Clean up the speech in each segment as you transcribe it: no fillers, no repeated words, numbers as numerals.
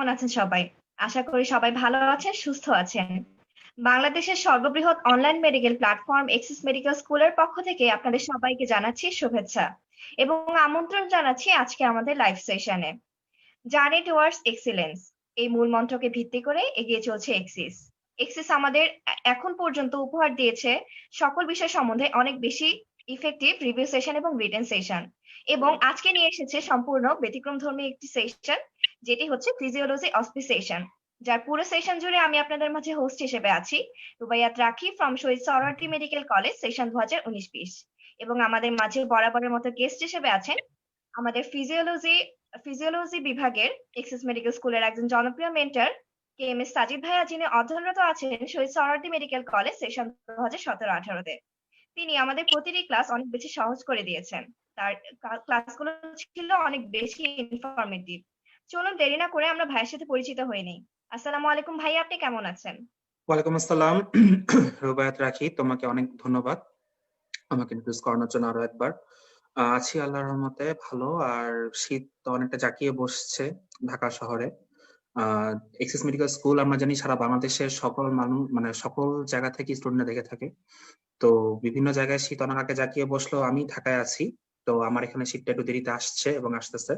কেমন আছেন সবাই? আশা করি সবাই ভালো আছেন, সুস্থ আছেন। বাংলাদেশের সর্ববৃহৎ online medical platform axis medical স্কুলের পক্ষ থেকে আপনাদের সবাইকে জানাচ্ছি শুভেচ্ছা এবং আমন্ত্রণ জানাচ্ছি আজকে আমাদের লাইভ সেশনে। জার্নি টুয়ার্ডস এক্সিলেন্স এই মূল মন্ত্রকে ভিত্তি করে এগিয়ে চলছে এক্সিস। এক্সিস আমাদের এখন পর্যন্ত উপহার দিয়েছে সকল বিষয় সম্বন্ধে অনেক বেশি ইফেক্টিভ রিভিউ সেশন এবং রিটেন সেশন, এবং আজকে নিয়ে এসেছে সম্পূর্ণ ব্যতিক্রমধর্মী একটি সেশন, যেটি হচ্ছে ফিজিওলজি অসপিসিয়েশন, যার পুরো সেশন জুড়ে আমি আপনাদের মাঝে হোস্ট হিসেবে আছি Rubaiyat Rakhi from Shahid Suhrawardy medical college session 2019-20, এবং আমাদের মাঝে বরাবরের মতো গেস্ট হিসেবে আছেন আমাদের ফিজিওলজি বিভাগের এক্সিস মেডিকেল স্কুলের একজন জনপ্রিয় মেন্টর KMS সাজিদ ভাইয়া, যিনি অধ্যয়নরত আছেন শহীদ সরার্দি মেডিকেল কলেজ সেশন 2017-18-তে। তিনি আমাদের প্রতিটি ক্লাস অনেক বেশি সহজ করে দিয়েছেন। তার ক্লাসগুলো ছিল অনেক বেশি ইনফরমেটিভ। চলুন দেরি না করে আমরা ভাইয়ের সাথে পরিচিত হয়ে নিই। আসসালামু আলাইকুম ভাইয়া, আপনি কেমন আছেন? ওয়ালাইকুম আসসালাম রুবায়াত রাখি, তোমাকে অনেক ধন্যবাদ আমাকে ইন্ট্রোডিউস করানোর জন্য আরো একবার। আছি আল্লাহর রহমতে ভালো। আর শীত তো অনেকটা জাঁকিয়ে বসছে ঢাকা শহরে। এক্সিস মেডিকেল স্কুল আমরা জানি সারা বাংলাদেশের সকল মানুষ মানে সকল জায়গা থেকে স্টুডেন্টরা দেখে থাকে। তো বিভিন্ন জায়গায় শীত অনেক আগে জাঁকিয়ে বসলেও আমি ঢাকায় আছি, তো আমার এখানে শীতটা একটু দেরিতে আসছে এবং আসতেছে।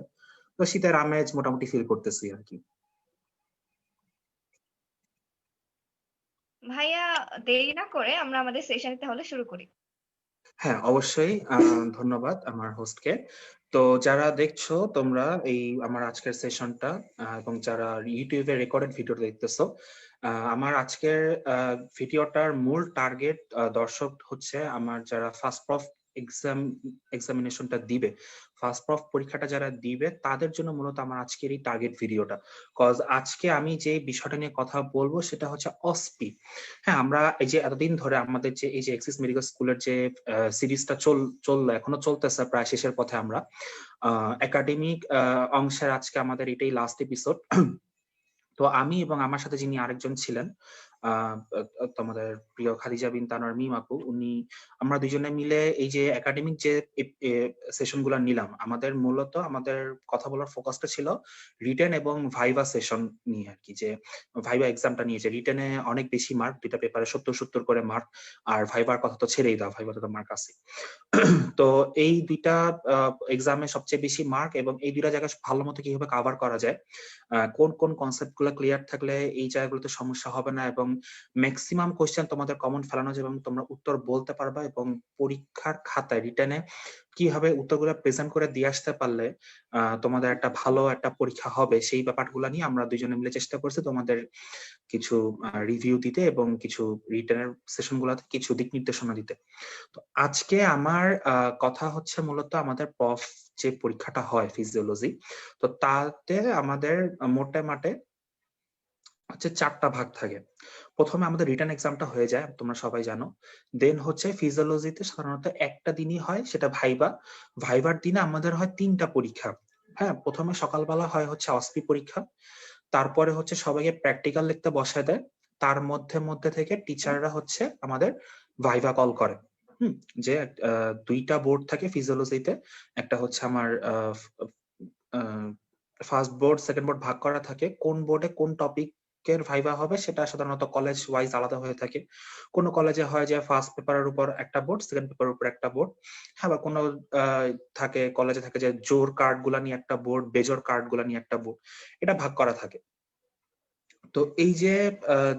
তো শীতের আমেজ মোটামুটি ফিল করতেছি আর কি। ভাইয়া, দেরি না করে আমরা আমাদের সেশন তাহলে শুরু করি। হ্যাঁ, অবশ্যই। ধন্যবাদ আমার হোস্টকে। তো যারা দেখছো তোমরা এই আমার আজকের সেশনটা এবং যারা ইউটিউবে রেকর্ডেড ভিডিও দেখতেছো, আমার আজকের ভিডিওটার মূল টার্গেট দর্শক হচ্ছে আমার যারা ফার্স্ট প্রফ এক্সামিনেশনটা দিবে, ফার্স্ট প্রফ পরীক্ষাটা যারা দিবে তাদের জন্য মূলত আমার আজকের এই টার্গেট ভিডিওটা। কজ আজকে আমি যে বিষয়টা নিয়ে কথা বলবো সেটা হচ্ছে অসপি। হ্যাঁ, আমরা এই যে এতদিন ধরে আমাদের যে এই যে এক্সিস মেডিকেল স্কুলের যে সিরিজটা চললো, এখনো চলতেছে, প্রায় শেষের পথে আমরা। একাডেমিক অংশের আজকে আমাদের এটাই লাস্ট এপিসোড। তো আমি এবং আমার সাথে যিনি আরেকজন ছিলেন, তোমাদের প্রিয় খাদিজা বিন তানোয়ার মিম আপু, আমরা দুজনে মিলে এই যে একাডেমিক যে সেশন গুলা নিলাম, আমাদের মূলত আমাদের কথা বলার ফোকাসটা ছিল রিটেন এবং ভাইভা সেশন নিয়ে আর কি। যে ভাইভা এক্সামটা নিয়েছে, রিটেনে অনেক বেশি মার্ক, দুইটা পেপারে 70-70 করে মার্ক, আর ভাইভার কথা তো ছেড়েই দাও, ভাইভাতে তো মার্ক আছে। তো এই দুইটা এক্সামে সবচেয়ে বেশি মার্ক, এবং এই দুইটা জায়গা ভালো মতো কিভাবে কভার করা যায়, কোন কোন কনসেপ্ট গুলো ক্লিয়ার থাকলে এই জায়গাগুলোতে সমস্যা হবে না, এবং ম্যাক্সিমাম কোশ্চেন তোমাদের কমন ফেলানো যাবে এবং তোমরা উত্তর বলতে পারবা, এবং পরীক্ষার খাতায় রিটেনে কিভাবে উত্তরগুলো প্রেজেন্ট করে দিয়ে আসতে পারলে তোমাদের একটা ভালো একটা পরীক্ষা হবে, সেই ব্যাপারগুলো নিয়ে আমরা দুজনে মিলে চেষ্টা করছি তোমাদের কিছু রিভিউ দিতে এবং কিছু রিটেনের সেশন গুলাতে কিছু দিক নির্দেশনা দিতে। তো আজকে আমার কথা হচ্ছে মূলত আমাদের প্রফ যে পরীক্ষাটা হয় ফিজিওলজি, তো তাতে আমাদের মোটে মাঠে হচ্ছে 4টা ভাগ থাকে। প্রথমে আমাদের রিটার্ন এক্সামটা হয়ে যায়, তোমরা সবাই জানো। দেন হচ্ছে ফিজিওলজিতে সাধারণত একটা দিনই হয়, সেটা ভাইবা। ভাইবার দিনে আমাদের হয় 3টা পরীক্ষা। হ্যাঁ, প্রথমে সকালবেলা হয় হচ্ছে অসপি পরীক্ষা, তারপরে হচ্ছে সবাইকে প্র্যাকটিক্যাল লিখতে বসায় দেয়, তার মধ্যে মধ্যে থেকে টিচাররা হচ্ছে আমাদের ভাইভা কল করে। যে 2টা বোর্ড থাকে ফিজিওলজিতে, একটা হচ্ছে আমার ফার্স্ট বোর্ড, সেকেন্ড বোর্ড ভাগ করা থাকে। কোন বোর্ডে কোন টপিকের ভাইভা হবে সেটা সাধারণত কলেজ ওয়াইজ আলাদা হয়ে থাকে। কোনো কলেজে হয় যে ফার্স্ট পেপারের উপর একটা বোর্ড, সেকেন্ড পেপারের উপর একটা বোর্ড। হ্যাঁ, বা কোনো থাকে কলেজে থাকে যে জোর কার্ড গুলা নিয়ে একটা বোর্ড, বেজোর কার্ড গুলা নিয়ে একটা বোর্ড, এটা ভাগ করা থাকে। তো এই যে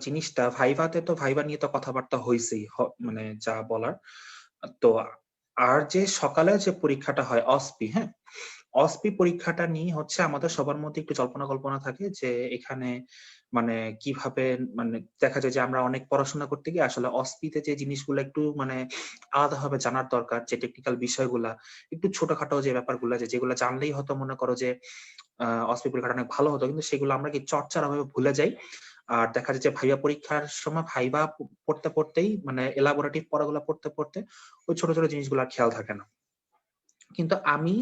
জিনিসটা ভাইভাতে, তো ভাইভা নিয়ে তো কথাবার্তা হয়েছেই, মানে যা বলার। তো আর যে সকালে যে পরীক্ষাটা হয় অসপি, হ্যাঁ, অসপি পরীক্ষাটা নিয়ে হচ্ছে আমাদের সবার মধ্যে একটু জল্পনা কল্পনা থাকে যে এখানে মানে কিভাবে, মানে দেখা যায় যে আমরা অনেক পড়াশোনা করতে গিয়ে আসলে অসপিতে যে জিনিসগুলো একটু মানে আলাদাভাবে জানার দরকার, যে টেকনিক্যাল বিষয়গুলা, একটু ছোটখাটো যে ব্যাপারগুলো যেগুলো জানলেই হয়তো মনে করো যে অসপি পরীক্ষাটা অনেক ভালো হতো, কিন্তু সেগুলো আমরা কি চর্চার অভাবে ভুলে যাই। আর দেখা যায় যে ভাইবা পরীক্ষার সময় ভাইবা পড়তে পড়তেই, মানে এলাবোরেটিভ পড়াগুলো পড়তে পড়তে ওই ছোট ছোট জিনিসগুলো খেয়াল থাকে না। কিন্তু আমি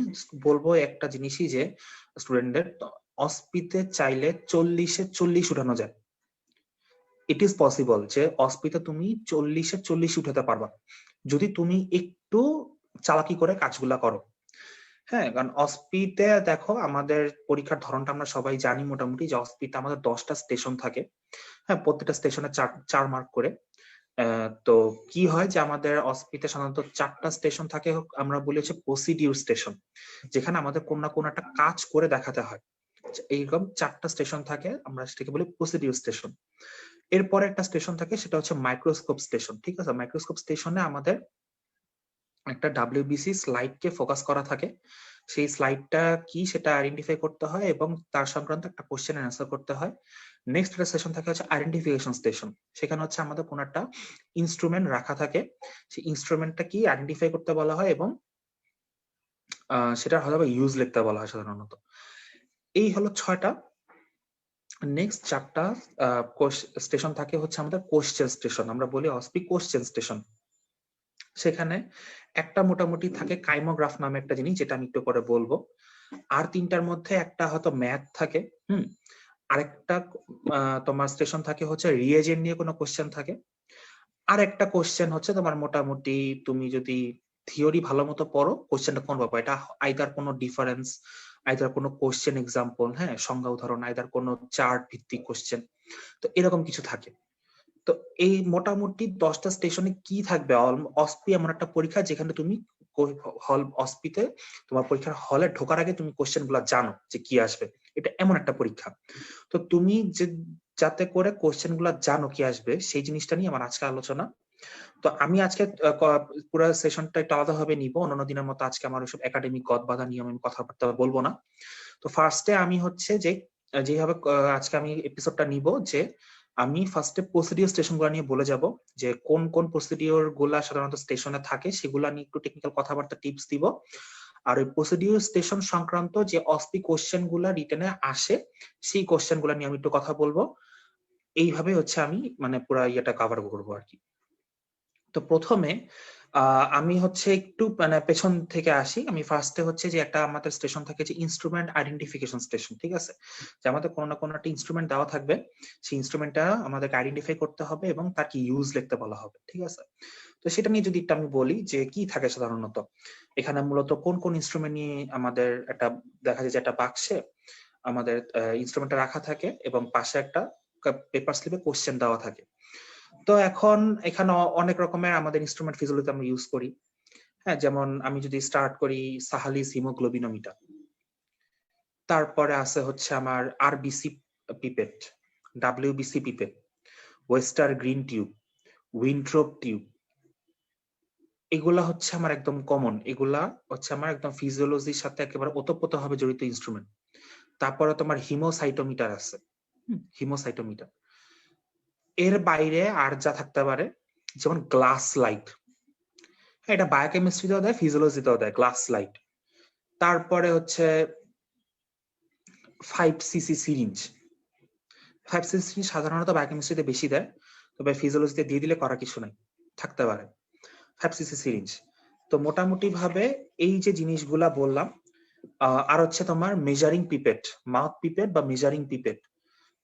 বলবো একটা জিনিসই, যে স্টুডেন্টদের অসপিতে চাইলে 40-এ 40 উঠানো যায়। ইট ইজ পসিবল যে অসপিতে তুমি 40-এ 40 উঠাতে পারবা যদি তুমি একটু চালাকি করে কাজগুলা করো। হ্যাঁ, কারণ অসপিতে দেখো আমাদের পরীক্ষার ধরনটা আমরা সবাই জানি মোটামুটি, যে অসপিতে আমাদের 10টা স্টেশন থাকে। হ্যাঁ, প্রত্যেকটা স্টেশনে 4 মার্ক করে। তো কি হয় যে আমাদের অসপিতে সাধারণত 4টা স্টেশন থাকে, আমরা বলি হচ্ছে প্রসিডিউর স্টেশন, যেখানে আমাদের কোন না কোন একটা কাজ করে দেখাতে হয়। এইরকম 4টা স্টেশন থাকে, আমরা সেটাকে বলি প্রসিডিউর স্টেশন। এরপরে একটা স্টেশন থাকে, সেটা হচ্ছে মাইক্রোস্কোপ স্টেশন। ঠিক আছে, মাইক্রোস্কোপ স্টেশনে আমাদের একটা ডাব্লিউবিসি স্লাইডকে ফোকাস করা থাকে। সেই স্লাইডটা কি সেটা আইডেন্টিফাই করতে হয় এবং তার সংক্রান্ত একটা কোশ্চেন অ্যান্সার করতে হয়। নেক্সট একটা সেশন থাকে হচ্ছে আইডেন্টিফিকেশন স্টেশন। সেখানে হচ্ছে আমাদের কোন একটা ইনস্ট্রুমেন্ট রাখা থাকে, সেই ইনস্ট্রুমেন্টটা কি আইডেন্টিফাই করতে বলা হয় এবং সেটা হয়তো ইউজ লিখতে বলা হয় সাধারণত। এই হলো 6টা। নেক্সট 4টা স্টেশন থাকে হচ্ছে আমাদের কোশ্চেন স্টেশন, আমরা বলি অসপি কোশ্চেন স্টেশন। সেখানে একটা মোটামুটি থাকে কাইমোগ্রাফ নামে একটা জিনিস, যেটা আমি একটু পরে বলবো। আর 3টার মধ্যে একটা হয়তো ম্যাথ থাকে। আরেকটা তোমার স্টেশন থাকে হচ্ছে রিএজেন্ট নিয়ে কোনো কোশ্চেন থাকে। আর একটা কোশ্চেন হচ্ছে তোমার মোটামুটি তুমি যদি থিওরি ভালো মতো পড়ো, কোশ্চেনটা কোন পাবো, এটা আইদার কোনো ডিফারেন্স, আইদার কোনো কোশ্চেন এক্সাম্পল, হ্যাঁ সংজ্ঞা উদাহরণ, আইদার কোনো চার্ট ভিত্তিক কোশ্চেন, তো এরকম কিছু থাকে। তো এই মোটামুটি 10টা স্টেশনে কি থাকবে, অসপি এমন একটা পরীক্ষা যেখানে তুমি হল অসপিতে তোমার পরীক্ষার হলে ঢোকার আগে তুমি কোশ্চেন গুলা জানো যে কি আসবে। এটা এমন একটা পরীক্ষা, তো তুমি যে যাতে করে কোশ্চেন গুলা জানো কি আসবে, সেই জিনিসটা নিয়ে আমার আজকে আলোচনা। তো আমি আজকে পুরো সেশনটা একটু আলাদা ভাবে নিব, অন্যান্য দিনের মতো আজকে আমার ওইসব একাডেমিক গদ বাঁধা নিয়ম আমি কথাবার্তা বলবো না। তো ফার্স্টে আমি হচ্ছে যে যেভাবে আজকে আমি এপিসোডটা নিব, যে আমি ফার্স্টে প্রসিডিওর স্টেশন গুলা নিয়ে বলে যাব, যে কোন কোন প্রসিডিওর গুলা সাধারণত স্টেশনে থাকে সেগুলা নিয়ে একটু টেকনিক্যাল কথাবার্তা টিপস দিব। আর ওই প্রসিডিওর স্টেশন সংক্রান্ত যে অসপি কোশ্চেন গুলা রিটেনে আসে, সেই কোশ্চেন গুলা নিয়ে আমি একটু কথা বলবো। এইভাবে হচ্ছে আমি মানে পুরো ইয়েটা কভার করবো আর কি। তো প্রথমে আমি হচ্ছে একটু মানে পেছন থেকে আসি। আমি ফার্স্টে হচ্ছে যে একটা আমাদের স্টেশন থাকে যে ইনস্ট্রুমেন্ট আইডেন্টিফিকেশন স্টেশন। ঠিক আছে, যে আমাদের কোনো না কোনো একটা ইনস্ট্রুমেন্ট দেওয়া থাকবে, সেই ইনস্ট্রুমেন্টটা আমাদেরকে আইডেন্টিফাই করতে হবে এবং তার কি ইউজ লিখতে বলা হবে। ঠিক আছে, তো সেটা নিয়ে যদি একটু আমি বলি যে কি থাকে সাধারণত এখানে, মূলত কোন কোন ইনস্ট্রুমেন্ট নিয়ে আমাদের একটা দেখা যায় যে একটা বাক্সে আমাদের ইনস্ট্রুমেন্টটা রাখা থাকে এবং পাশে একটা পেপার স্লিপে কোশ্চেন দেওয়া থাকে। তো এখন এখানে অনেক রকমের আমাদের ইনস্ট্রুমেন্ট ফিজিওলজিতে আমরা ইউজ করি। হ্যাঁ, যেমন আমি যদি স্টার্ট করি সাহালিস হিমোগ্লোবিনোমিটার, তারপরে আছে হচ্ছে আমার RBC pipette, WBC pipette, Westergren tube, Wintrobe tube. এগুলা হচ্ছে আমার একদম কমন, এগুলা হচ্ছে আমার একদম ফিজিওলজির সাথে একেবারে ওতপ্রোতভাবে জড়িত ইনস্ট্রুমেন্ট। তারপরে তোমার হিমোসাইটোমিটার আছে, হিমোসাইটোমিটার। এর বাইরে আর যা থাকতে পারে, যেমন গ্লাস লাইট, এটা বায়োকেমিস্ট্রিতেও দেয়, ফিজিওলজিতেও দেয় গ্লাস লাইট। তারপরে হচ্ছে 5cc সিরিঞ্জ। 5cc সিরিঞ্জ সাধারণত বায়োকেমিস্ট্রিতে বেশি দেয়, তবে ফিজিওলজিতে দিয়ে দিলে করা কিছু নাই, থাকতে পারে 5cc সিরিঞ্জ। তো মোটামুটি ভাবে এই যে জিনিসগুলা বললাম। আর হচ্ছে তোমার মেজারিং পিপেট, মাউথ পিপেট বা মেজারিং পিপেট।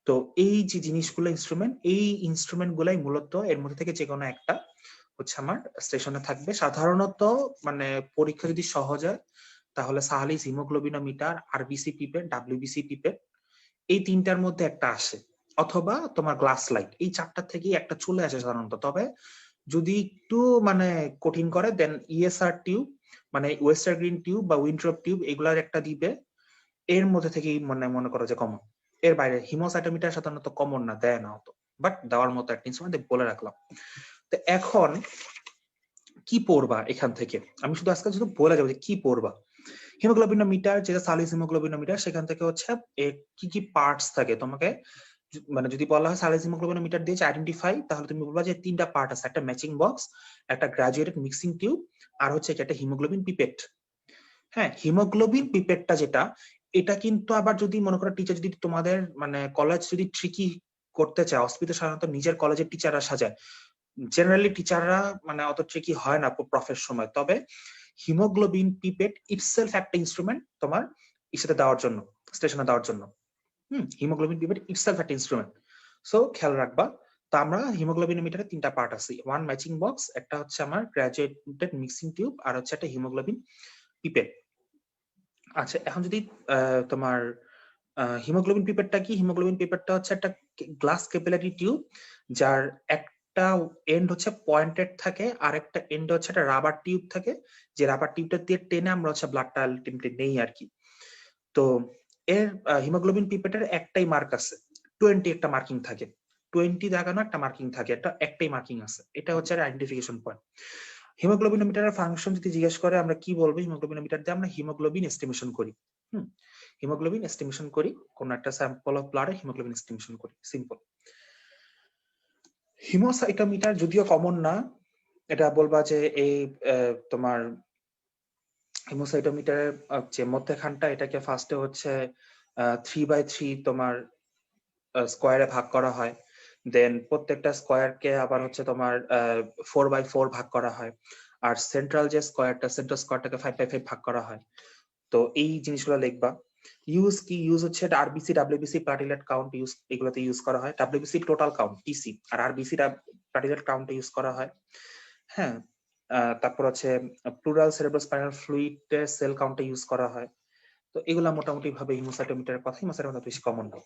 তো এই যে জিনিসগুলো ইনস্ট্রুমেন্ট, এই ইনস্ট্রুমেন্ট গুলাই মূলত এর মধ্যে থেকে যে কোনো একটা হচ্ছে আমার স্টেশনে থাকবে। সাধারণত মানে পরীক্ষা যদি সহজ হয় তাহলে সাহালিস হিমোগ্লোবিনোমিটার, আরবিসি পিপেট, ডাব্লিউবিসি পিপেট, এই 3টার মধ্যে একটা আসে, অথবা তোমার গ্লাস লাইট, এই 4টার থেকেই একটা চলে আসে সাধারণত। তবে যদি একটু মানে কঠিন করে দেন ইএসআর টিউব, মানে ওয়েস্টার গ্রিন টিউব বা উইন্ট্রপ টিউব, এগুলার একটা দিবে। এর মধ্যে থেকেই মনে করো যে কমন। এর বাইরে হিমোসাইটোমিটার সাধারণত কমন না, দেয় না অত, বাট দেওয়ার মতো একটা ইনস্ট্রুমেন্ট বলে রাখলাম। তো এখন কি পড়বা এখান থেকে, আমি শুধু আজকে শুধু বলে যাবো যে কি পড়বা। হিমোগ্লোবিনোমিটার, যেটা সালিস হিমোগ্লোবিনোমিটার, সেখান থেকে হচ্ছে কি কি পার্টস থাকে তোমাকে মানে যদি বলা হয় সালিস হিমোগ্লোবিনোমিটার দিয়ে আইডেন্টিফাই, তাহলে তুমি বলবা যে 3টা পার্ট আছে, একটা ম্যাচিং বক্স, একটা গ্রাজুয়েটেড মিক্সিং টিউব, আর হচ্ছে একটা হিমোগ্লোবিন পিপেট। হ্যাঁ, হিমোগ্লোবিন পিপেটটা যেটা, এটা কিন্তু আবার যদি মনে করো টিচার যদি তোমাদের মানে কলেজ যদি ট্রিকি করতে চায়, অসুবিধা সাধারণত নিজের কলেজের টিচাররা সাজায়, জেনারেলি টিচাররা মানে অত ট্রিকি হয় না প্রফের সময়। তবে হিমোগ্লোবিন পিপেট ইটসেলফ একটা ইনস্ট্রুমেন্ট তোমার ইসেতে দেওয়ার জন্য, স্টেশনে দেওয়ার জন্য। হিমোগ্লোবিন পিপেট ইটসেলফ একটা ইনস্ট্রুমেন্ট, সো খেয়াল রাখবা। তো আমরা হিমোগ্লোবিন মিটারে 3টা পার্ট আছে, ওয়ান ম্যাচিং বক্স, একটা হচ্ছে আমার গ্রাজুয়েটেড মিক্সিং টিউব, আর হচ্ছে একটা হিমোগ্লোবিন পিপেট। আচ্ছা, এখন যদি তোমার হিমোগ্লোবিন পিপেটটা কি? হিমোগ্লোবিন পিপেটটা হচ্ছে একটা গ্লাস ক্যাপিলারি টিউব, যার একটা এন্ড হচ্ছে পয়েন্টেড থাকে, আর একটা এন্ড হচ্ছে একটা রাবার টিউব থাকে, যে রাবার টিউবটা দিয়ে টেনে আমরা হচ্ছে ব্লাডটা আলটিমেটলি নেই আর কি। তো এর হিমোগ্লোবিন পিপেটের একটাই মার্ক আছে, 20 একটা মার্কিং থাকে, 20 দেখানো একটা মার্কিং থাকে, এটা একটাই মার্কিং আছে, এটা হচ্ছে আইডেন্টিফিকেশন পয়েন্ট। হিমোগ্লোবিনোমিটারের ফাংশন যদি জিজ্ঞেস করে আমরা কি বলবো? হিমোগ্লোবিনোমিটার দিয়ে আমরা হিমোগ্লোবিন এস্টিমেশন করি। হিমোগ্লোবিন এস্টিমেশন করি, কোন একটা স্যাম্পল অফ ব্লাডে হিমোগ্লোবিন এস্টিমেশন করি, সিম্পল। হিমোসাইটোমিটার যদিও কমন না, এটা বলবা যে এই তোমার হিমোসাইটোমিটারের যে মধ্যখানটা, এটাকে ফার্স্টে হচ্ছে 3/3 তোমার স্কোয়ারে ভাগ করা হয়, দেন প্রত্যেকটা স্কোয়ারকে আবার হচ্ছে তোমার 4/4 ভাগ করা হয়, আর সেন্ট্রাল যে স্কোয়ারটা, সেন্ট্রাল স্কোয়ারটাকে 5/5 ভাগ করা হয়। তো এই জিনিসগুলো লিখবা। ইউজ কি? ইউজ হচ্ছে RBC, WBC, platelet count use, এগুলোতে ইউজ করা হয়। ডাব্লিউবিসি টোটাল কাউন্ট টিসি, আর আরবিসি প্লাটিলেট কাউন্ট ইউজ করা হয়। হ্যাঁ, তারপর হচ্ছে প্লুরাল সেরেব্রোস্পাইনাল ফ্লুইডে সেল কাউন্টে ইউজ করা হয়। তো এগুলা মোটামুটি ভাবে হিমোসাইটোমিটারের কথা। হিমোসাইটোমিটার বেশি কমন না।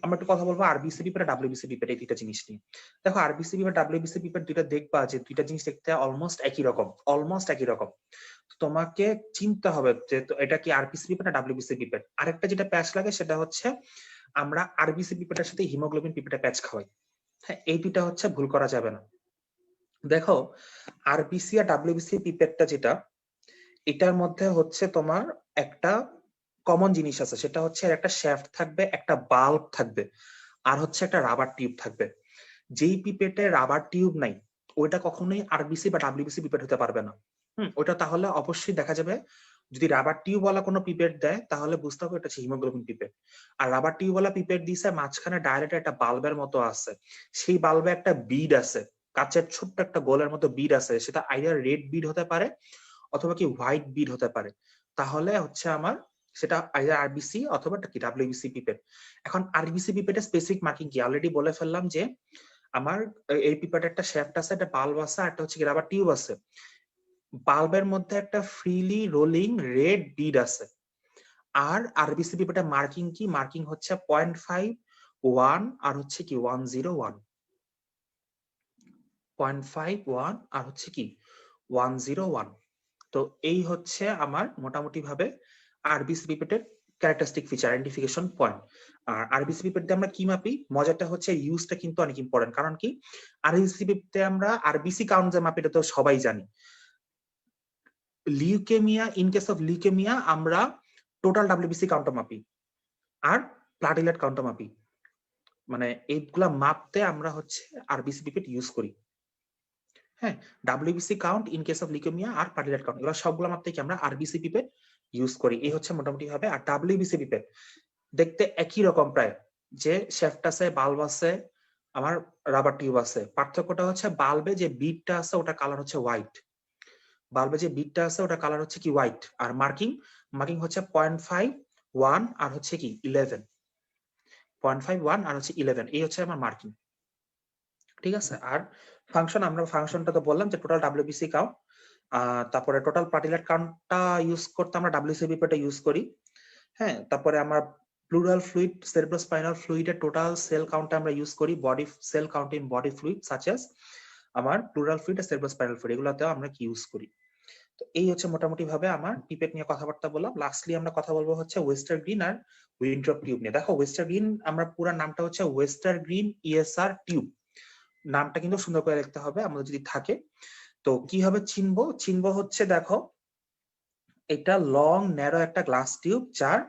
আমরা একটু কথা বলবো আরবিসি পিপেট আর ডাব্লিউবিসি পিপেট, এই দুইটা জিনিস নিয়ে। দেখো, আরবিসি পিপেট, ডাব্লিউবিসি পিপেট দুইটা দেখবা যে দুইটা জিনিস দেখতে অলমোস্ট একই রকম, অলমোস্ট একই রকম। তোমাকে চিনতে হবে যে এটা কি আরবিসি পিপেট না ডাব্লিউবিসি পিপেট। আরেকটা যেটা প্যাচ লাগে সেটা হচ্ছে আমরা আরবিসি পিপেটের সাথে হিমোগ্লোবিন পিপেটের প্যাচ খাওয়াই। হ্যাঁ, এই দুইটা হচ্ছে ভুল করা যাবে না। দেখো, আরবিসি আর ডাব্লিউবিসি পিপেটটা যেটা, এটার মধ্যে হচ্ছে তোমার একটা কমন জিনিস আছে, সেটা হচ্ছে একটা শ্যাফট থাকবে, একটা বাল্ব থাকবে, আর হচ্ছে একটা রাবার টিউব থাকবে। যেই পিপেটে রাবার টিউব নাই, ওইটা কখনোই আরবিসি বা ডাব্লিউবিসি পিপেট হতে পারবে না। ওইটা তাহলে অবশ্যই দেখা যাবে, যদি রাবার টিউব ওয়ালা কোনো পিপেট দেয় তাহলে বুঝতে হবে এটা হচ্ছে হিমোগ্লোবিন পিপেট। আর রাবার টিউব ওয়ালা পিপেট দিছে, মাঝখানে ডাইরেক্ট একটা বাল্বের মতো আছে, সেই বাল্বে একটা বিড আছে, কাচের ছোট্ট একটা গোলের মতো বিড আছে, সেটা আইদার রেড বিড হতে পারে অথবা কি হোয়াইট বিড হতে পারে। তাহলে হচ্ছে আমার সেটা আইদার আরবিসি অথবা কি ডাব্লিউবিসি পিপেট। এখন আরবিসি পিপেটের স্পেসিফিক মার্কিং কি অলরেডি বলে ফেললাম, যে আমার এই পিপেটের একটা শ্যাফট আছে, একটা বাল্ব আছে, আর একটা হচ্ছে কি রাবার টিউব আছে। বাল্বের মধ্যে একটা ফ্রিলি রোলিং রেড বিড আছে। আর আরবিসি পিপেটের মার্কিং কি? মার্কিং হচ্ছে 0.51 আর হচ্ছে কি 101, 0.51 আর হচ্ছে কি 101। তো এই হচ্ছে আমার মোটামুটি ভাবে আরবিসি পিপেটের ক্যারেক্টারিস্টিক ফিচার, আইডেন্টিফিকেশন পয়েন্ট। আর আরবিসি পিপেট দিয়ে আমরা কি মাপি? মজাটা হচ্ছে ইউজটা কিন্তু অনেক ইম্পর্টেন্ট। কারণ কি, আরবিসি পিপেটে আমরা আরবিসি কাউন্ট যে মাপি, এটা তো সবাই জানি। Leukaemia, in case of leukaemia আমরা টোটাল ডাব্লিউবিসি কাউন্টটা মাপি আর প্লাটিলেট কাউন্টটা মাপি। মানে এইগুলা মাপতে আমরা হচ্ছে আরবিসি পিপেট ইউজ করি। হ্যাঁ, WBC count, in case of leukemia আর প্লাটিলেট কাউন্ট, এগুলো সবগুলো মাপতে কি আমরা আরবিসি পিপেট ইউজ করি। এই হচ্ছে মোটামুটি ভাবে। আর ডাব্লিউবিসি পিপেট দেখতে একই রকম প্রায়, যে শ্যাফট আছে, বাল্ব আছে, আমার রাবার টিউব আছে। পার্থক্যটা হচ্ছে বাল্বে যে বিটটা আছে ওটা কালার হচ্ছে হোয়াইট, বাল্বে যে বিটটা আছে ওটা কালার হচ্ছে কি হোয়াইট। আর মার্কিং, মার্কিং হচ্ছে 0.51 আর হচ্ছে কি 11, 0.51 আর হচ্ছে 11, এই হচ্ছে আমার মার্কিং। ঠিক আছে। আর ফাংশন, আমরা ফাংশনটা তো বললাম যে টোটাল ডাব্লিউবিসি কাউন্ট, তারপরে টোটাল প্লাটিলেট কাউন্টটা ইউজ করতে আমরা ডাব্লিউসি পিপেটটা ইউজ করি। হ্যাঁ, তারপরে আমরা প্লুরাল ফ্লুইড সেরেব্রোস্পাইনাল ফ্লুইডের টোটাল সেল কাউন্ট আমরা ইউজ করি, body cell count in body fluid such as আমার প্লুরাল ফ্লুইড আর সেরেব্রোস্পাইনাল ফ্লুইড, এগুলোতেও আমরা কি ইউজ করি। তো এই হচ্ছে মোটামুটি ভাবে আমার পিপেট নিয়ে কথাবার্তা বললাম। লাস্টলি আমরা কথা বলবো হচ্ছে ওয়েস্টার গ্রিন আর উইন্ড্রপ টিউব নিয়ে। দেখো, ওয়েস্টার গ্রিন, আমরা পুরো নামটা হচ্ছে ওয়েস্টার গ্রিন ইএসআর টিউব, নামটা কিন্তু সুন্দর করে লিখতে হবে আমাদের যদি থাকে। তো কিভাবে চিনবো? চিনবো হচ্ছে দেখো, এটা লং ন্যারো একটা গ্লাস টিউব, যার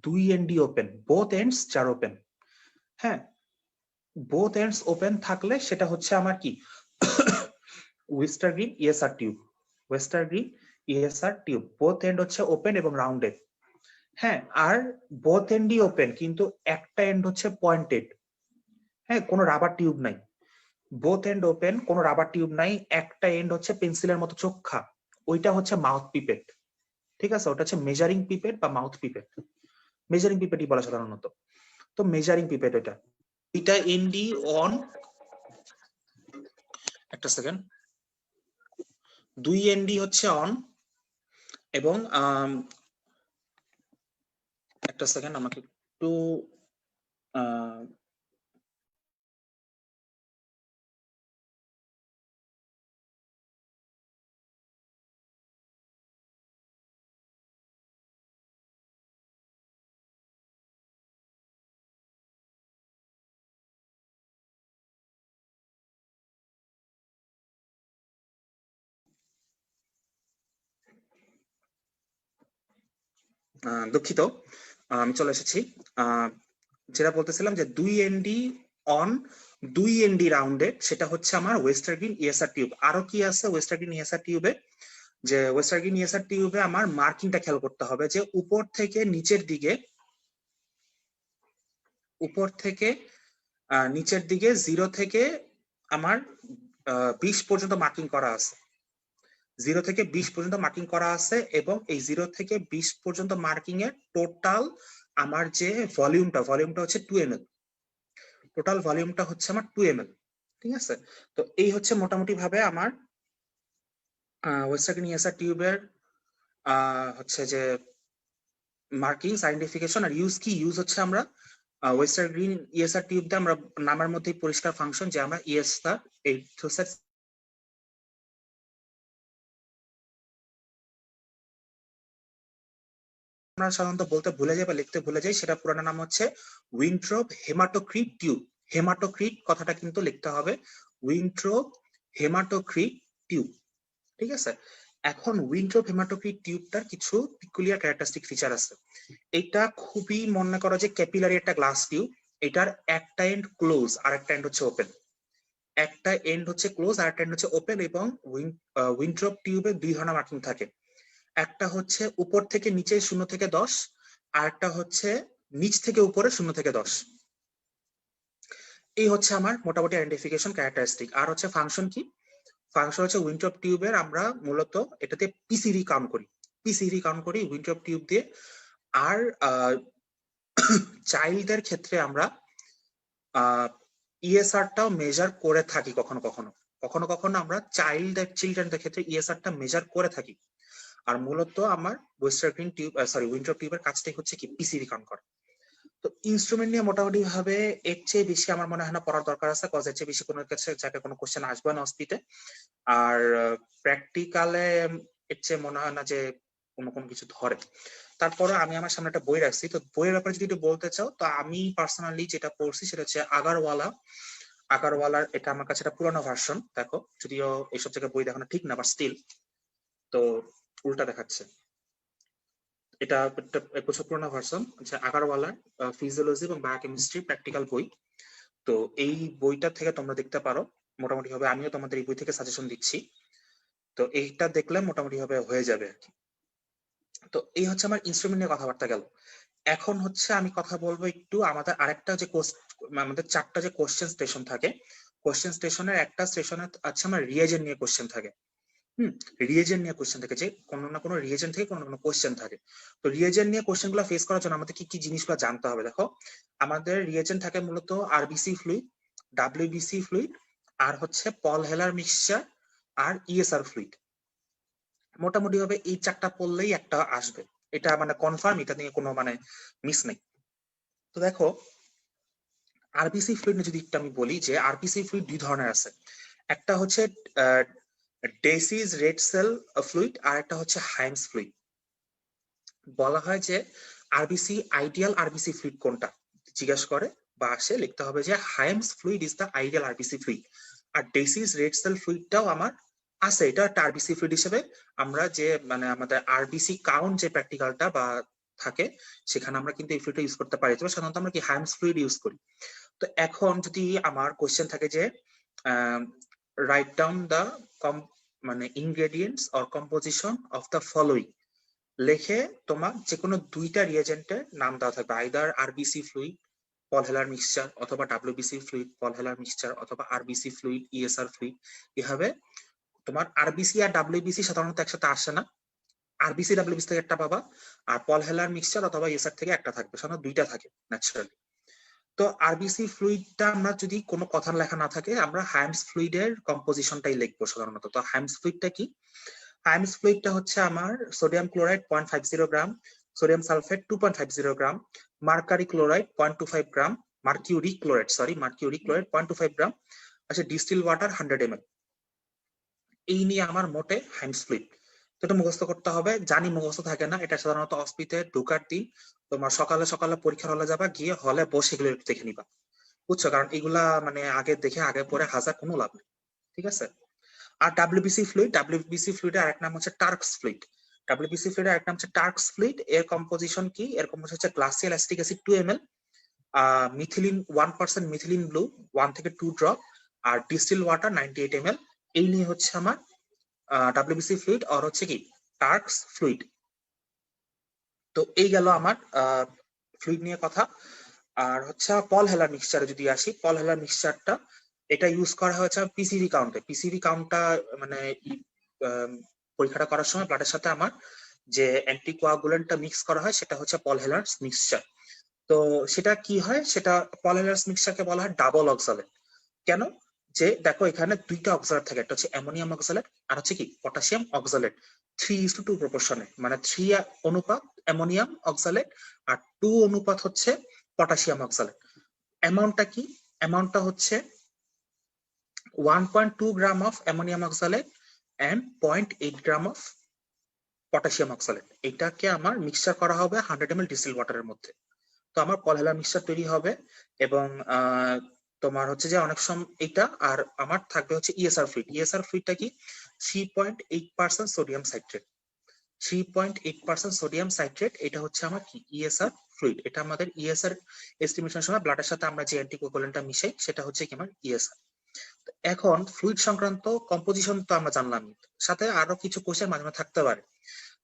2 এন্ডই ওপেন, বোথ এন্ডস যার ওপেন। হ্যাঁ, বোথ এন্ডস ওপেন থাকলে সেটা হচ্ছে আমার কি Westergren ESR tube. Westergren ESR tube, both end হচ্ছে ওপেন এবং রাউন্ডেড। হ্যাঁ, আর বোথ এন্ডই ওপেন কিন্তু একটা এন্ড হচ্ছে পয়েন্টেড। হ্যাঁ, কোনো রাবার টিউব নাই। বোথ এন্ড ওপেন, কোনো রাবার টিউব নাই, একটা এন্ড হচ্ছে পেন্সিলের মতো চোখা, ওইটা হচ্ছে মাউথ পিপেট। ঠিক আছে, ওটা হচ্ছে মেজারিং পিপেট বা মাউথ পিপেট। মেজারিং পিপেটই বলা সাধারণত। তো মেজারিং পিপেট এটা এনডি অন, একটা সেকেন্ড, 2 এনডি হচ্ছে অন এবং একটা সেকেন্ড আমাকে একটু দুঃখিত, আমি চলে এসেছি। যেটা বলতেছিলাম যে 2 এনডি অন 2 এনডি রাউন্ডে, সেটা হচ্ছে আমার ওয়েস্টার্ন গ্রিন ইএসআর টিউব। আরো কি আছে ওয়েস্টার্ন গ্রিন ইএসআর টিউবে? যে ওয়েস্টার্ন গ্রিন ইএসআর টিউবে আমার মার্কিংটা খেয়াল করতে হবে যে উপর থেকে নিচের দিকে, নিচের দিকে 0 থেকে আমার 20 পর্যন্ত মার্কিং করা আছে। 0 থেকে 20 পর্যন্ত মার্কিং করা আছে এবং এই 0 থেকে 20 পর্যন্ত মার্কিং এর টোটাল আমার যে ভলিউমটা হচ্ছে 2 ml। টোটাল ভলিউমটা হচ্ছে আমার 2 ml। ঠিক আছে, তো এই হচ্ছে মোটামুটি ভাবে আমার ওয়েস্টার্ন গ্রিন ইএসআর টিউবের হচ্ছে যে মার্কিং, আইডেন্টিফিকেশন আর ইউজ কি। ইউজ হচ্ছে আমরা ওয়েস্টার্ন গ্রিন ইএসআর টিউব দিয়ে আমরা নামের মধ্যেই পরিষ্কার ফাংশন যে আমরা ইএসআর এরিথ্রোসাইট আমরা সাধারণত বলতে ভুলে যাই বা লিখতে ভুলে যাই, সেটা পুরো নাম হচ্ছে উইন্ট্রপ হেমাটোক্রিট টিউব। হেমাটোক্রিট কথাটা কিন্তু লিখতে হবে উইন্ট্রপ হেমাটোক্রিট টিউব। ঠিক আছে, এখন উইন্ট্রপ হেমাটোক্রিট টিউবটার কিছু পিকুলিয়ার ক্যারেক্টারিস্টিক ফিচার আছে। এটা খুবই মনে করো যে ক্যাপিলারি একটা গ্লাস টিউব। এটার একটা এন্ড ক্লোজ আর একটা এন্ড হচ্ছে ওপেন। একটা এন্ড হচ্ছে ক্লোজ আর একটা এন্ড হচ্ছে ওপেন। এবং উইন্ট্রপ টিউবে 2 ধরনের মার্কিং থাকে। একটা হচ্ছে উপর থেকে নিচে 0 থেকে 10, আর একটা হচ্ছে নিচ থেকে উপরে 0 থেকে 10। এই হচ্ছে আমার মোটামুটি আইডেন্টিফিকেশন ক্যারেক্টারিস্টিক। আর হচ্ছে ফাংশন কি? ফাংশন হচ্ছে উইন্ট্রপ টিউবের আমরা মূলত এটাতে পিসিভি কাউন্ট করি উইন্ট্রপ টিউব দিয়ে। আর চাইল্ডদের ক্ষেত্রে আমরা ইএসআরটাও মেজার করে থাকি কখনো কখনো আমরা চিলড্রেনদের ক্ষেত্রে ইএসআরটা মেজার করে থাকি। আর মূলত আমার ওয়েস্টার্ন গ্রিন টিউব উইন্ট্রপ টিউবের কাজটাই হচ্ছে কি পিসিভি কাউন্ট করা। তো ইনস্ট্রুমেন্ট নিয়ে মোটামুটি ভাবে এর চেয়ে বেশি আমার মনে হয় না পড়ার দরকার আছে, কজ এর চেয়ে বেশি কোনো কাছে যাকে কোনো কোশ্চেন আসবে না অস্তিতে। আর প্র্যাকটিক্যালে এর চেয়ে মনে হয় না যে কোনো কিছু ধরে। তারপরে আমি আমার সামনে একটা বই রাখছি, তো বইয়ের ব্যাপারে যদি একটু বলতে চাও, তো আমি পার্সোনালি যেটা পড়ছি সেটা হচ্ছে আগারওয়ালার। এটা আমার কাছে একটা পুরোনো ভার্সন, দেখো যদিও এইসব জায়গায় বই দেখানো ঠিক না, বাট স্টিল তো উল্টা দেখাচ্ছে। এটা এক বছর পুরোনো ভার্সন, হচ্ছে আগারওয়ালার ফিজিওলজি এবং বায়োকেমিস্ট্রি প্র্যাকটিক্যাল বই। তো এই বইটা থেকে তোমরা দেখতে পারো মোটামুটি ভাবে। আমিও তোমাদের এই বই থেকে সাজেশন দিচ্ছি, তো এইটা দেখলে মোটামুটি ভাবে হয়ে যাবে আর কি। তো এই হচ্ছে আমার ইনস্ট্রুমেন্ট নিয়ে কথাবার্তা গেল। এখন হচ্ছে আমি কথা বলবো একটু আমাদের আরেকটা যে আমাদের 4টা যে কোশ্চেন স্টেশন থাকে, কোশ্চেন স্টেশনের একটা স্টেশনে আছে আমার রিয়েজেন্ট নিয়ে কোশ্চেন থাকে। রিয়েজেন্ট নিয়ে কোশ্চেন থাকে, যে কোনো না কোনো রিয়েজেন্ট থেকে কোনো না কোনো কোশ্চেন থাকে। তো রিয়েজেন্ট নিয়ে কোশ্চেন গুলো ফেস করার জন্য আমাদের কি কি জিনিসগুলো জানতে হবে? দেখো, আমাদের রিয়েজেন্ট থাকে মূলত আরবিসি ফ্লুইড, ডাব্লিউবিসি ফ্লুইড, আর হচ্ছে পল হেলার মিক্সচার, আর ইএসআর ফ্লুইড। মোটামুটি ভাবে এই 4টা পড়লেই একটা আসবে, এটা মানে কনফার্ম, এটা নিয়ে কোনো মানে মিস নেই। তো দেখো, আরবিসি ফ্লুইড নিয়ে যদি একটু আমি বলি, যে আরবিসি ফ্লুইড 2 ধরনের আছে। একটা হচ্ছে ডেসিস রেড সেল ফ্লুইড, আর একটা হচ্ছে হাইমস ফ্লুইড। বলা হয় যে আরবিসি আইডিয়াল আরবিসি ফ্লুইড কোনটা জিজ্ঞাসা করে বা আসে, লিখতে হবে যে Hayem's fluid is the ideal RBC fluid. আর ডেসিস রেড সেল ফ্লুইডটাও আমার আছে, এটা একটা আরবিসি ফ্লুইড হিসেবে আমরা যে মানে আমাদের আরবিসি কাউন্ট যে প্র্যাকটিক্যালটা বা থাকে সেখানে আমরা কিন্তু এই ফ্লুইডটা ইউজ করতে পারি। তবে সাধারণত আমরা কি হাইমস ফ্লুইড ইউজ করি। তো এখন যদি আমার কোশ্চেন থাকে যে রাইট ডাউন দ্য মানে ingredients or composition of the following, লেখে তোমার যে কোনো 2টা রিয়েজেন্টের নাম দেওয়া থাকবে, আইদার আরবিসি ফ্লুইড পল হেলার মিক্সচার, অথবা ডাব্লিউবিসি ফ্লুইড পল হেলার মিক্সচার, অথবা আরবিসি ফ্লুইড ইএসআর ফ্লুইড। এভাবে তোমার আরবিসি আর ডাব্লিউবিসি সাধারণত একসাথে আসে না, আরবিসি ডাব্লিউবিসি থেকে একটা পাবা, আর পল হেলার মিক্সচার অথবা ইএসআর থেকে একটা থাকবে, সাধারণত 2টা থাকে ন্যাচারালি। তো আরবিসি ফ্লুইডটা আমরা যদি কোনো কথা লেখা না থাকে, আমরা হাইমস ফ্লুইডের কম্পোজিশনটাই লিখবো সাধারণত। তো হাইমস ফ্লুইডটা কি? হাইমস ফ্লুইডটা হচ্ছে আমার সোডিয়াম ক্লোরাইড 0.50 গ্রাম, সোডিয়াম সালফেট 2.50 গ্রাম, মার্কারি ক্লোরাইড 0.25 গ্রাম, মার্কিউরি ক্লোরাইড 0.25 গ্রাম, আচ্ছা ডিস্টিল ওয়াটার 100 ml। এই নিয়ে আমার মোটে হাইমস ফ্লুইড। তো এটা মুখস্থ করতে হবে, জানি মুখস্থ থাকে না, এটা সাধারণত অস্পিতে ঢোকার দিন তোমার সকালে সকালে পরীক্ষার হলে যাবা, গিয়ে হলে বসে এগুলো একটু দেখে নিবা, বুঝছো? কারণ এগুলা মানে আগে দেখে আগে পরে হাজার কোনো লাভ নেই, ঠিক আছে? আর ডাব্লিউবিসি ফ্লুইডের আরেক নাম হচ্ছে টার্কস ফ্লুইড। ডাব্লিউবিসি ফ্লুইডের আরেক নাম হচ্ছে টার্কস ফ্লুইড। এর কম্পোজিশন কি? এর কম্পোজিশন হচ্ছে glacial acetic acid 2 ml, methylene 1% methylene blue 1 থেকে 2 ড্রপ, আর ডিস্টিল ওয়াটার 98 ml। এই নিয়ে হচ্ছে আমার ডাব্লিউবিসি ফ্লুইড আর হচ্ছে কি টার্কস ফ্লুইড। তো এই গেল আমার ফ্লুইড নিয়ে কথা। আর হচ্ছে পল হেলার মিক্সচারে যদি আসি, পল হেলার মিক্সচারটা এটা ইউজ করা হয়েছে পিসিভি কাউন্টে। পিসিভি কাউন্টটা মানে পরীক্ষাটা করার সময় ব্লাডের সাথে আমার যে অ্যান্টিকোয়াগুলেন্টটা মিক্স করা হয় সেটা হচ্ছে পল হেলার মিক্সচার। তো সেটা কি হয়, সেটা পল হেলার মিক্সচারকে বলা হয় ডাবল অক্সালেট। কেন? যে দেখো এখানে দুইটা অক্সালেট থাকে, একটা হচ্ছে অ্যামোনিয়াম অক্সালেট আর হচ্ছে কি পটাশিয়াম অক্সালেট, 3:2 প্রপোর্শনে, মানে 3 অনুপাত অ্যামোনিয়াম অক্সালেট আর 2 অনুপাত হচ্ছে পটাশিয়াম অক্সালেট। অ্যামাউন্টটা কি? অ্যামাউন্টটা হচ্ছে 1.2 gram of ammonium oxalate and 0.8 gram of potassium oxalate. এটাকে আমার মিক্সচার করা হবে 100 ml ডিস্টিল ওয়াটারের মধ্যে। তো আমার পলহেলা মিক্সচার তৈরি হবে। এবং তোমার হচ্ছে যে অনেক সময় এটা আর আমার থাকবে হচ্ছে ইএসআর ফ্লুইড। ইএসআর ফ্লুইডটা কি? 3.8% সোডিয়াম সাইট্রেট। 3.8% সোডিয়াম সাইট্রেট, এটা হচ্ছে আমার কি ইএসআর ফ্লুইড। এটা আমাদের ইএসআর এস্টিমেশনের সময় ব্লাডের সাথে আমরা যে অ্যান্টিকোয়াগুলেন্টটা মিশাই সেটা হচ্ছে কি আমার ইএসআর। এখন ফ্লুইড সংক্রান্ত কম্পোজিশন তো আমরা জানলাম, সাথে আরো কিছু কোশ্চেন মাঝে মাঝে থাকতে পারে।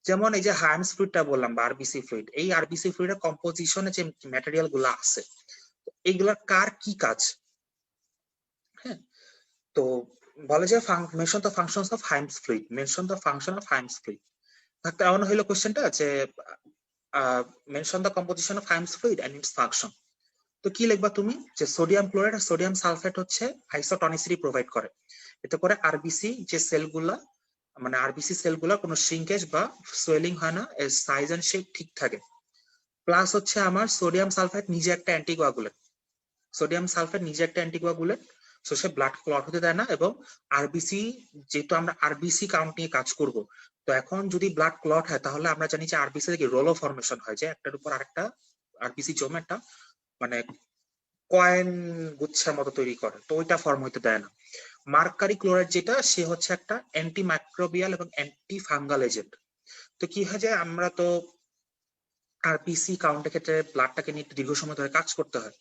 যেমন এই যে হাইমস ফ্লুইডটা বললাম বা আরবিসি ফ্লুইড, এই আরবিসি ফ্লুইডের কম্পোজিশনে যে ম্যাটেরিয়াল গুলো আছে এইগুলার কার কি কাজ? হ্যাঁ, তো বলে যে mention the functions of Hayem's fluid, mention the function of Hayem's fluid. থাকতে এমন হইলো কোশ্চেনটা যে mention the composition of Hayem's fluid and its function. তো কি লিখবা তুমি? যে সোডিয়াম ক্লোরাইড আর সোডিয়াম সালফেট হচ্ছে আইসোটনিসিটি প্রোভাইড করে। এতে করে আরবিসি যে সেলগুলা মানে আরবিসি সেলগুলা কোনো শ্রিঙ্কেজ বা সোয়েলিং হয় না, এর সাইজ এন্ড শেপ ঠিক থাকে। প্লাস হচ্ছে আমার সোডিয়াম সালফেট নিজে একটা অ্যান্টিকোয়াগুলেন্ট, সোডিয়াম সালফেট নিজে একটা অ্যান্টিকোয়াগুলেন্ট, সো সে ব্লাড ক্লট হতে দেয় না। এবং আরবিসি, যেহেতু আমরা আরবিসি কাউন্ট নিয়ে কাজ করব, তো এখন যদি ব্লাড ক্লট হয় তাহলে আমরা জানি যে আরবিসি থেকে রোলো ফর্মেশন হয়, যে একটার উপর আরেকটা আরবিসি জমে একটা মানে কয়েন গুচ্ছের মতো তৈরি করে, তো ওইটা ফর্ম হইতে দেয় না। মার্কারি ক্লোরাইড যেটা, সে হচ্ছে একটা অ্যান্টি মাইক্রোবিয়াল এবং অ্যান্টি ফাঙ্গাল এজেন্ট। তো কি হয় যে আমরা তো আরবিসি কাউন্টের ক্ষেত্রে ব্লাডটাকে নিয়ে দীর্ঘ সময় ধরে কাজ করতে হয়,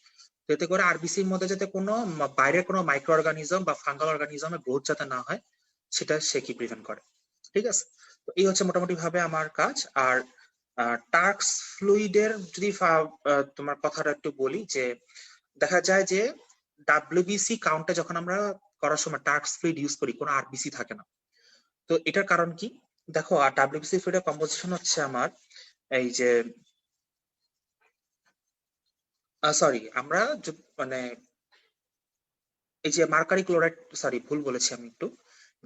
এতে করে আরবিসির মধ্যে যাতে কোনো বাইরের কোনো মাইক্রো অর্গানিজম বা ফাঙ্গাল অর্গানিজমের গ্রোথ যাতে না হয় সেটা সে কি প্রিভেন্ট করে। ঠিক আছে, তো এই হচ্ছে মোটামুটি ভাবে আমার কাজ। আর টার্কস ফ্লুইডের যদি তোমার কথাটা একটু বলি, যে দেখা যায় যে ডাব্লিউবিসি কাউন্টে যখন আমরা করার সময় টার্কস ফ্লুইড ইউজ করি কোনো আরবিসি থাকে না। তো এটার কারণ কি? দেখো আর ডাব্লিউবিসি ফ্লুইডের কম্পোজিশন হচ্ছে আমার এই যে সরি আমরা মানে এই যে মার্কারি ক্লোরাইড, সরি ভুল বলেছি আমি একটু,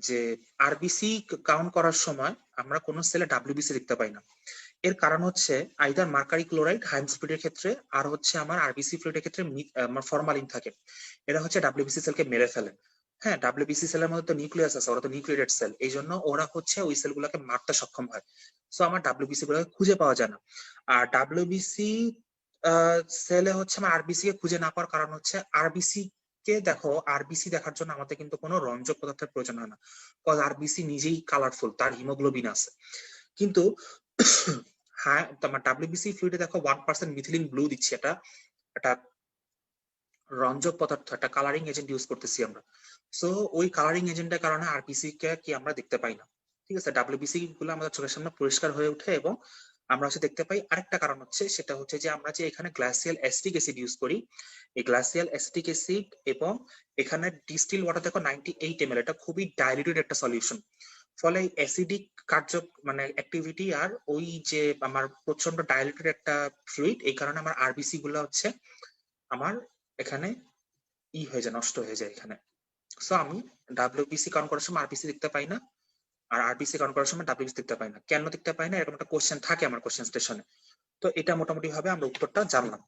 যে আরবিসি কাউন্ট করার সময় আমরা কোন সেলে ডাব্লিউবিসি দেখতে পাই না। এর কারণ হচ্ছে আইদার মার্কারি ক্লোরাইড হাইমস ফ্লুইডের ক্ষেত্রে আর হচ্ছে আমার আরবিসি ফ্লুইডের ক্ষেত্রে আমার ফরমালিন থাকে, এরা হচ্ছে ডাব্লিউবিসি সেলকে মেরে ফেলে। হ্যাঁ, ডাব্লিউবিসি সেলের মধ্যে তো নিউক্লিয়াস আছে, ওরা তো নিউক্লিয়েটেড সেল, এই জন্য ওরা হচ্ছে ওই সেলগুলোকে মারতে সক্ষম হয়। সো আমার ডাব্লিউবিসি গুলোকে খুঁজে পাওয়া যায় না। আর ডাব্লিউবিসি সেলে হচ্ছে আমার আরবিসি কে খুঁজে না পাওয়ার কারণ হচ্ছে আরবিসি কে দেখো, আরবিসি দেখার জন্য আমাদের কিন্তু কোনো রঞ্জক পদার্থের প্রয়োজন হয় না, কজ আরবিসি নিজেই কালারফুল, তার হিমোগ্লোবিন আছে। কিন্তু হ্যাঁ, তোমার ডাব্লিউবিসি ফ্লুইডে দেখো 1% মিথিলিন ব্লু দিচ্ছে, এটা একটা রঞ্জক পদার্থ, একটা কালারিং এজেন্ট ইউজ করতেছি আমরা। সো ওই কালারিং এজেন্টের কারণে আরবিসি কে কি আমরা দেখতে পাই না। ঠিক আছে, ডাব্লিউবিসি গুলো আমাদের চোখের সামনে পরিষ্কার হয়ে ওঠে এবং আমরা হচ্ছে দেখতে পাই। আরেকটা কারণ হচ্ছে, সেটা হচ্ছে যে আমরা যে এখানে গ্লাসিয়াল অ্যাসিটিক অ্যাসিড ইউজ করি, এই গ্লাসিয়াল অ্যাসিটিক অ্যাসিড এবং এখানে ডিস্টিল ওয়াটার দেখো 98 ml, এটা খুবই ডাইলিউটেড একটা সলিউশন। ফলে অ্যাসিডিক কার্য মানে অ্যাক্টিভিটি আর ওই যে আমার প্রচন্ড ডাইলিউটেড একটা ফ্লুইড, এই কারণে আমার আরবিসি গুলো হচ্ছে আমার এখানে হয়ে যায়, নষ্ট হয়ে যায় এখানে। সো আমি ডাব্লিউবিসি কাউন্ট করার সময় আরবিসি দেখতে পাই না, আর আরবিসি কাউন্ট করার সময় ডাব্লিউবিসি দেখতে পাই না। কেন দেখতে পাই না, এরকম একটা কোশ্চেন থাকে আমার কোশ্চেন স্টেশনে। তো এটা মোটামুটি ভাবে আমরা উত্তরটা জানলাম।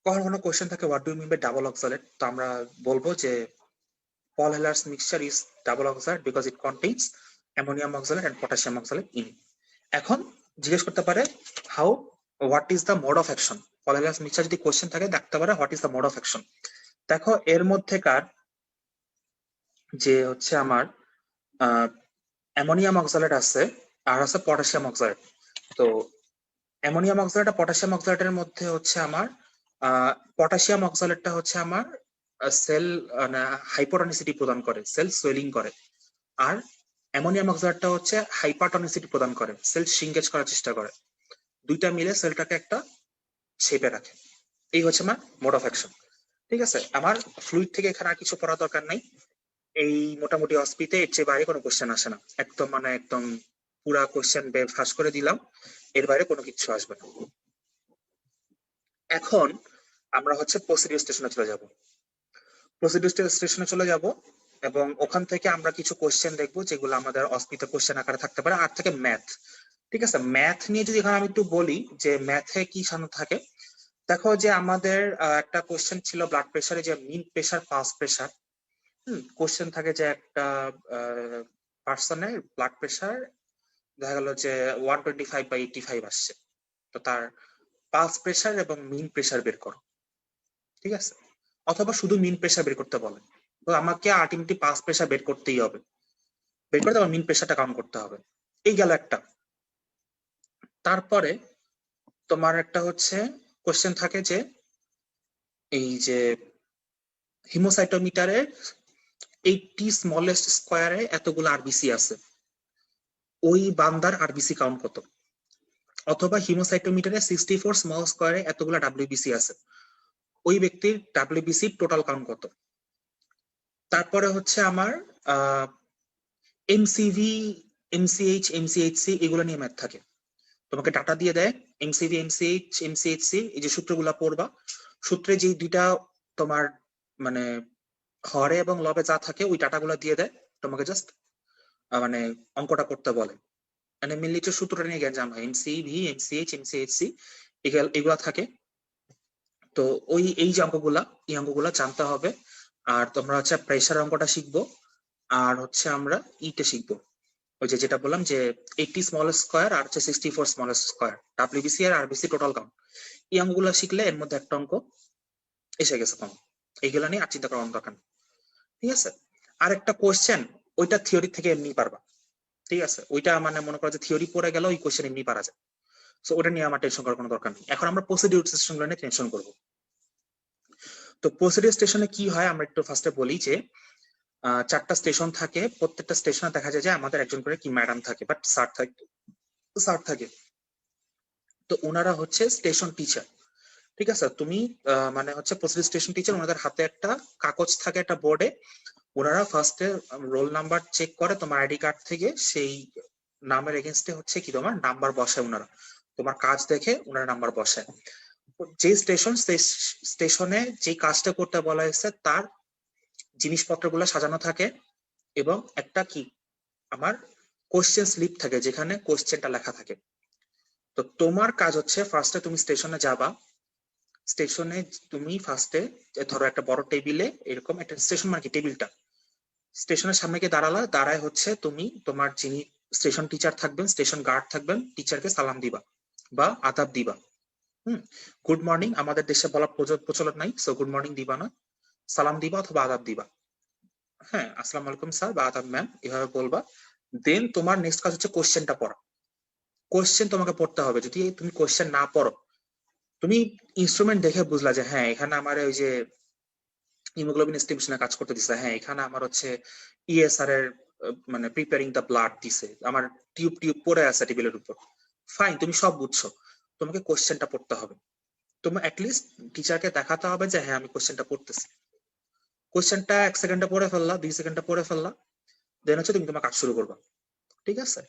কখনো কোনো কোয়েশ্চেন থাকে what do you mean by double oxalate, তো আমরা বলবো যে Paul Heller's mixture is double oxide because it contains ammonium oxalate and potassium oxalate in it. এখন জিজ্ঞেস করতে পারে how what is the mode of action. Paul Heller's mixture যদি question থাকে দেখতে পারে what is the mode of action. দেখো এর মধ্যেকার যে হচ্ছে আমার অ্যামোনিয়াম অক্সালেট আছে আর আছে পটাশিয়াম অক্সালেট। তো অ্যামোনিয়াম অক্সালেট আর পটাশিয়াম অক্সালেটের মধ্যে হচ্ছে আমার পটাশিয়াম অক্সালেটটা হচ্ছে আমার সেল হাইপোটনিসিটি প্রদান করে, সেল সোয়েলিং করে। আর অ্যামোনিয়াম অক্সাইডটা হচ্ছে হাইপারটনিসিটি প্রদান করে, সেল শিঙ্গেজ করার চেষ্টা করে। দুইটা মিলে সেলটাকে একটা শেপে রাখে। এই হচ্ছে আমার মোড অফ অ্যাকশন। ঠিক আছে, আমার ফ্লুইড থেকে এখানে আর কিছু পড়া দরকার নাই। এই মোটামুটি অস্পিতে এর চেয়ে বাইরে কোনো কোশ্চেন আসে না। একদম পুরা কোশ্চেন ফাঁস করে দিলাম, এর বাইরে কোনো কিছু আসবে না। এখন আমরা হচ্ছে প্রসিডিউর স্টেশনে চলে যাব। প্রসিডিউর স্টেশনে চলে যাব এবং ওখান থেকে আমরা কিছু কোশ্চেন দেখবো যেগুলো আমাদের অস্পিতে কোশ্চেন আকারে থাকতে পারে। আর থেকে ম্যাথ। ঠিক আছে, ম্যাথ নিয়ে যদি এখানে আমি একটু বলি যে ম্যাথে কি সামনে থাকে। দেখো যে আমাদের একটা কোশ্চেন ছিল ব্লাড প্রেসারে, যে মিন প্রেসার পালস প্রেসার। কোশ্চেন থাকে যে একটা পার্সনের ব্লাড প্রেসার দেখা গেল যে 125/85 আসছে, তো তার পালস প্রেসার এবং মিন প্রেসার বের করো। ঠিক আছে, অথবা শুধু মিন প্রেসার বের করতে বলে, তো আমাকে আলটিমেটলি পালস প্রেসার বের করতেই হবে। বের করতে হবে, মিন প্রেসারটা কাউন্ট করতে হবে। এই গেল একটা। তারপরে তোমার একটা হচ্ছে কোশ্চেন থাকে যে এই যে হিমোসাইটোমিটারের 80 স্মলেস্ট স্কয়ারে এতগুলো আরবিসি আছে, ওই বান্দার আরবিসি কাউন্ট কত। অথবা হিমোসাইটোমিটারে 64 স্মল স্কয়ারে এতগুলো ডাব্লিউবিসি আছে, ওই ব্যক্তির ডাব্লিউবিসি টোটাল কাউন্ট কত। তারপরে হচ্ছে আমার এমসিভি, এমসিএইচ, এমসিএইচসি এগুলো নিয়ে ম্যাথ থাকে। তোমাকে ডাটা দিয়ে দেয় এমসিভি, এমসিএইচ, এমসিএইচসি, এই যে সূত্রগুলা পড়বা, সূত্রে যে দুইটা তোমার মানে হরে এবং লবে যা থাকে ওই ডাটাগুলো দিয়ে দেয়, তোমাকে জাস্ট মানে অঙ্কটা করতে বলে। মানে মেনলি যে সূত্রটা নিয়ে জ্ঞান জানা হয়, এমসিভি, এমসিএইচ, এমসিএইচসি এগুলা থাকে। তো এই যে অঙ্কগুলা, এই অঙ্কগুলা জানতে হবে। আর তোমরা হচ্ছে প্রেসার অঙ্কটা শিখবো, আর হচ্ছে আমরা ইতে শিখবো ওই যে যেটা বললাম যে 80 স্মল স্কয়ার আর হচ্ছে 64 স্মল স্কয়ার, ডাব্লিউবিসি আর আরবিসি টোটাল কাউন্ট। এই অঙ্কগুলো শিখলে এর মধ্যে একটা অঙ্ক এসে গেছে তোমার, এইগুলা নিয়ে আর চিন্তা করার দরকার নেই। ঠিক আছে, আর একটা কোশ্চেন ওইটা থিওরি থেকে এমনি পারবা। ঠিক আছে, ওইটা মানে মনে করো যে থিওরি পড়ে গেল, ওই কোশ্চেন এমনি পারা যায়। সো ওটা নিয়ে আমার টেনশন করার কোনো দরকার নেই। এখন আমরা প্রসিডিউর স্টেশনগুলো নিয়ে টেনশন করবো। তো প্রসিডিউর স্টেশনে কি হয় আমরা একটু ফার্স্টে বলি যে 4টা স্টেশন থাকে। প্রত্যেকটা স্টেশনে দেখা যায় যে আমাদের একজন করে কি ম্যাডাম থাকে, বাট স্যার থাকে। তো ওনারা হচ্ছে স্টেশন টিচার। ঠিক আছে, তুমি মানে হচ্ছে প্রসিডিউর স্টেশন টিচার, ওনাদের হাতে একটা কাগজ থাকে একটা বোর্ডে, ওনারা ফার্স্টে রোল নাম্বার চেক করে তোমার আইডি কার্ড থেকে, সেই নামের এগেনস্টে হচ্ছে কি তোমার নাম্বার বসায় ওনারা, তোমার কাজ দেখে ওনারা নাম্বার বসায়। যে স্টেশন, সেই স্টেশনে যে কাজটা করতে বলা হয়েছে তার জিনিসপত্রগুলো সাজানো থাকে, এবং একটা কি আমার কোশ্চেন স্লিপ থাকে যেখানে কোশ্চেনটা লেখা থাকে। তো তোমার কাজ হচ্ছে ফার্স্টে তুমি স্টেশনে যাবা, স্টেশনে তুমি ফার্স্টে ধরো একটা বড় টেবিলে, এরকম একটা স্টেশন মানে কি টেবিলটা, স্টেশনের সামনে গিয়ে দাঁড়ালা, দাঁড়ায় হচ্ছে তুমি তোমার যিনি স্টেশন টিচার থাকবেন, স্টেশন গার্ড থাকবেন, টিচারকে সালাম দিবা বা আদাব দিবা। গুড মর্নিং আমাদের দেশে বলার প্রচলন নাই, সো গুড মর্নিং দিবা না, সালাম দিবা অথবা আদাব দিবা। হ্যাঁ, আসসালামু আলাইকুম স্যার বা আদাব ম্যাম, এভাবে বলবা। দেন তোমার নেক্সট কাজ হচ্ছে কোশ্চেনটা পড়া। কোশ্চেন তোমাকে পড়তে হবে। যদি তুমি কোশ্চেন না পড়ো, তুমি ইনস্ট্রুমেন্ট দেখে বুঝলা যে হ্যাঁ এখানে আমার ওই যে হিমোগ্লোবিন এস্টিমেশনে কাজ করতে দিছে, হ্যাঁ এখানে আমার হচ্ছে ইএসআর এর মানে প্রিপেয়ারিং দ্য ব্লাড দিছে, আমার টিউব পড়ে আছে টেবিলের উপর, ফাইন, তুমি সব বুঝছো, তোমাকে কোশ্চেনটা পড়তে হবে। তোমার অ্যাটলিস্ট টিচারকে দেখাতে হবে যে হ্যাঁ আমি কোশ্চেনটা পড়তেছি। কোশ্চেনটা 1 সেকেন্ডে পড়ে ফেললা, 2 সেকেন্ডে পড়ে ফেললা, দেন হচ্ছে তুমি তোমার কাজ শুরু করবা। ঠিক আছে,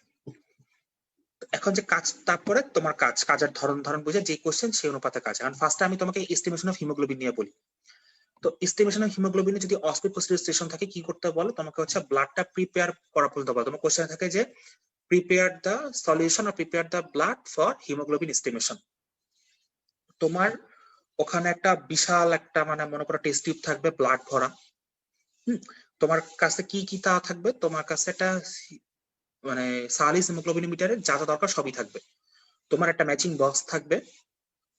এখন যে কাজ, তারপরে তোমার কাজের ধরন বুঝে যে কোশ্চেন সেই অনুপাতে কাজ। এখন ফার্স্টে আমি তোমাকে এস্টিমেশন অফ হিমোগ্লোবিন নিয়ে বলি। তো এস্টিমেশন অফ হিমোগ্লোবিনে যদি অস্পিড প্রসিডিউর স্টেশন থাকে কি করতে বলে, তোমাকে হচ্ছে ব্লাডটা প্রিপেয়ার করা পর্যন্ত বলে। তোমার কোশ্চেন থাকে যে প্রিপেয়ার দ্য সলিউশন আর prepare the blood for haemoglobin estimation. তোমার ওখানে একটা বিশাল একটা মানে মনে করো টেস্ট টিউব থাকবে ব্লাড ভরা। তোমার কাছে কি কি তা থাকবে, তোমার কাছে একটা মানে সালিস হিমোগ্লোবিন মিটারের যা যা দরকার সবই থাকবে। তোমার একটা ম্যাচিং বক্স থাকবে,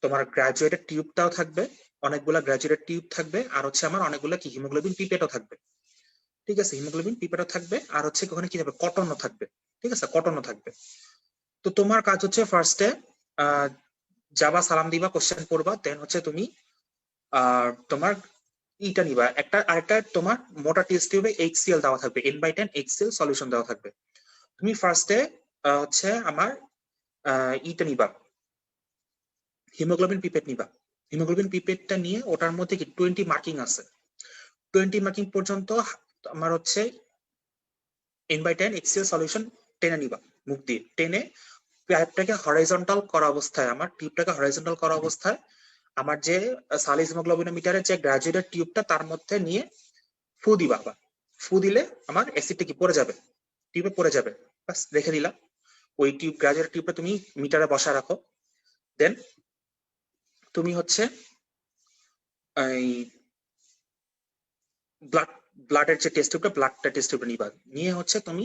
তোমার গ্রাজুয়েটেড টিউবটাও থাকবে, অনেকগুলা গ্রাজুয়েটেড টিউব থাকবে, আর হচ্ছে আমার অনেকগুলা কি হিমোগ্লোবিন পিপেটও থাকবে। ঠিক আছে, হিমোগ্লোবিন পিপেটও থাকবে, আর হচ্ছে ওখানে কি থাকবে, কটনও থাকবে। ঠিক আছে, কটনও থাকবে। তো তোমার কাজ হচ্ছে ফার্স্টে যাবা, সালাম দিবা, কোশ্চেন পড়বা, দেন হচ্ছে তুমি তোমার ইটা নিবা একটা, আরেকটা তোমার মোটা টেস্ট টিউবে HCl দেওয়া থাকবে, N/10 HCl সলিউশন দেওয়া থাকবে। তুমি ফার্স্টে হচ্ছে আমার ইটা নিবা, হিমোগ্লোবিন পিপেট নিবা। হিমোগ্লোবিন পিপেটটা নিয়ে ওটার মধ্যে কি 20 মার্কিং আছে, 20 মার্কিং পর্যন্ত আমার হচ্ছে N/10 HCl সলিউশন টেনে নিবা, মুখ দিয়ে টেনে পাইপটাকে হরাইজন্টাল করা অবস্থায়, আমার টিউবটাকে হরাইজন্টাল করা অবস্থায় আমার যে সালিস হিমোগ্লোবিনোমিটারের যে গ্রাজুয়েটেড টিউবটা তার মধ্যে নিয়ে ফু দিবা। ফু দিলে আমার অ্যাসিডটা কি পড়ে যাবে, টিউবে পড়ে যাবে। বাস রেখে দিলা। ওই টিউব, গ্রাজুয়েটেড টিউবটা তুমি মিটারে বসা রাখো। দেন তুমি হচ্ছে এই ব্লাডের যে টেস্ট টিউবটা, ব্লাডটা টেস্ট টিউবটা নিবা, নিয়ে হচ্ছে তুমি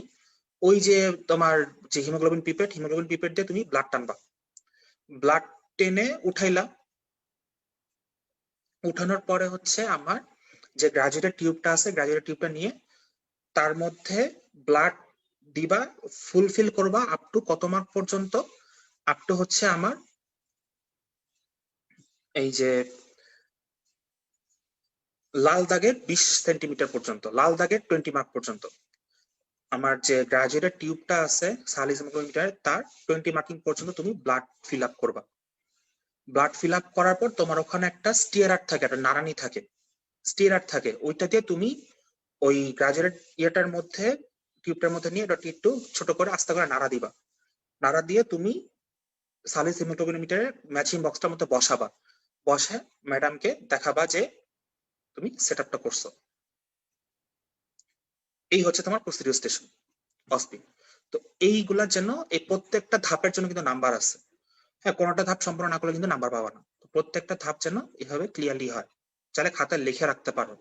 ওই যে তোমার যে হিমোগ্লোবিন পিপেট দিয়ে তুমি ব্লাড টানবা। ব্লাড টেনে উঠাইলা, উঠানোর পরে হচ্ছে আমার যে গ্রাজুয়েটেড টিউবটা আছে, গ্রাজুয়েটেড টিউবটা নিয়ে তার মধ্যে ব্লাড দিবা, ফুলফিল করবা আপ টু কত মার্ক পর্যন্ত, আপ টু হচ্ছে আমার এই যে লাল দাগের 20 সেন্টিমিটার পর্যন্ত, লাল দাগের 20 মার্ক পর্যন্ত। আমার যে গ্রাজুয়েটেড টিউবটা আছে সালিস হিমোগ্লোবিন তার 20 মার্কিং পর্যন্ত তুমি ব্লাড ফিল আপ করবা। ব্লাড ফিল আপ করার পর তোমার ওখানে একটা স্টিয়ারার থাকে, একটা নাড়ানি থাকে, স্টিরার থাকে, ওইটা দিয়ে তুমি ওই গ্রাজুয়েট ইয়েটার মধ্যে, টিউবটার মধ্যে নিয়ে এটা একটু ছোট করে আস্তে করে নাড়া দিবা। নাড়া দিয়ে তুমি সালিস হিমোগ্লোবিনোমিটারের ম্যাচিং বক্সটার মধ্যে বসাবা, বসে ম্যাডামকে দেখাবা যে তুমি সেট আপটা করছো। এই হচ্ছে তোমার প্রসিডিউর স্টেশন অসপি। তো এইগুলার জন্য এই প্রত্যেকটা ধাপের জন্য কিন্তু নাম্বার আছে। হ্যাঁ, কোনোটা ধাপ সম্পূর্ণ না করলে কিন্তু নাম্বার পাবা না। প্রত্যেকটা ধাপ যেন এভাবে ক্লিয়ারলি হয়, চাইলে খাতায় লিখে রাখতে পারো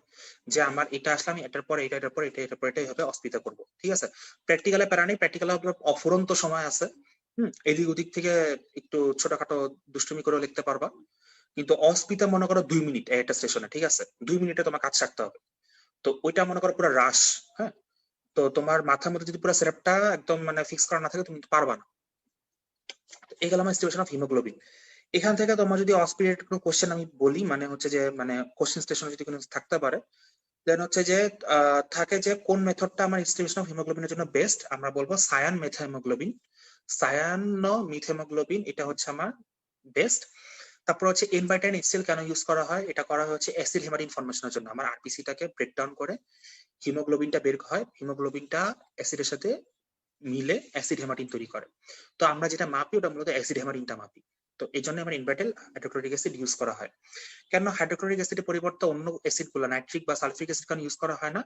যে আমার এটা আসলে আমি এটার পরে এটা, এটার পরে এটা, এটার পরে এটা, এইভাবে অস্পিতা করবো। ঠিক আছে, প্র্যাকটিক্যালে প্যারা নেই, প্র্যাকটিক্যালে অফুরন্ত সময় আছে। এদিক ওদিক থেকে একটু ছোটখাটো দুষ্টুমি করে লিখতে পারবা, কিন্তু অস্পিতা মনে করো 2 মিনিট একটা সেশনে। ঠিক আছে, 2 মিনিটে তোমার কাজ সারতে হবে। তো ওইটা মনে করো পুরো রাশ। হ্যাঁ, তো তোমার মাথার মধ্যে যদি পুরো সেটআপটা একদম মানে ফিক্স করা না থাকে তুমি পারবা না। এই গেল আমার এস্টিমেশন অফ হিমোগ্লোবিন। এখান থেকে তোমার যদি অস্পিরেটেড কোনো কোশ্চেন আমি বলি, মানে হচ্ছে যে মানে কোশ্চেন স্টেশনে যদি কোনো থাকতে পারে, দেন হচ্ছে যে থাকে যে কোন মেথডটা আমার এস্টিমেশন অফ হিমোগ্লোবিনের জন্য বেস্ট, আমরা বলবো সায়ান মেথাহিমোগ্লোবিন, সায়ানো মিথেমোগ্লোবিন, এটা হচ্ছে আমার বেস্ট। তারপর হচ্ছে N/10 HCl কেন ইউজ করা হয়, এটা করা হচ্ছে অ্যাসিড হেমাটিন ফরমেশনের জন্য। আমার আরপিসিটাকে ব্রেকডাউন করে হিমোগ্লোবিনটা বের হয়, হিমোগ্লোবিনটা অ্যাসিডের সাথে মিলে অ্যাসিড হেমাটিন তৈরি করে। তো আমরা যেটা মাপি ওটা মূলত অ্যাসিড হেমাটিনটা মাপি। তো এই জন্য আমার ইনভার্টেল হাইড্রোক্লোরিক অ্যাসিড ইউজ করা হয়। কেন হাইড্রোক্লোরিক অ্যাসিডের পরিবর্তে অন্য অ্যাসিড গুলো নাইট্রিক বা সালফিক অ্যাসিড কেন ইউজ করা হয় না,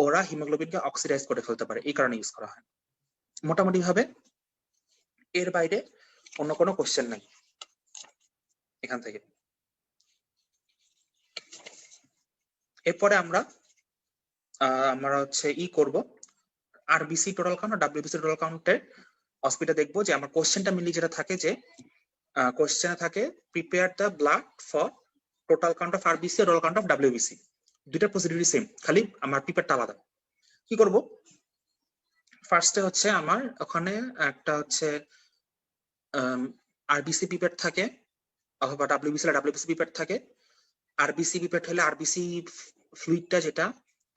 ওরা হিমোগ্লোবিনকে অক্সিডাইজ করে ফেলতে পারে, এই কারণে ইউজ করা হয়। মোটামুটি ভাবে এর বাইরে অন্য কোনো কোশ্চেন নাই এখান থেকে। এরপরে আমরা হচ্ছে করব আরবিসি টোটাল কাউন্ট আর ডাব্লিউবিসি টোটাল কাউন্টের অস্পিটা দেখবো, যে আমার কোশ্চেনটা মিলি যেটা থাকে, যে কোশ্চেনে থাকে prepare the blood for total count of RBC আর টোটাল কাউন্ট অফ ডাব্লিউবিসি, দুইটা প্রসিডিউরই সেম, খালি আমার প্রিপেয়ারটা আলাদা। কি করব, ফার্স্টে হচ্ছে আমার ওখানে একটা হচ্ছে আরবিসি পিপেট থাকে, অথবা ডাব্লিউবিসি পিপেট থাকে। আরবিসি পিপেট হলে আরবিসি ফ্লুইডটা যেটা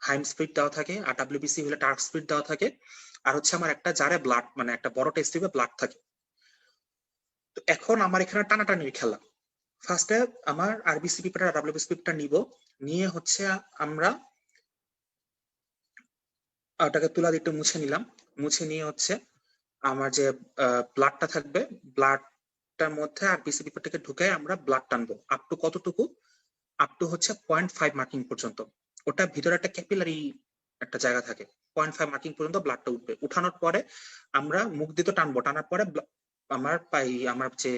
হাইম স্পিড দেওয়া থাকে, আর ডাব্লিউবিসি হলে টার্ক স্পিড দেওয়া থাকে, আর হচ্ছে আমার একটা জারে ব্লাড মানে একটা বড় টেস্ট টিউবে ব্লাড থাকে। তো এখন আমার এখানে টানাটানির খেলা। ফার্স্টে আমার আরবিসি পিপেট আর ডাব্লিউবিসি পিপেটটা নিব, নিয়ে হচ্ছে আমরা ওটাকে তুলা দিয়ে একটু মুছে নিলাম, মুছে নিয়ে হচ্ছে আমার যে ব্লাডটা থাকবে, ব্লাডটার মধ্যে আরবিসি পিপেটটাকে ঢুকে আমরা ব্লাড টানবো আপ টু কতটুকু, আপ টু হচ্ছে 0.5 মার্কিং পর্যন্ত। ওটা ভিতরে একটা ক্যাপিলারি একটা জায়গা থাকে, 0.5 মার্কিং পর্যন্ত ব্লাডটা উঠবে। উঠানোর পরে আমরা মুখ দিয়ে তো টানবো, টানার পরে আমার যে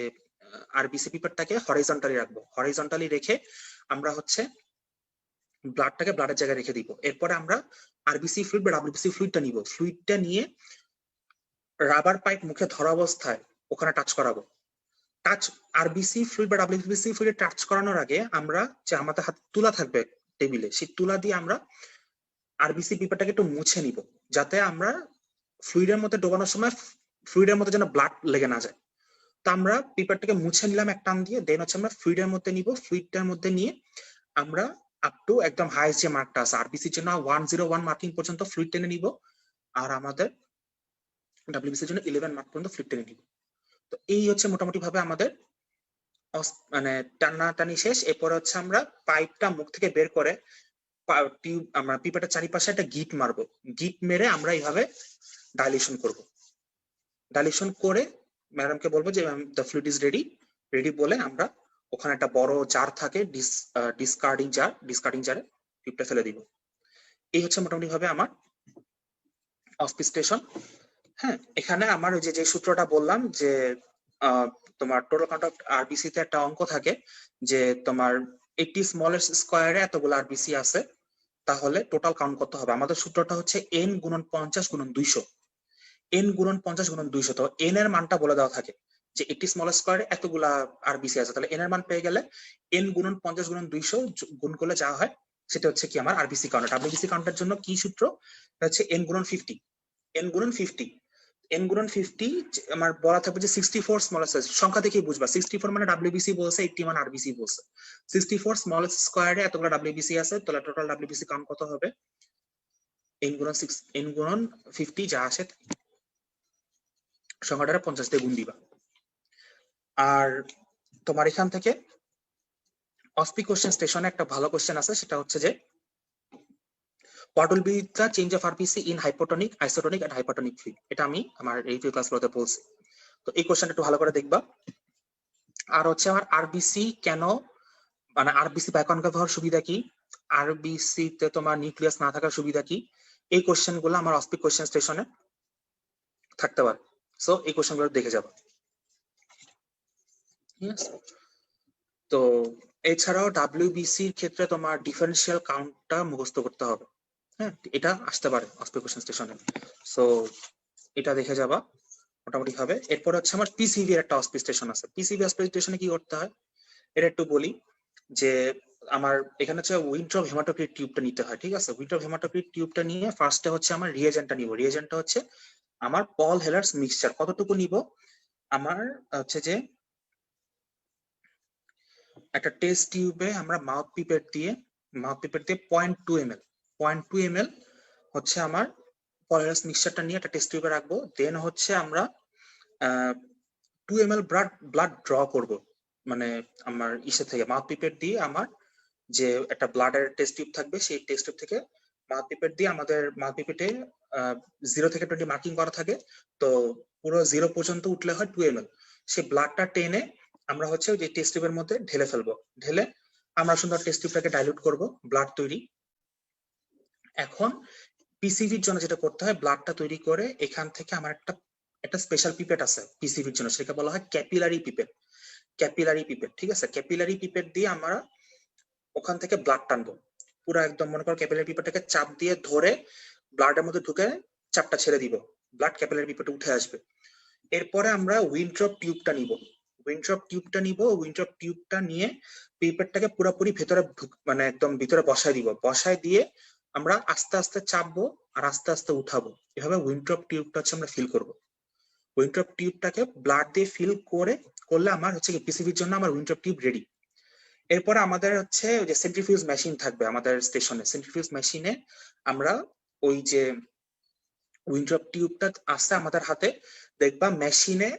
আরবিসি পিপারটাকে হরাইজন্টালি রাখবো। হরাইজন্টালি রেখে আমরা হচ্ছে ব্লাডটাকে ব্লাডের জায়গায় রেখে দিব। এরপরে আমরা আরবিসি ফ্লুইড বা ডাব্লিউবিসি ফ্লুইডটা নিব। ফ্লুইডটা নিয়ে রাবার পাইপ মুখে ধরা অবস্থায় ওখানে টাচ করাবো। টাচ আরবিসি ফ্লুইড বা ডাব্লিউবিসি ফ্লুইডে টাচ করানোর আগে আমরা যে আমাদের হাতে তুলা থাকবে টেবিলে, সেই তুলা দিয়ে আমরা আরবিসি পিপারটাকে একটু মুছে নিব, যাতে আমরা ফ্লুইডের মধ্যে ডোবানোর সময় ফ্লুইডের মধ্যে যেন ব্লাড লেগে না যায়। তো আমরা পেপারটাকে মুছে নিলাম এক টান দিয়ে, দেন হচ্ছে আমরা ফ্লুইডের মধ্যে নিব। ফ্লুইডটার মধ্যে নিয়ে আমরা আপ টু একদম হাইয়েস্ট যে মার্কটা আছে আরবিসির জন্য 101 মার্কিং পর্যন্ত ফ্লুইড টেনে নিব, আর আমাদের ডাব্লিউবিসির জন্য 11 মার্ক পর্যন্ত ফ্লুইড টেনে নিব। তো এই হচ্ছে মোটামুটি ভাবে আমাদের মানে টানাটানি শেষ। এরপরে হচ্ছে আমরা পাইপটা মুখ থেকে বের করে টিউব আমরা পিপারটার চারিপাশে একটা গিট মারবো। গিট মেরে আমরা এইভাবে ডাইলেশন করব। ডাইলেশন করে ম্যাডামকে বলবো যে the fluid is ready. Ready বলে আমরা ওখানে একটা বড় জার থাকে, ডিসকার্ডিং জারে টিউবটা ফেলে দিব। এই হচ্ছে মোটামুটি ভাবে আমার অসপিস্টেশন। হ্যাঁ, এখানে আমার ওই যে সূত্রটা বললাম যে তোমার টোটাল কাউন্ট অফ আরবিসি তে একটা অঙ্ক থাকে যে তোমার 80 স্মলেস্ট স্কয়ারে এতগুলো আরবিসি আছে, তাহলে টোটাল কাউন্ট কত হবে। আমাদের সূত্রটা হচ্ছে n গুণন 50 গুণন 200। n গুণন 50 গুণন 200, তো n এর মানটা বলে দেওয়া থাকে যে 80 স্মলেস্ট স্কয়ারে এতগুলা আরবিসি আছে, তাহলে n এর মান পেয়ে গেলে n গুণন 50 গুণন 200 গুণ করলে যা হয় সেটা হচ্ছে কি আমার আরবিসি কাউন্ট। ডাব্লিউবিসি কাউন্টের জন্য কি সূত্র হচ্ছে n গুণন 50। n গুণন 50 n গুণন 50 আমার বলা থাকবে যে 64 স্মলেস্ট সাইজ, সংখ্যা দেখেই বুঝবা 64 মানে ডাব্লিউবিসি বলছে, 80 মানে আরবিসি বলছে। 64 স্মলেস্ট স্কয়ারে এতগুলো ডাব্লিউবিসি আছে, তাহলে টোটাল ডাব্লিউবিসি কাউন্ট কত হবে n গুণন 50 যা আসে সংখ্যাটা 50 দিয়ে গুণ দিবা। আর তোমার এখান থেকে অসপি কোশ্চেন স্টেশনে একটা ভালো কোশ্চেন আছে, সেটা হচ্ছে যে what will be the change of RBC in hypotonic, isotonic and hypertonic fluid। এটা আমি আমার রিভিউ ক্লাসগুলোতে বলছি, তো এই কোশ্চেনটা একটু ভালো করে দেখবা। আর হচ্ছে আমার আরবিসি কেন, মানে আরবিসি বায়কনকেভ হওয়ার সুবিধা কি, আরবিসি তে তোমার নিউক্লিয়াস না থাকার সুবিধা কি, এই কোশ্চেনগুলো আমার অসপি কোশ্চেন স্টেশনে থাকতে পারে। সো এই কোশ্চেনগুলো দেখে যাবা। তো এছাড়াও ডাব্লিউবিসি এর ক্ষেত্রে তোমার ডিফারেন্সিয়াল কাউন্টটা মুখস্থ করতে হবে। হ্যাঁ, এটা আসতে পারে অসপি কোশ্চেন স্টেশনে, সো এটা দেখে যাবা মোটামুটি হবে। এরপর হচ্ছে আমার পিসিভি এর একটা অসপি স্টেশন আছে। পিসিভি অসপি স্টেশনে কি করতে হয় এটা একটু বলি, যে আমার এখানে হচ্ছে উইন্ট্রপ হেমাটোক্রিট টিউবটা নিতে হয়। ঠিক আছে, উইন্ট্রপ হেমাটোক্রিট টিউবটা নিয়ে ফার্স্টে হচ্ছে আমার রিয়েজেন্টটা নিব। রিয়েজেন্টটা হচ্ছে আমার পল হেলার্স মিক্সচার। কতটুকু নিব, আমার হচ্ছে যে একটা টেস্ট টিউবে আমরা মাউথ পিপেট দিয়ে 0.2 ml হচ্ছে আমার পল হেলার্স মিক্সচারটা নিয়ে একটা টেস্ট টিউবে রাখবো। দেন হচ্ছে আমরা 2 ml ব্লাড ড্র করব, মানে আমার ইসে থেকে মাউথ পিপেট দিয়ে আমার যে একটা ব্লাডের টেস্ট টিউব থাকবে, সেই টেস্ট টিউব থেকে মাউথ পিপেট দিয়ে আমাদের মাউথ পিপেটে 0 থেকে 20 মার্কিং করা থাকে, তো পুরো 0 পর্যন্ত উঠলে হয় 2 ml। সেই ব্লাডটা টেনে আমরা হচ্ছে ওই যে টেস্ট টিউবের মধ্যে ঢেলে ফেলবো। ঢেলে আমরা সুন্দর টেস্ট টিউবটাকে ডাইলুট করব, ব্লাড তৈরি। এখন পিসিভির জন্য যেটা করতে হয়, ব্লাডটা তৈরি করে এখান থেকে আমার একটা স্পেশাল পিপেট আছে পিসিভির জন্য, সেটাকে বলা হয় ক্যাপিলারি পিপেট। ঠিক আছে, ক্যাপিলারি পিপেট দিয়ে আমরা ওখান থেকে ব্লাড টানবো। পুরো একদম মনে করো ক্যাপিলারি পিপেটটাকে চাপ দিয়ে ধরে ব্লাডের মধ্যে ঢুকে চাপটা ছেড়ে দিব, ব্লাড ক্যাপিলারি পিপেটে উঠে আসবে। এরপরে আমরা উইন্ট্রপ টিউবটা নিব। উইন্ট্রপ টিউবটা নিয়ে পিপেটটাকে পুরোপুরি ভেতরে মানে একদম ভিতরে বসায় দিব। বসায় দিয়ে আমরা আস্তে আস্তে চাপবো আর আস্তে আস্তে উঠাবো। এভাবে উইন্ট্রপ টিউবটা হচ্ছে আমরা ফিল করব। উইন্ট্রপ টিউবটাকে ব্লাড দিয়ে ফিল করলে আমার হচ্ছে পিসিভির জন্য আমার উইন্ট্রপ টিউব রেডি। এরপরে আমাদের হচ্ছে ওই যে সেন্ট্রিফিউজ মেশিন থাকবে আমাদের স্টেশনে। সেন্ট্রিফিউজ মেশিনে আমরা ওই যে উইন্ট্রপ টিউবটা আছে আমাদের হাতে, দেখবা মেশিনে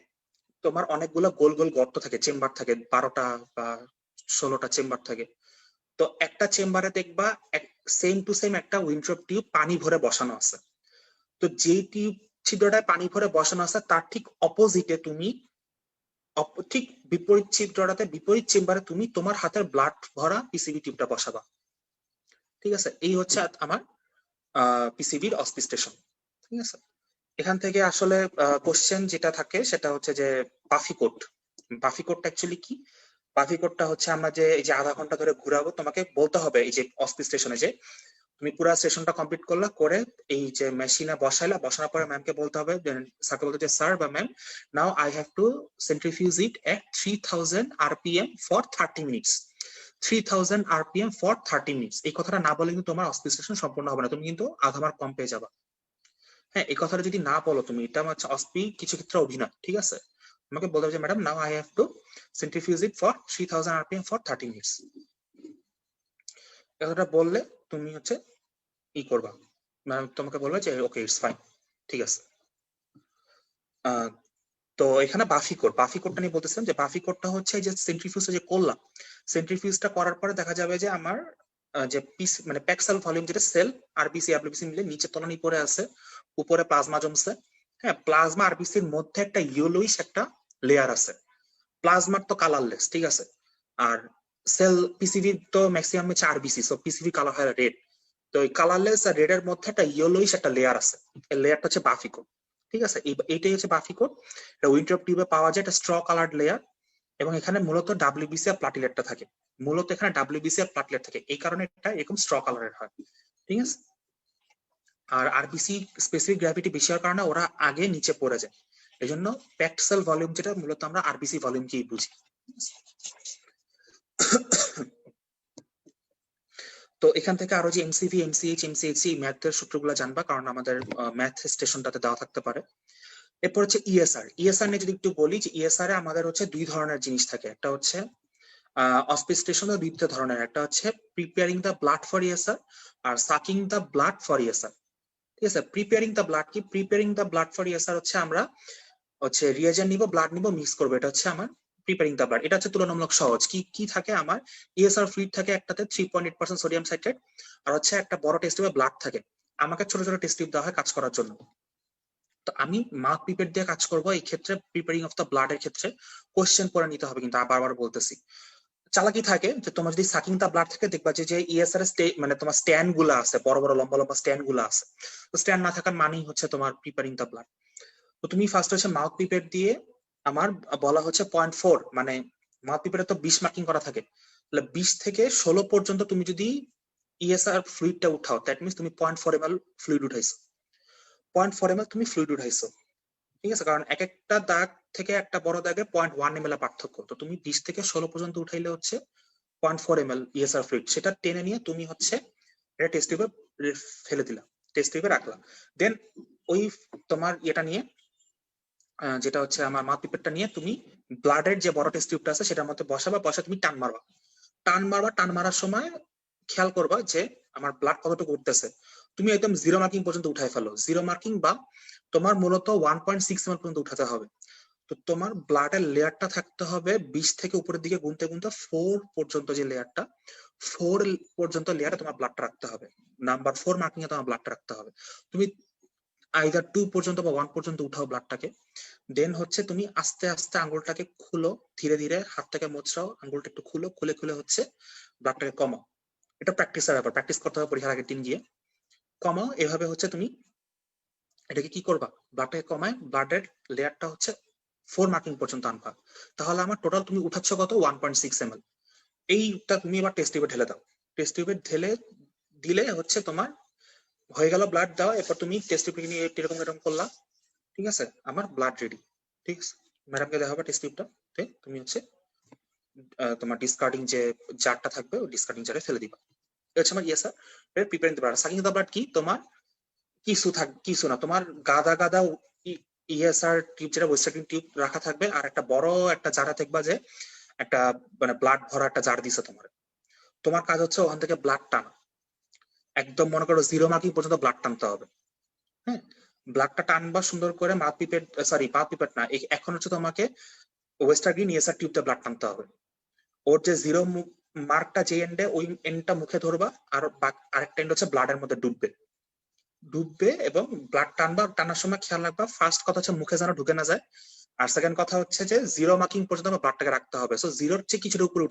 তোমার অনেকগুলো গোল গোল গর্ত থাকে, চেম্বার থাকে, 12টা বা 16টা চেম্বার থাকে। তো একটা চেম্বারে দেখবা সেম টু সেম একটা উইন্ট্রপ টিউব পানি ভরে বসানো আছে। তো যেই টিউব ছিদ্রটায় পানি ভরে বসানো আছে তার ঠিক অপোজিটে তুমি ঠিক বিপরীত ছিদ্রটাতে বিপরীত চেম্বারে তুমি তোমার হাতের ব্লাড ভরা পিসিবি টিউবটা বসাবা। ঠিক আছে, এই হচ্ছে আমার পিসিবির অসপিস্টেশন। ঠিক আছে, এখান থেকে আসলে কোশ্চেন যেটা থাকে সেটা হচ্ছে যে বাফি কোড। বাফি কোডটা অ্যাকচুয়ালি কি? বাফি কোডটা হচ্ছে আমরা যে এই যে আধা ঘন্টা ধরে ঘুরাবো, তোমাকে বলতে হবে এই যে অসপি স্টেশনে যে তুমি পুরো সেশনটা কমপ্লিট করলা, করে এই যে মেশিনে বসাইলা, বসানোর পরে ম্যামকে বলতে হবে, স্যারকে বলতে যে স্যার বা ma'am, now I have two centrifuge it at 3000 rpm for 30 minutes. 3000 rpm for 30 minutes, এই কথাটা না বলে কিন্তু তোমার অসপি স্টেশন সম্পূর্ণ হবে না, তুমি কিন্তু আধা মার্ক কম পেয়ে যাবা। হ্যাঁ, এই কথাটা যদি না বলো তুমি, এটা হচ্ছে অসপি কিছু ক্ষেত্রে অভিনয়। ঠিক আছে, তোমাকে বলতে হবে যে madam, now I have two centrifuge it for 3000 rpm for 30 minutes. কথাটা বললে তুমি হচ্ছে ই করবা, তোমাকে বলবে যে ওকে ইটস ফাইন, ঠিক আছে। তো এখানে বাফি কোড, বাফি কোডটা নিয়ে বলতেছিলাম যে বাফি কোডটা হচ্ছে যে সেন্ট্রিফিউজ যে করলাম, সেন্ট্রিফিউজটা করার পরে দেখা যাবে যে আমার যে পিস মানে প্যাক্সেল ভলিউম, যেটা সেল আরবিসি আরবিসি মিলে নিচে তলানি পরে আছে, উপরে প্লাজমা জমছে। হ্যাঁ, প্লাজমা আরবিসির মধ্যে একটা ইয়েলোইশ একটা লেয়ার আছে। প্লাজমার তো কালারলেস, ঠিক আছে। আর সেল পিসিবি তো ম্যাক্সিমাম হচ্ছে আরবিসি, সো পিসিবি কালার হয় রেড। তো এই কালারলেস আর রেড এর মধ্যে একটা ইয়েলোইশ একটা লেয়ার আছে, এই লেয়ারটা হচ্ছে বাফি কোড। ঠিক আছে, এইটাই হচ্ছে বাফি কোড। এটা উইন্টার টিউবে পাওয়া যায়, একটা স্ট্র কালার্ড লেয়ার। এবং এখানে মূলত ডাব্লিউবিসি আর প্লাটিলেটটা থাকে, মূলত এখানে ডাব্লিউবিসি আর প্লাটিলেট থাকে, এই কারণে এটা এরকম স্ট্র কালারের হয়। ঠিক আছে, আর আরবিসি স্পেসিফিক গ্র্যাভিটি বেশি হওয়ার কারণে ওরা আগে নিচে পড়ে যায়, এই জন্য প্যাক্ট সেল ভলিউম যেটা মূলত আমরা আরবিসি ভলিউমকেই বুঝি। তো এখান থেকে আরো যে এমসিভি, এমসিএইচ, এমসিএইচসি ম্যাথের সূত্রগুলো জানবা, কারণ আমাদের ম্যাথ স্টেশনটাতে দেওয়া থাকতে পারে। এরপর হচ্ছে ইএসআর। ইএসআর নিয়ে যদি একটু বলি, যে ইএসআর এ আমাদের হচ্ছে দুই ধরনের জিনিস থাকে, একটা হচ্ছে অসপি স্টেশনে দুই ধরনের, একটা হচ্ছে preparing the blood for ESR আর sucking the blood for ESR. ঠিক আছে, প্রিপেয়ারিং দ্য ব্লাড কি? Preparing the blood for ESR হচ্ছে আমরা হচ্ছে রিয়েজেন্ট নিব, ব্লাড নিব, মিক্স করবো, এটা হচ্ছে আমার প্রিপেয়ারিং দ্য ব্লাড। এটা হচ্ছে তুলনামূলক সহজ। কি কি থাকে আমার? ইএসআর ফ্লুইড থাকে একটাতে 3.8% সোডিয়াম সাইট্রেট, আর হচ্ছে একটা বড় টেস্ট টিউবে ব্লাড থাকে। আমাকে ছোট ছোট টেস্ট টিউব দেওয়া হয় কাজ করার জন্য। তো আমি মাউথ পিপেট দিয়ে কাজ করব এই ক্ষেত্রে। প্রিপেয়ারিং অফ দ্য ব্লাড এর ক্ষেত্রে কোশ্চেন করে নিতে হবে, কিন্তু বারবার বলতেছি, চালাকি থাকে যে তোমার যদি সাকিং দ্য ব্লাড থাকে, দেখবা যে ইএসআর মানে তোমার স্ট্যান্ড গুলো আছে, বড় বড় লম্বা লম্বা স্ট্যান্ড গুলো আছে। তো স্ট্যান্ড না থাকার মানেই হচ্ছে তোমার প্রিপেয়ারিং দ্য ব্লাড। তো তুমি ফার্স্ট হচ্ছে মাউথ পিপেট দিয়ে, আমার বলা হচ্ছে 0.4, মানে মাউথ পিপেটে তো 20 মার্কিং করা থাকে, তাহলে 20 থেকে 16 পর্যন্ত তুমি যদি ইএসআর ফ্লুইডটা উঠাও, দ্যাট মিনস তুমি 0.4 ml ফ্লুইড উঠাইছো। 0.4 ml তুমি ফ্লুইড উঠাইছো, ঠিক আছে, কারণ এক একটা দাগ থেকে একটা বড় দাগে 0.1 ml পার্থক্য। তো তুমি 20 থেকে 16 পর্যন্ত উঠাইলে হচ্ছে 0.4 ml ইএসআর ফ্লুইড, সেটা টেনে নিয়ে তুমি হচ্ছে এটা টেস্ট টিউবে ফেলে দিলা, টেস্ট টিউবে রাখলা। দেন ওই তোমার এটা নিয়ে, যেটা হচ্ছে আমার মাউথ পিপেটটা নিয়ে তুমি ব্লাডের যে বড় টেস্ট টিউবটা আছে সেটার মধ্যে বসাবা, বসা তুমি টান মারবা। টান মারার সময় খেয়াল করবা যে আমার ব্লাড কতটুকু উঠতেছে। তুমি একদম জিরো মার্কিং পর্যন্ত উঠাই ফেলো, জিরো মার্কিং বা তোমার মূলত 1.6 ml পর্যন্ত উঠাতে হবে। তো তোমার ব্লাডের লেয়ারটা থাকতে হবে 20 থেকে উপরের দিকে গুনতে গুনতে 4 পর্যন্ত, যে লেয়ারটা 4 পর্যন্ত লেয়ারে তোমার ব্লাডটা রাখতে হবে, নাম্বার 4 মার্কিং এ তোমার ব্লাডটা রাখতে হবে। তুমি আইদার 2 পর্যন্ত বা 1 পর্যন্ত উঠাও ব্লাডটাকে। দেন হচ্ছে তুমি আস্তে আস্তে আঙ্গুলটাকে খুলো, ধীরে ধীরে হাত থেকে মোচড়াও, আঙ্গুলটা একটু খুলো, খুলে খুলে হচ্ছে ব্লাডটাকে কমাও। এটা প্র্যাকটিসের ব্যাপার, প্র্যাকটিস করতে হবে পরীক্ষার আগের দিন গিয়ে। কমাও, এভাবে হচ্ছে তুমি এটাকে কি করবা, ব্লাডটাকে কমায় ব্লাডের লেয়ারটা হচ্ছে 4 মার্কিং পর্যন্ত আনবা। তাহলে আমার টোটাল তুমি উঠাচ্ছ কত? 1.6 ml। এইটা তুমি এবার টেস্ট টিউবে ঢেলে দাও। টেস্ট টিউবে ঢেলে দিলে হচ্ছে তোমার হয়ে গেল ব্লাড দেওয়া। এরপর তুমি টেস্ট টিউব নিয়ে এরকম এরকম করলা, ঠিক আছে, আমার ব্লাড রেডি। ঠিক আছে, ম্যাডামকে দেখাবা টেস্ট টিউবটা, তুমি হচ্ছে তোমার ডিসকার্ডিং যে জারটা থাকবে ওই ডিসকার্ডিং জারে ফেলে দিবা। এটা হচ্ছে আমার ইয়েসার preparing the blood. Sucking the blood কি? তোমার কিছু না, তোমার গাদা গাদা ইএসআর টিউব, যেটা ওয়েস্টার্ন টিউব রাখা থাকবে, আর একটা বড় একটা জারা থাকবা, যে একটা মানে ব্লাড ভরা একটা জার দিছে তোমার। তোমার কাজ হচ্ছে ওখান থেকে ব্লাড টানা, একদম মনে করো জিরো মার্কিং পর্যন্ত ব্লাড টানতে হবে। হ্যাঁ, ব্লাডটা টানবা সুন্দর করে। Mouth pipette, sorry mouth pipette না, এখন হচ্ছে তোমাকে ওয়েস্টার্ন ইএসআর টিউবটা ব্লাড টানতে হবে। ওর যে জিরো মার্কটা যে এন্ডে, ওই এন্ডটা মুখে ধরবা, আর আরেকটা এন্ড হচ্ছে ব্লাডের মধ্যে ডুববে এবং ব্লাড টানবা। টানার সময় খেয়াল রাখবা, ফার্স্ট কথা হচ্ছে মুখে যেন ঢুকে না যায়, আর সেকেন্ড কথা হচ্ছে যে জিরো মার্কিং পর্যন্ত আমার ব্লাডটাকে রাখতে হবে। সো জিরোর চেয়ে কিছুটা উপরে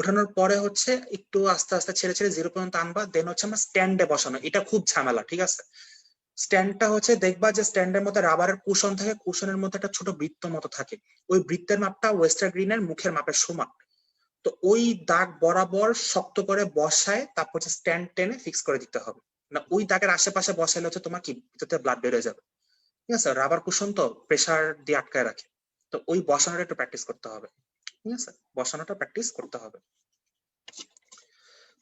ওঠানোর পরে হচ্ছে একটু আস্তে আস্তে ছেড়ে ছেড়ে 0 পর্যন্ত আনবা, দেন হচ্ছে আমার স্ট্যান্ডে বসানো। এটা খুব ঝামেলা, ঠিক আছে? স্ট্যান্ডটা হচ্ছে দেখবা যে স্ট্যান্ডের মধ্যে রাবারের কুশন থাকে, কুশনের মধ্যে একটা ছোট বৃত্ত মতো থাকে, ওই বৃত্তের মাপটা ওয়েস্টার গ্রিনের মুখের মাপের সমান। তো ওই দাগ বরাবর শক্ত করে বসায় তারপর হচ্ছে স্ট্যান্ড টেনে ফিক্স করে দিতে হবে, না ওই দাগের আশেপাশে বসাইলে হচ্ছে তোমার কি ভিতরে ব্লাড বের হয়ে যাবে, ঠিক আছে? রাবার কুশন তো প্রেসার দিয়ে আটকায় রাখে, তো ওই বসানোটা একটু প্র্যাকটিস করতে হবে, ঠিক আছে? বসানোটা প্র্যাকটিস করতে হবে।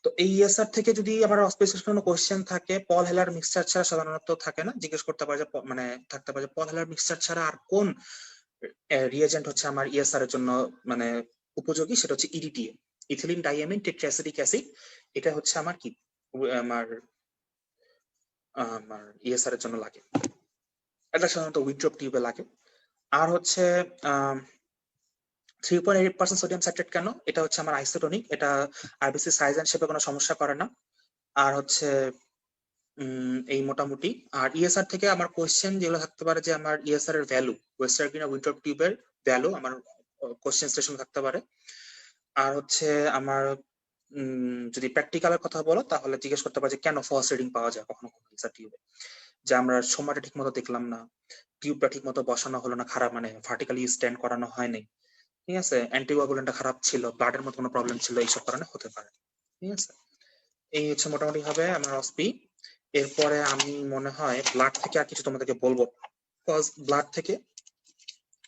তো এই ইএসআর থেকে যদি আবার স্পেসিফিক কোনো কোশ্চেন থাকে, পল হেলার মিক্সচার ছাড়া সাধারণত থাকে না, জিজ্ঞেস করতে পারে যে মানে থাকতে পারে যে পল হেলার মিক্সচার ছাড়া আর কোন রিয়েজেন্ট হচ্ছে আমার ইএসআর এর জন্য মানে উপযোগী, সেটা হচ্ছে ইডিটিএ, ইথিলিন ডাইঅ্যামিন টেট্রাএসিটিক অ্যাসিড। এটা হচ্ছে আমার কি আমার আমার ইএসআর এর জন্য লাগে, এটা সাধারণত উইথড্রপ টিউবে লাগে। আর হচ্ছে 3.8% সোডিয়াম সাইট্রেট কেন, এটা হচ্ছে আমার আইসোটোনিক, এটা আরবিসি সাইজ এন্ড শেপে কোনো সমস্যা করে না। আর হচ্ছে এই মোটামুটি। আর ইএসআর থেকে আমার কোশ্চেন যেগুলো থাকতে পারে যে আমার ইএসআর এর ভ্যালু, ওয়েস্টার গ্রিন আর উইথড্রপ টিউবের ভ্যালু আমার কোশ্চেন স্টেশন থাকতে পারে। আর হচ্ছে আমার যদি প্র্যাকটিক্যালের কথা বলো তাহলে জিজ্ঞেস করতে পারে যে কেন ফলস রিডিং পাওয়া যায় কখনো কখনো ইএসআর টিউবে, যে আমরা সময়টা ঠিক মতো দেখলাম না, টিউবটা ঠিক মতো বসানো হলো না, খারাপ মানে ভার্টিক্যালি স্ট্যান্ড করানো হয়নি, ঠিক আছে? অ্যান্টিকোয়াগুলেন্টটা খারাপ ছিল, ব্লাডের মতো কোনো প্রবলেম ছিল, এইসব কারণে হতে পারে, ঠিক আছে? এই হচ্ছে মোটামুটি হবে আমার অসপি। এরপরে আমি মনে হয় ব্লাড থেকে আর কিছু তোমাদেরকে বলবো, বিকজ ব্লাড থেকে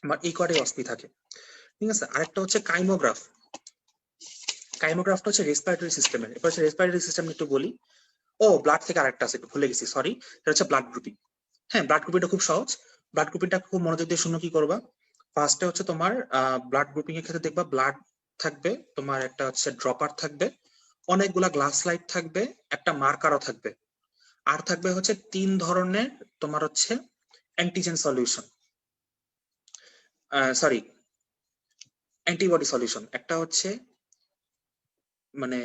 আমার এই কয়টাই অসপি থাকে, ঠিক আছে? আরেকটা হচ্ছে কাইমোগ্রাফ। কাইমোগ্রাফটা হচ্ছে রেসপিরেটরি সিস্টেমের। এরপর হচ্ছে রেসপিরেটরি সিস্টেম একটু বলি। ও ব্লাড থেকে আরেকটা আছে, একটু ভুলে গেছি, সরি। এটা হচ্ছে ব্লাড গ্রুপিং। হ্যাঁ, ব্লাড গ্রুপিংটা খুব সহজ। ব্লাড গ্রুপিংটা খুব মনোযোগ দিয়ে শুনো কি করবা। ফার্স্টে হচ্ছে তোমার ব্লাড গ্রুপিং এর ক্ষেত্রে দেখবা ব্লাড থাকবে, তোমার একটা হচ্ছে ড্রপার থাকবে, অনেকগুলা গ্লাস লাইট থাকবে, একটা মার্কারও থাকবে, আর থাকবে হচ্ছে 3 ধরনের তোমার হচ্ছে antigen solution, sorry antibody solution. একটা হচ্ছে মানে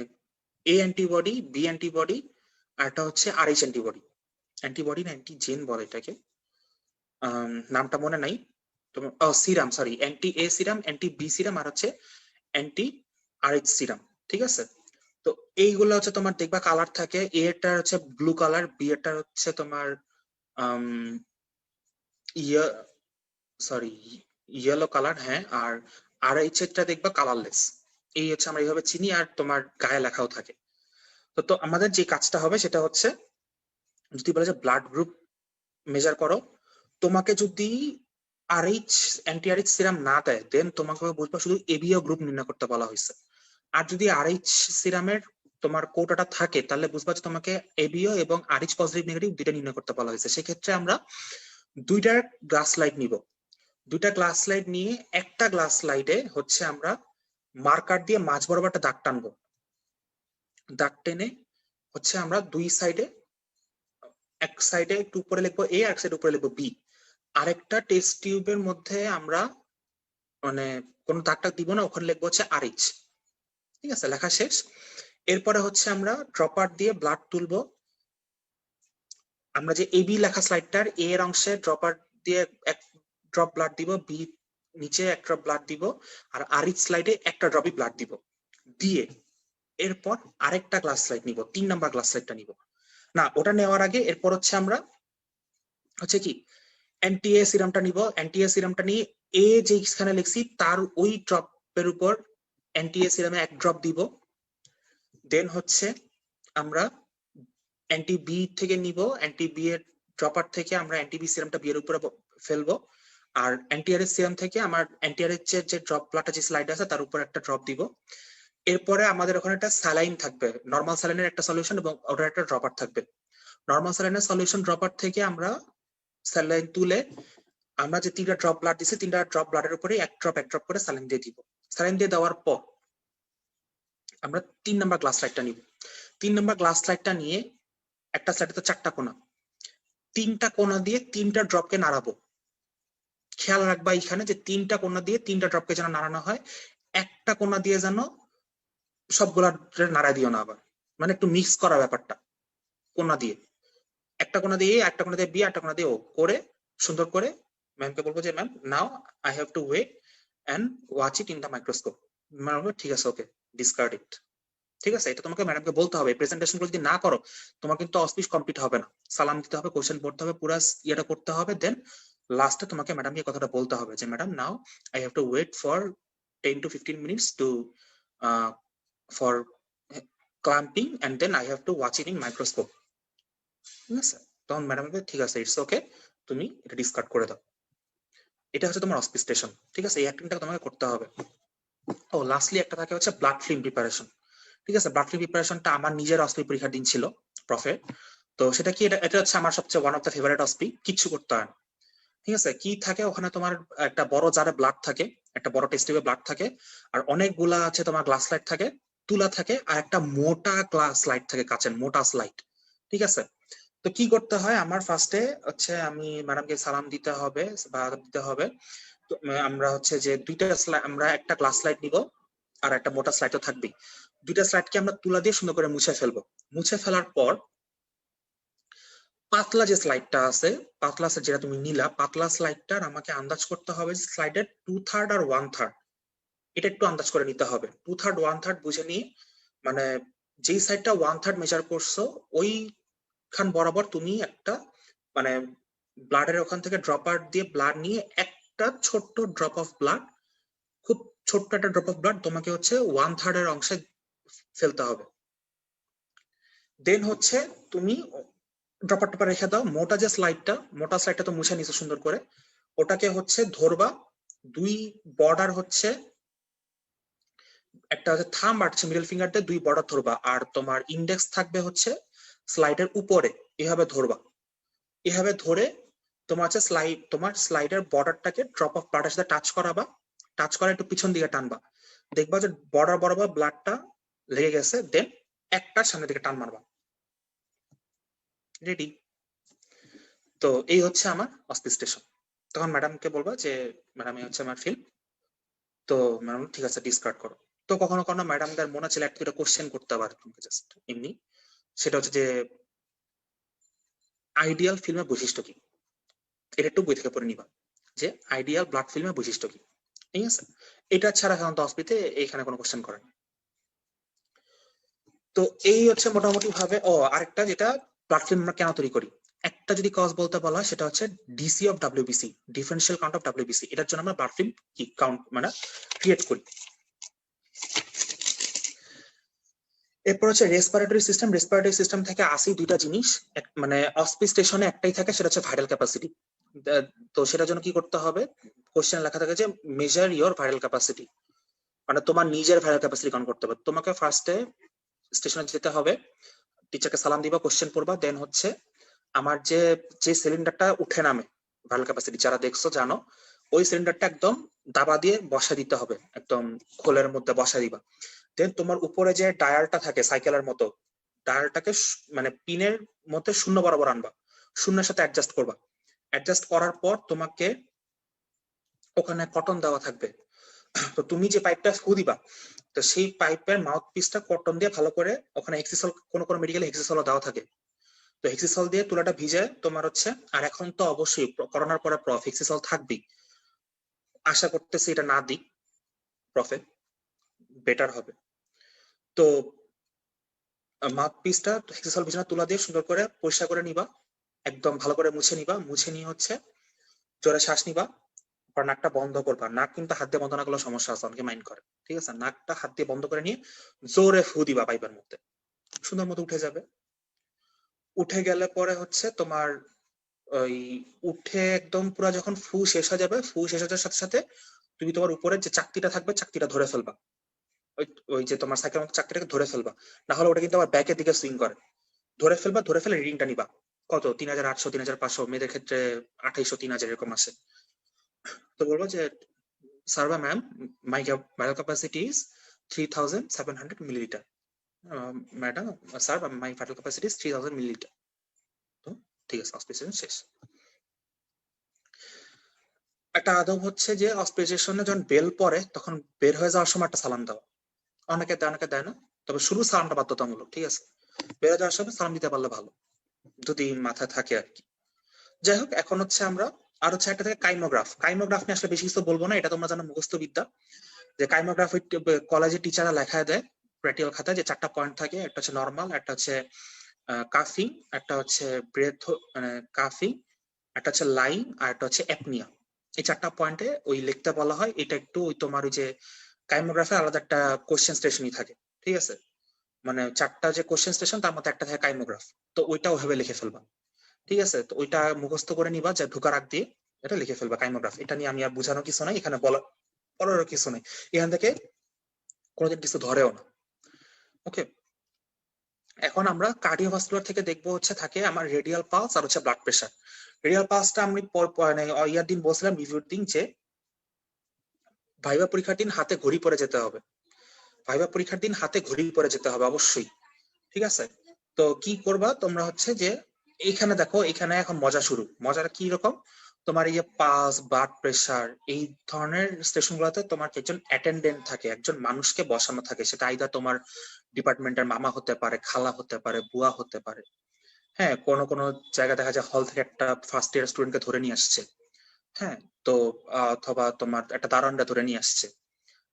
এ অ্যান্টিবডি, বি অ্যান্টিবডি, আর একটা হচ্ছে আরএইচ অ্যান্টিবডি। অ্যান্টিবডি না অ্যান্টিজেন বলে এটাকে, নামটা মনে নাই তোমার। Serum, sorry, anti A serum, anti B serum, আর হচ্ছে অ্যান্টি আরএইচ সিরাম, ঠিক আছে? তো এইগুলো হচ্ছে তোমার দেখবা কালার থাকে, এ এরটা হচ্ছে ব্লু কালার, বি এরটা হচ্ছে তোমার ইয়েলো কালার, হ্যাঁ, আর আরএইচ এরটা দেখবা কালারলেস। এই হচ্ছে আমরা এইভাবে চিনি, আর তোমার গায়ে লেখাও থাকে। তো আমাদের যে কাজটা হবে সেটা হচ্ছে, যদি বলে যে ব্লাড গ্রুপ মেজার করো, তোমাকে যদি আরএইচ অ্যান্টি আরএইচ সিরাম না দেয়, দেন তোমাকে বুঝবা শুধু এবিও গ্রুপ নির্ণয় করতে বলা হয়েছে। আর যদি আরএইচ সিরামের তোমার কোটাটা থাকে তাহলে বুঝবা যে তোমাকে এবিও এবং আরএইচ পজিটিভ নেগেটিভ দুইটা নির্ণয় করতে বলা হয়েছে। সেক্ষেত্রে আমরা দুইটা গ্লাস লাইট নিব, দুইটা গ্লাস লাইট নিয়ে একটা গ্লাস লাইটে হচ্ছে আমরা মার্কার দিয়ে মাঝ বরাবর একটা দাগ টানবো। দাগ টেনে হচ্ছে আমরা দুই সাইডে, এক সাইডে একটু উপরে লিখবো এ, আর এক সাইডে উপরে লিখবো বি। আরেকটা টেস্ট টিউবের মধ্যে আমরা মানে কোনো দাগটা দিব না, ওখানে লিখবো হচ্ছে আরএইচ, ঠিক আছে? লেখা শেষ। এরপরে হচ্ছে আমরা ড্রপার দিয়ে ব্লাড তুলবো। আমরা যে এবি লেখা স্লাইডটার এ এর অংশে ড্রপার দিয়ে এক ড্রপ ব্লাড দিব, বি নিচে এক ড্রপ ব্লাড দিব, আর আরএইচ স্লাইডে একটা ড্রপই ব্লাড দিব। দিয়ে এরপর আরেকটা গ্লাস স্লাইড নিব, 3 নাম্বার গ্লাস স্লাইডটা নিব না, ওটা নেওয়ার আগে এরপর হচ্ছে আমরা হচ্ছে কি অ্যান্টিএ সিরামটা নিব। অ্যান্টিএ সিরামটা নিয়ে এ যেখানে লিখছি তার ওই ড্রপের উপর অ্যান্টিএ সিরামে এক ড্রপ দিব। দেন হচ্ছে আমরা অ্যান্টি বি থেকে নিব, অ্যান্টি বি এর ড্রপার থেকে আমরা অ্যান্টি বি সিরামটা বি এর উপরে ফেলবো, আর অ্যান্টিআরএস সিরাম থেকে আমার অ্যান্টিআরএস এর যে ড্রপ ব্লাডটা যে স্লাইড আছে তার উপর একটা ড্রপ দিব। এরপরে আমাদের ওখানে একটা স্যালাইন থাকবে, নর্মাল স্যালাইনের একটা সলিউশন, এবং ওটার একটা ড্রপার থাকবে। নর্মাল স্যালাইনের সলিউশন ড্রপার থেকে আমরা স্যালাইন তুলে আমরা যে 3টা ড্রপ ব্লাড দিছি 3টা ড্রপ ব্লাডের উপরে এক ড্রপ করে স্যালাইন দিয়ে দিব। স্যালাইন দিয়ে দেওয়ার পর আমরা 3 নাম্বার গ্লাস লাইটটা নিব। 3 নাম্বার গ্লাস লাইটটা নিয়ে একটা সাইডে তো 4টা কোণা, 3টা কোণা দিয়ে 3টা ড্রপকে নাড়াবো। খেয়াল রাখবা এখানে যে 3টা কোণা দিয়ে 3টা ড্রপকে যেন নাড়ানো হয়, একটা কোণা দিয়ে যেন সবগুলা নাড়া দিও না, আবার মানে একটু মিক্স করা ব্যাপারটা। কোণা দিয়ে একটা কোণা দিয়ে একটা কোণা দিয়ে বি, একটা কোণা দিয়ে ও করে সুন্দর করে ম্যামকে বলবো যে ma'am now I have to wait and watch it in the microscope. Ma'am ঠিক আছে, ওকে ডিসকার্ড ইট। ঠিক আছে, এটা তোমাকে ম্যাডামকে বলতে হবে। প্রেজেন্টেশন গুলো যদি না করো তোমার কিন্তু অস্পিচ কমপ্লিট হবে না। সালাম দিতে হবে, কোশ্চেন পড়তে হবে, পুরো ইয়েটা করতে হবে, দেন লাস্টে তোমাকে ম্যাডামকে কথাটা বলতে হবে যে madam now I have to wait for 10 to 15 minutes to for clamping and then I have to watch it in microscope। ঠিক আছে, তখন ম্যাডাম বলবে ঠিক আছে, ইটস ওকে, তুমি এটা ডিসকার্ড করে দাও। এটা হচ্ছে তোমার অস্পিচ স্টেশন। ঠিক আছে, এই অ্যাক্টিংটা তোমাকে করতে হবে। ও লাস্টলি একটা থাকে হচ্ছে ব্লাড ফিল্ম প্রিপারেশন। ঠিক আছে, ব্লাড ফিল্ম প্রিপারেশনটা আমার নিজের অস্পি পরীক্ষার দিন ছিল প্রফে। তো সেটা কি, এটা হচ্ছে আমার সবচেয়ে ওয়ান অফ দ্য ফেভারিট অস্পি। কিচ্ছু করতে হয় না। ঠিক আছে, কি থাকে ওখানে, তোমার একটা বড় জারে ব্লাড থাকে, একটা বড় টেস্ট টিউবে ব্লাড থাকে, আর অনেকগুলা আছে তোমার গ্লাস স্লাইড থাকে, তুলা থাকে, আর একটা মোটা গ্লাস স্লাইড থাকে, কাচের মোটা স্লাইড। ঠিক আছে, তো কি করতে হয়, আমার ফার্স্টে হচ্ছে আমি ম্যাডামকে সালাম দিতে হবে বা দিতে হবে। তো আমরা হচ্ছে যে দুইটা স্লাইড, আমরা একটা গ্লাস স্লাইড নিব আর একটা মোটা স্লাইড তো থাকবেই। দুইটা স্লাইডকে আমরা তুলা দিয়ে সুন্দর করে মুছে ফেলবো। মুছে ফেলার পর পাতলা যে স্লাইডটা আছে, পাতলা যেটা তুমি নিলা, পাতলা স্লাইডটার আমাকে আন্দাজ করতে হবে স্লাইডের 2/3 আর 1/3, এটা একটু আন্দাজ করে নিতে হবে। 2/3 1/3 বুঝে নিয়ে, মানে যেই সাইডটা 1/3 মেজার করছো ওই খান বরাবর তুমি একটা মানে ব্লাডের ওখান থেকে ড্রপার দিয়ে ব্লাড নিয়ে একটা ছোট্ট ড্রপ অফ ব্লাড, খুব ছোট্ট একটা ড্রপ অফ ব্লাড তোমাকে হচ্ছে 1/3 এর অংশে ফেলতে হবে। দেন হচ্ছে তুমি ড্রপার টপার রেখে দাও। মোটা যে স্লাইডটা, মোটা স্লাইডটা তো মুছে নিছো সুন্দর করে, ওটাকে হচ্ছে ধরবা। দুই বর্ডার হচ্ছে, একটা হচ্ছে থাম্ব আর মিডল ফিঙ্গার দিয়ে দুই বর্ডার ধরবা, আর তোমার ইন্ডেক্স থাকবে হচ্ছে স্লাইডের উপরে, এভাবে ধরবা। এভাবে ধরে তোমার হচ্ছে তোমার স্লাইডের বর্ডারটাকে ড্রপ অফ ব্লাডের সাথে টাচ করাবা। টাচ করে একটু পিছন দিকে টানবা, দেখবা যে বর্ডার বরাবর ব্লাডটা লেগে গেছে। দেন একটা সামনের দিকে টান মারবা। রেডি? তো এই হচ্ছে আমার অস্পি স্টেশন। তখন ম্যাডামকে বলবা যে ম্যাডাম এই হচ্ছে আমার ফিল্ম। তো ম্যাডাম ঠিক আছে, ডিসকার্ড করো। তো কখনো কখনো ম্যাডামদের মনে ছিল একটা কোশ্চেন করতে পারে তোমাকে জাস্ট এমনি, সেটা হচ্ছে যে আইডিয়াল ফিল্মের বৈশিষ্ট্য কি, এটা একটু বই থেকে পড়ে নিবা যে আইডিয়াল ব্লাড ফিল্মের বৈশিষ্ট্য কি। ঠিক আছে, এটা ছাড়া সাধারণত অস্পিতে এখানে কোনো কোশ্চেন করে না। তো এই হচ্ছে মোটামুটি ভাবে। ও আরেকটা, যেটা ব্লাড ফিল্ম আমরা কেন তৈরি করি, একটা যদি কজ বলতে বলা হয় সেটা হচ্ছে DC of WBC, differential count of WBC. এটার জন্য আমরা ব্লাড ফিল্ম কি কাউন্ট মানে ক্রিয়েট করি। এরপর হচ্ছে রেসপিরেটরি সিস্টেম। রেসপিরেটরি সিস্টেম থেকে আসি দুইটা জিনিস, মানে অস্পি স্টেশনে একটাই থাকে, সেটা হচ্ছে ভাইরাল ক্যাপাসিটি। তো সেটার জন্য কি করতে হবে, কোশ্চেন লেখা থাকে যে মেজার ইওর ভাইরাল ক্যাপাসিটি, মানে তোমার নিজের ভাইরাল ক্যাপাসিটি কাউন্ট করতে হবে। তোমাকে ফার্স্টে স্টেশনে যেতে হবে, টিচারকে সালাম দিবা, কোশ্চেন পড়বা, দেন হচ্ছে আমার যে যে সিলিন্ডারটা উঠে নামে ভাইরাল ক্যাপাসিটি, যারা দেখছো জানো, ওই সিলিন্ডারটা একদম দাবা দিয়ে বসা দিতে হবে, একদম খোলের মধ্যে বসা দিবা। দেন তোমার উপরে যে ডায়ালটা থাকে সাইকেলের মতো, ডায়ালটাকে মানে পিনের মধ্যে শূন্য বরাবর আনবা, শূন্যের সাথে অ্যাডজাস্ট করবা। অ্যাডজাস্ট করার পর তোমাকে ওখানে কটন দেওয়া থাকবে। তো তুমি যে পাইপটা ফু দিবা, তো সেই পাইপের মাউথ পিসটা কটন দিয়ে ভালো করে, ওখানে হেক্সিসল, কোন কোন মেডিকেলে হেক্সিসলও দেওয়া থাকে, তো হেক্সিসল দিয়ে তুলাটা ভিজে তোমার হচ্ছে। আর এখন তো অবশ্যই করোনার পরে প্রফ হেক্সিসল থাকবেই, আশা করতেছি এটা না দিক প্রফে, বেটার হবে। তো মাউথ পিসটা হেক্সিসল ভিজানো তুলা দিয়ে সুন্দর করে পরিষ্কার করে নিবা, একদম ভালো করে মুছে নিবা। মুছে নিয়ে হচ্ছে জোরে শ্বাস নিবা, পর নাকটা বন্ধ করবা। নাক কিন্তু হাত দিয়ে বন্ধ না করলে সমস্যা আছে, অনেকে মাইন্ড করে। ঠিক আছে, নাকটা হাত দিয়ে বন্ধ করে নিয়ে জোরে ফু দিবা পাইপের মধ্যে, সুন্দর মতো উঠে যাবে। উঠে গেলে পরে হচ্ছে তোমার ওই উঠে একদম পুরো যখন ফু শেষ হয়ে যাবে, ফু শেষ হয়ে যাওয়ার সাথে সাথে তুমি তোমার উপরে যে চাকতিটা থাকবে চাকতিটা ধরে ফেলবা। ওই ওই যে তোমার সাইকেলের মতো চাকতিটাকে ধরে ফেলবা, না হলে ওটা কিন্তু আবার ব্যাকের দিকে সুইং করে। ধরে ফেলবা, ধরে ফেলে রিডিংটা নিবা। কত, 3800, 3500, মেয়েদের ক্ষেত্রে 2800, 3000 এরকম আসে। তো বলবো যে স্যার বা ma'am, my viral capacity is 3700 millilitre. Madam, sir my viral capacity is 3000 millilitre. তো ঠিক আছে, অস্পিরেশন শেষ। একটা আদব হচ্ছে যে অস্পিরেশনে যখন বেল পরে তখন বের হয়ে যাওয়ার সময় একটা সালাম দাও। অনেকে দেয়, অনেকে দেয় না, তবে শুরু সালামটা বাধ্যতামূলক। ঠিক আছে, বের হয়ে যাওয়ার সময় সালাম দিতে পারলে ভালো, যদি মাথায় থাকে আর কি। যাই হোক, এখন হচ্ছে আমরা আর হচ্ছে একটা থেকে কাইমোগ্রাফ। কাইমোগ্রাফ নিয়ে আসলে বেশি কিছু বলবো না, এটা তোমরা জানো মুখস্থ বিদ্যা। যে কাইমোগ্রাফি কলেজে টিচাররা লেখায় দেয় প্র্যাকটিক্যাল খাতায় যে 4টা পয়েন্ট থাকে, একটা হচ্ছে নরমাল, একটা হচ্ছে কাফিং, একটা হচ্ছে ব্রেথ মানে কাফিং, একটা হচ্ছে লাইং, আর একটা হচ্ছে অ্যাপনিয়া। এই 4টা পয়েন্টে ওই লিখতে বলা হয়। এটা একটু ওই তোমার ওই যে কাইমোগ্রাফি আলাদা একটা কোশ্চেন স্টেশনই থাকে, ঠিক আছে? মানে 4টা যে কোশ্চেন স্টেশন তার মধ্যে একটা থাকে কাইমোগ্রাফ, তো ওইটা ওইভাবে লিখে ফেলবা, ঠিক আছে? তো ওইটা মুখস্থ করে নিবা, যে ঢোকার আগ দিয়ে এটা লিখে ফেলবা কাইমোগ্রাফ। এটা নিয়ে আমি আর বোঝানোর কিছু নাই, এখানে বলারও কিছু নেই, এখান থেকে কোনোদিন কিছু ধরেও না। ওকে, এখন আমরা কার্ডিওভাস্কুলার থেকে দেখবো হচ্ছে থাকে আমার রেডিয়াল পালস আর হচ্ছে ব্লাড প্রেশার। রেডিয়াল পালসটা আমি মানে ইয়ার দিন বলছিলাম রিভিউর দিন যে ভাইবা পরীক্ষার দিন হাতে ঘড়ি পরে যেতে হবে, ভাইবা পরীক্ষার দিন হাতে ঘড়ি পরে যেতে হবে অবশ্যই, ঠিক আছে? তো কি করবা তোমরা হচ্ছে যে এইখানে দেখো, এখানে এখন মজা শুরু। মজাটা কি রকম, তোমার এই যে পালস, ব্লাড প্রেশার, এই ধরনের স্টেশন গুলোতে তোমার একজন অ্যাটেন্ডেন্ট থাকে, একজন মানুষকে বসানো থাকে। সেটা আইদা তোমার ডিপার্টমেন্টের মামা হতে পারে, খালা হতে পারে, বুয়া হতে পারে। হ্যাঁ, কোনো কোনো জায়গায় দেখা যায় হল থেকে একটা ফার্স্ট ইয়ার স্টুডেন্টকে ধরে নিয়ে আসছে। হ্যাঁ, তো অথবা তোমার একটা দারোয়ানটা ধরে নিয়ে আসছে,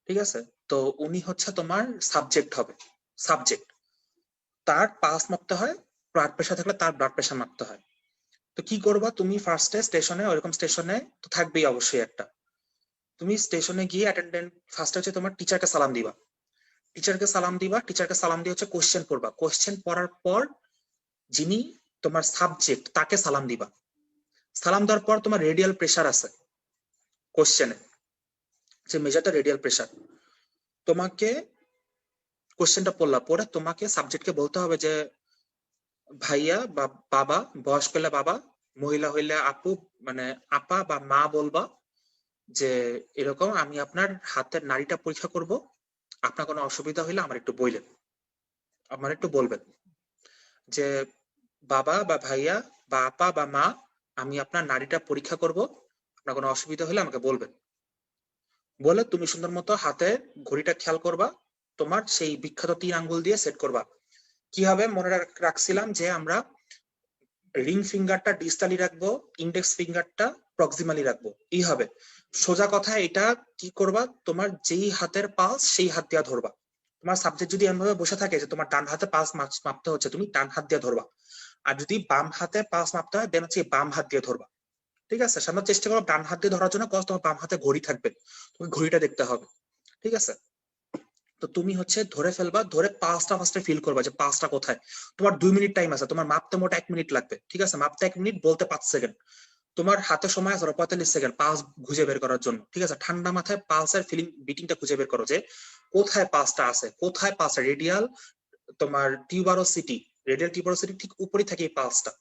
ঠিক আছে? তো উনি হচ্ছে তোমার সাবজেক্ট হবে, সাবজেক্ট। তার পালস মাপতে হয়, ব্লাড প্রেশার থাকলে তার ব্লাড প্রেশার মাপতে হয়। তো কি করবা তুমি ফার্স্টে স্টেশনে, ওইরকম স্টেশনে তো থাকবেই অবশ্যই একটা। তুমি স্টেশনে গিয়ে অ্যাটেন্ডেন্ট ফার্স্টে হচ্ছে তোমার টিচারকে সালাম দিবা, টিচারকে সালাম দিবা, টিচারকে সালাম দিয়ে হচ্ছে কোশ্চেন পড়বা। কোশ্চেন পড়ার পর যিনি তোমার সাবজেক্ট তাকে সালাম দিবা। সালাম দেওয়ার পর তোমার রেডিয়াল প্রেশার আছে কোশ্চেনে, যে মেজারটা রেডিয়াল প্রেশার। তোমাকে কোশ্চেনটা পড়লা, পরে তোমাকে সাবজেক্টকে বলতে হবে যে ভাইয়া বা বাবা, বয়স্ক হইলে বাবা, মহিলা হইলে আপু মানে আপা বা মা বলবা, যে এরকম আমি আপনার হাতের নাড়িটা পরীক্ষা করব, আপনার কোনো অসুবিধা হইলে আমার একটু বললেন, আমার একটু বলবেন যে বাবা বা ভাইয়া বা আপা বা মা, আমি আপনার নাড়িটা পরীক্ষা করব, আপনার কোনো অসুবিধা হলে আমাকে বলবেন। বলে তুমি সুন্দর মতো হাতে ঘড়িটা খেয়াল করবা, তোমার সেই বিখ্যাত 3 আঙ্গুল দিয়ে সেট করবা। কি হবে মনে রাখছিলাম যে আমরা রিং ফিঙ্গারটা ডিস্টালি রাখবো, ইন্ডেক্স ফিঙ্গারটা প্রক্সিমালি রাখবো, এই হবে। সোজা কথা, এটা কি করবা, তোমার যেই হাতের পালস সেই হাত দিয়া ধরবা। তোমার সাবজেক্ট যদি এমনভাবে বসে থাকে যে তোমার ডান হাতে পালস মাপতে হচ্ছে, তুমি ডান হাত দিয়ে ধরবা। আর যদি বাম হাতে পালস মাপতে হয় দেন হচ্ছে বাম হাত দিয়ে ধরবা, ঠিক আছে? সামনে চেষ্টা করো ডান হাত দিয়ে ধরার জন্য, কজ তোমার বাম হাতে ঘড়ি থাকবে, তুমি ঘড়িটা দেখতে হবে, ঠিক আছে? তো তুমি হচ্ছে ধরে ফেলবা, ধরে পালসটা ফার্স্টে ফিল করবা যে পালসটা কোথায়। তোমার 2 মিনিট টাইম আছে, তোমার মাপতে মোট 1 মিনিট লাগবে, ঠিক আছে? মাপতে 1 মিনিট, বলতে 5 সেকেন্ড। তোমার হাতে সময় আছে 45 সেকেন্ড পালস খুঁজে বের করার জন্য, ঠিক আছে? ঠান্ডা মাথায় পালসের ফিলিং বিটিংটা খুঁজে বের করো যে কোথায় পালসটা আছে, কোথায় পালসটা রেডিয়াল তোমার টিউবারোসিটি, রেডিয়াল টিউবারোসিটি ঠিক উপরেই থাকে এই পালসটা।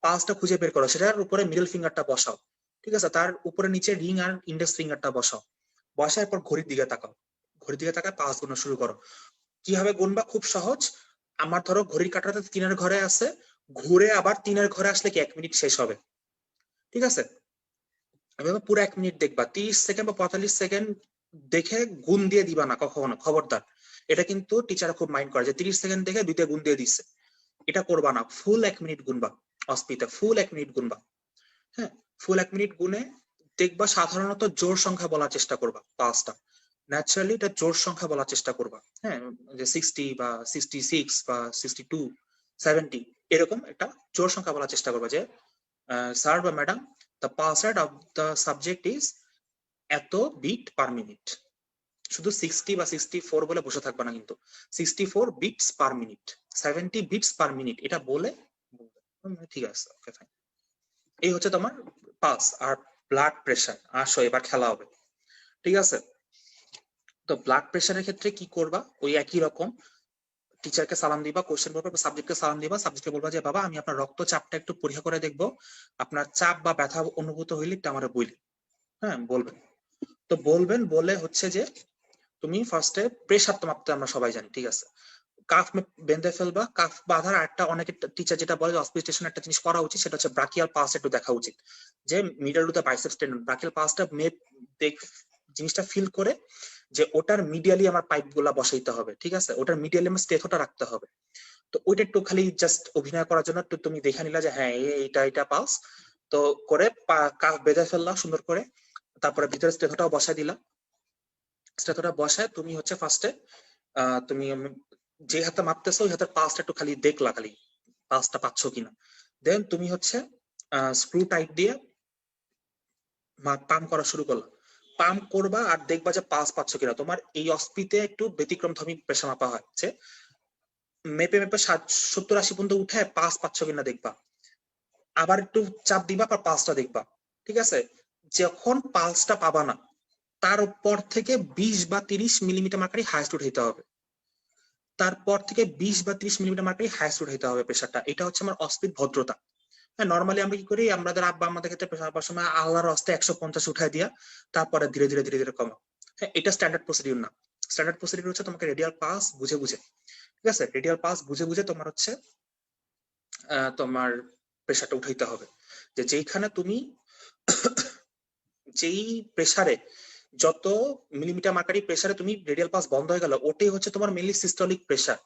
পালসটা খুঁজে বের করো, সেটার উপরে মিডল ফিঙ্গারটা বসাও, ঠিক আছে? তার উপরে নিচে রিং আর ইন্ডেক্স ফিঙ্গারটা বসাও, বসার পর ঘড়ির দিকে তাকাও, ঘড়ির দিকে তাকায় পালস গুনা শুরু করো। কিভাবে গুনবা, খুব সহজ। আমার ধরো ঘড়ির কাঁটাটা 3-এর ঘরে আছে, ঘুরে আবার 3-এর ঘরে আসলে কি 1 মিনিট শেষ হবে, ঠিক আছে? এভাবে পুরো 1 মিনিট দেখবা, 30 সেকেন্ড বা 45 সেকেন্ড দেখে গুণ দিয়ে দিবা না কখনো, খবরদার। এটা কিন্তু টিচার খুব মাইন্ড করে যে 30 সেকেন্ড দেখে 2তে গুণ দিয়ে দিচ্ছে, এটা করবা না। ফুল 1 মিনিট গুনবা, অস্পিতে ফুল 1 মিনিট গুনবা। হ্যাঁ, ফুল 1 মিনিট গুনে দেখবা, সাধারণত জোড় সংখ্যা বলার চেষ্টা করবা পাঁচটা। ন্যাচারালি এটা জোড় সংখ্যা বলার চেষ্টা করবা। হ্যাঁ, যে 60 বা 66 বা 62, 70 এরকম একটা জোড় সংখ্যা বলার চেষ্টা করবা যে স্যার বা madam, the pulse rate of the subject is এত বিট পার মিনিট। শুধু 60 বা 64 বলে বসে থাকবা না কিন্তু, 64 beats per minute, 70 beats per minute, এটা বলে ঠিক আছে, ওকে ফাইন। এই হচ্ছে তোমার পালস আর ব্লাড প্রেশার। আসো এবার খেলা হবে, ঠিক আছে? তো ব্লাড প্রেশারের ক্ষেত্রে কি করবা, ওই একই রকম, টিচারকে সালাম দিবা, কোশ্চেন করবা, সাবজেক্টকে সালাম দিবা, সাবজেক্টকে বলবা যে বাবা আমি আপনার রক্তচাপটা একটু পরীক্ষা করে দেখবো, আপনার চাপ বা ব্যথা অনুভূত হইলে একটু আমার বইলে। হ্যাঁ, বলবেন। তো বলবেন, বলে হচ্ছে যে তুমি ফার্স্টে প্রেশার তো মাপতে আমরা সবাই জানি, ঠিক আছে? কাফ বেঁধে ফেলবা, কাফ বাঁধার একটা অনেকে টিচার যেটা বলে অসপিটেশন একটা জিনিস করা উচিত, সেটা হচ্ছে ব্রাকিয়াল পালস একটু দেখা উচিত, যে middle to the biceps tendon, brachial পালসটা জিনিসটা ফিল করে যে ওটার মিডিয়ালি আমার পাইপ গুলা বসাইতে হবে, ঠিক আছে? ওটার মিডিয়ালি আমার স্টেথোটা রাখতে হবে। তো ওইটা একটু খালি জাস্ট অভিনয় করার জন্য একটু তুমি দেখে নিলা যে হ্যাঁ এটা পালস। তো করে কাফ বেঁধে ফেললা সুন্দর করে, তারপরে ভিতরে স্টেথোটাও বসাই দিলা। স্টেথোটা বসায় তুমি হচ্ছে ফার্স্টে তুমি যে হাতে মাপতেছো ওই হাতের পালসটা একটু খালি দেখলা, খালি পালসটা পাচ্ছ কিনা। দেন তুমি হচ্ছে স্ক্রু টাইট দিয়ে পাম্প করা শুরু করলা। পাম্প করবা আর দেখবা যে পালস পাচ্ছ কিনা। তোমার এই অস্পিতে একটু ব্যতিক্রমধর্মী প্রেশার মাপা হয়, যে মেপে মেপে 70-80 পর্যন্ত উঠে পালস পাচ্ছ কিনা দেখবা, আবার একটু চাপ দিবা আর পালসটা দেখবা। ঠিক আছে, যখন পালসটা পাবা না তারপর থেকে 20 বা 30 মিলিমিটার মার্কারি হাইস্ট উঠাইতে হবে। তারপর থেকে 20 বা 30 মিলিমিটার মার্কারি হাইস্ট উঠাইতে হবে প্রেশারটা। এটা হচ্ছে আমার অস্পিড ভদ্রতা। হ্যাঁ, নর্মালি আমরা কি করি, আমাদের আব্বা আমাদের ক্ষেত্রে প্রেশার পাওয়ার সময় আল্লাহর হস্তে 150 উঠাই দিয়া তারপরে ধীরে ধীরে ধীরে ধীরে কমা। হ্যাঁ, এটা স্ট্যান্ডার্ড প্রসিডিউর না। স্ট্যান্ডার্ড প্রসিডিউর হচ্ছে তোমাকে রেডিয়াল পাস বুঝে বুঝে, ঠিক আছে, রেডিয়াল পাস বুঝে বুঝে তোমার হচ্ছে তোমার প্রেশারটা উঠাইতে হবে। যে যেইখানে তুমি যেই প্রেসারে যত মিলিমিটার মার্কারি প্রেসারে তুমি রেডিয়াল পাস বন্ধ হয়ে গেল, ওটাই হচ্ছে তোমার মেইনলি সিস্টোলিক প্রেসার।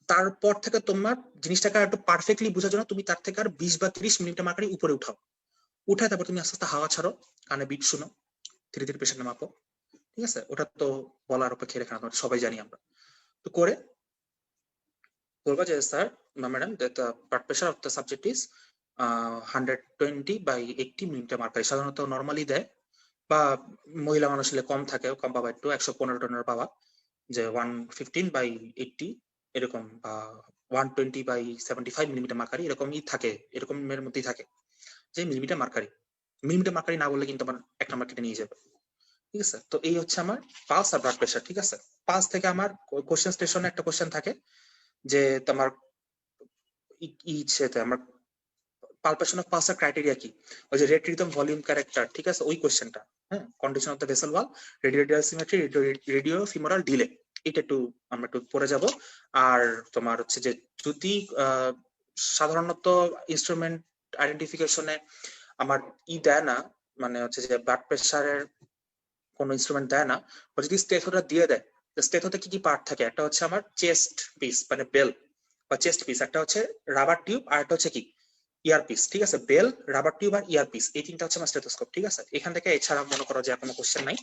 তারপর থেকে তোমার জিনিসটাকে একটু পারফেক্টলি বোঝার জন্য তুমি তার থেকে আর 20 বা 30 মিলিমিটার মার্কারি উপরে উঠাও। উঠায় তারপর তুমি আস্তে আস্তে হাওয়া ছাড়ো, কানে বিট শুনো, ধীরে ধীরে প্রেশারটা মাপো। ঠিক আছে, ওটা তো বলার অপেক্ষা রেখে না, সবাই জানি আমরা। তো করে বলবা যে sir madam the blood pressure of the subject is 120/80 millimetre mercury. সাধারণত নর্মালি দেয়, বা মহিলা মানুষ হলে কম থাকে, কম পাবা একটু 115 টনের পাবা, যে 115/80 এরকম, বা 120/75 মিলিমিটার মার্কারি এরকমই থাকে, এরকমের মধ্যেই থাকে যে মিলিমিটার মার্কারি। মিলিমিটার মার্কারি না বললে কিন্তু আমার 1 নাম্বার কেটে নিয়ে যাবে। ঠিক আছে, তো এই হচ্ছে আমার পালস আর ব্লাড প্রেশার। ঠিক আছে, পালস থেকে আমার কোশ্চেন স্টেশনে একটা কোশ্চেন থাকে যে তোমার আমার পালপেশন অফ পালসের ক্রাইটেরিয়া কি, ওই যে রেট রিদম ভলিউম ক্যারেক্টার। ঠিক আছে, ওই কোশ্চেনটা। হ্যাঁ, condition of the vessel wall, radial symmetry, radio femoral delay, এটা একটু আমরা একটু পড়ে যাব। আর তোমার হচ্ছে যে যদি সাধারণত ইনস্ট্রুমেন্ট আইডেন্টিফিকেশনে আমার দেয় না, মানে হচ্ছে যে ব্লাড প্রেশারের কোনো ইনস্ট্রুমেন্ট দেয় না, বা যদি স্টেথোটা দিয়ে দেয়, স্টেথোতে কি কি পার্ট থাকে, একটা হচ্ছে আমার চেস্ট পিস মানে বেল বা চেস্ট পিস, একটা হচ্ছে রাবার টিউব, আর একটা হচ্ছে কি ইয়ারপিস। ঠিক আছে, বেল, রাবার টিউব আর ইয়ারপিস, এই তিনটা হচ্ছে আমার স্টেথোস্কোপ। ঠিক আছে, এখান থেকে এছাড়া মনে করো যে কোনো কোশ্চেন নাই।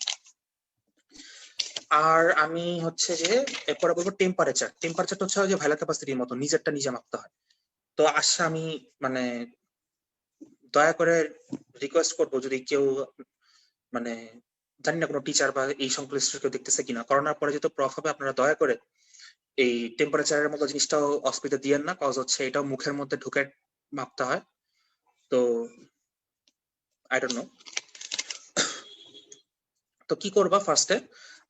আর আমি হচ্ছে যে এরপরে বলবো টেম্পারেচার। টেম্পারেচারটা হচ্ছে যে ভাইলার ক্যাপাসিটির মতো নিজেরটা নিজে মাপতে হয়। তো আশা আমি মানে দয়া করে রিকোয়েস্ট করবো, যদি কেউ মানে জানি না কোনো টিচার বা এই সংশ্লিষ্ট কেউ দেখতেছে কিনা, করোনার পরে যেহেতু প্রফ হবে, আপনারা দয়া করে এই টেম্পারেচারের মতো জিনিসটাও অসুবিধা দিয়েন না, কজ হচ্ছে এটাও মুখের মধ্যে ঢুকে মাপতে হয়। তো আই ডোন্ট নো। তো কি করবা, ফার্স্টে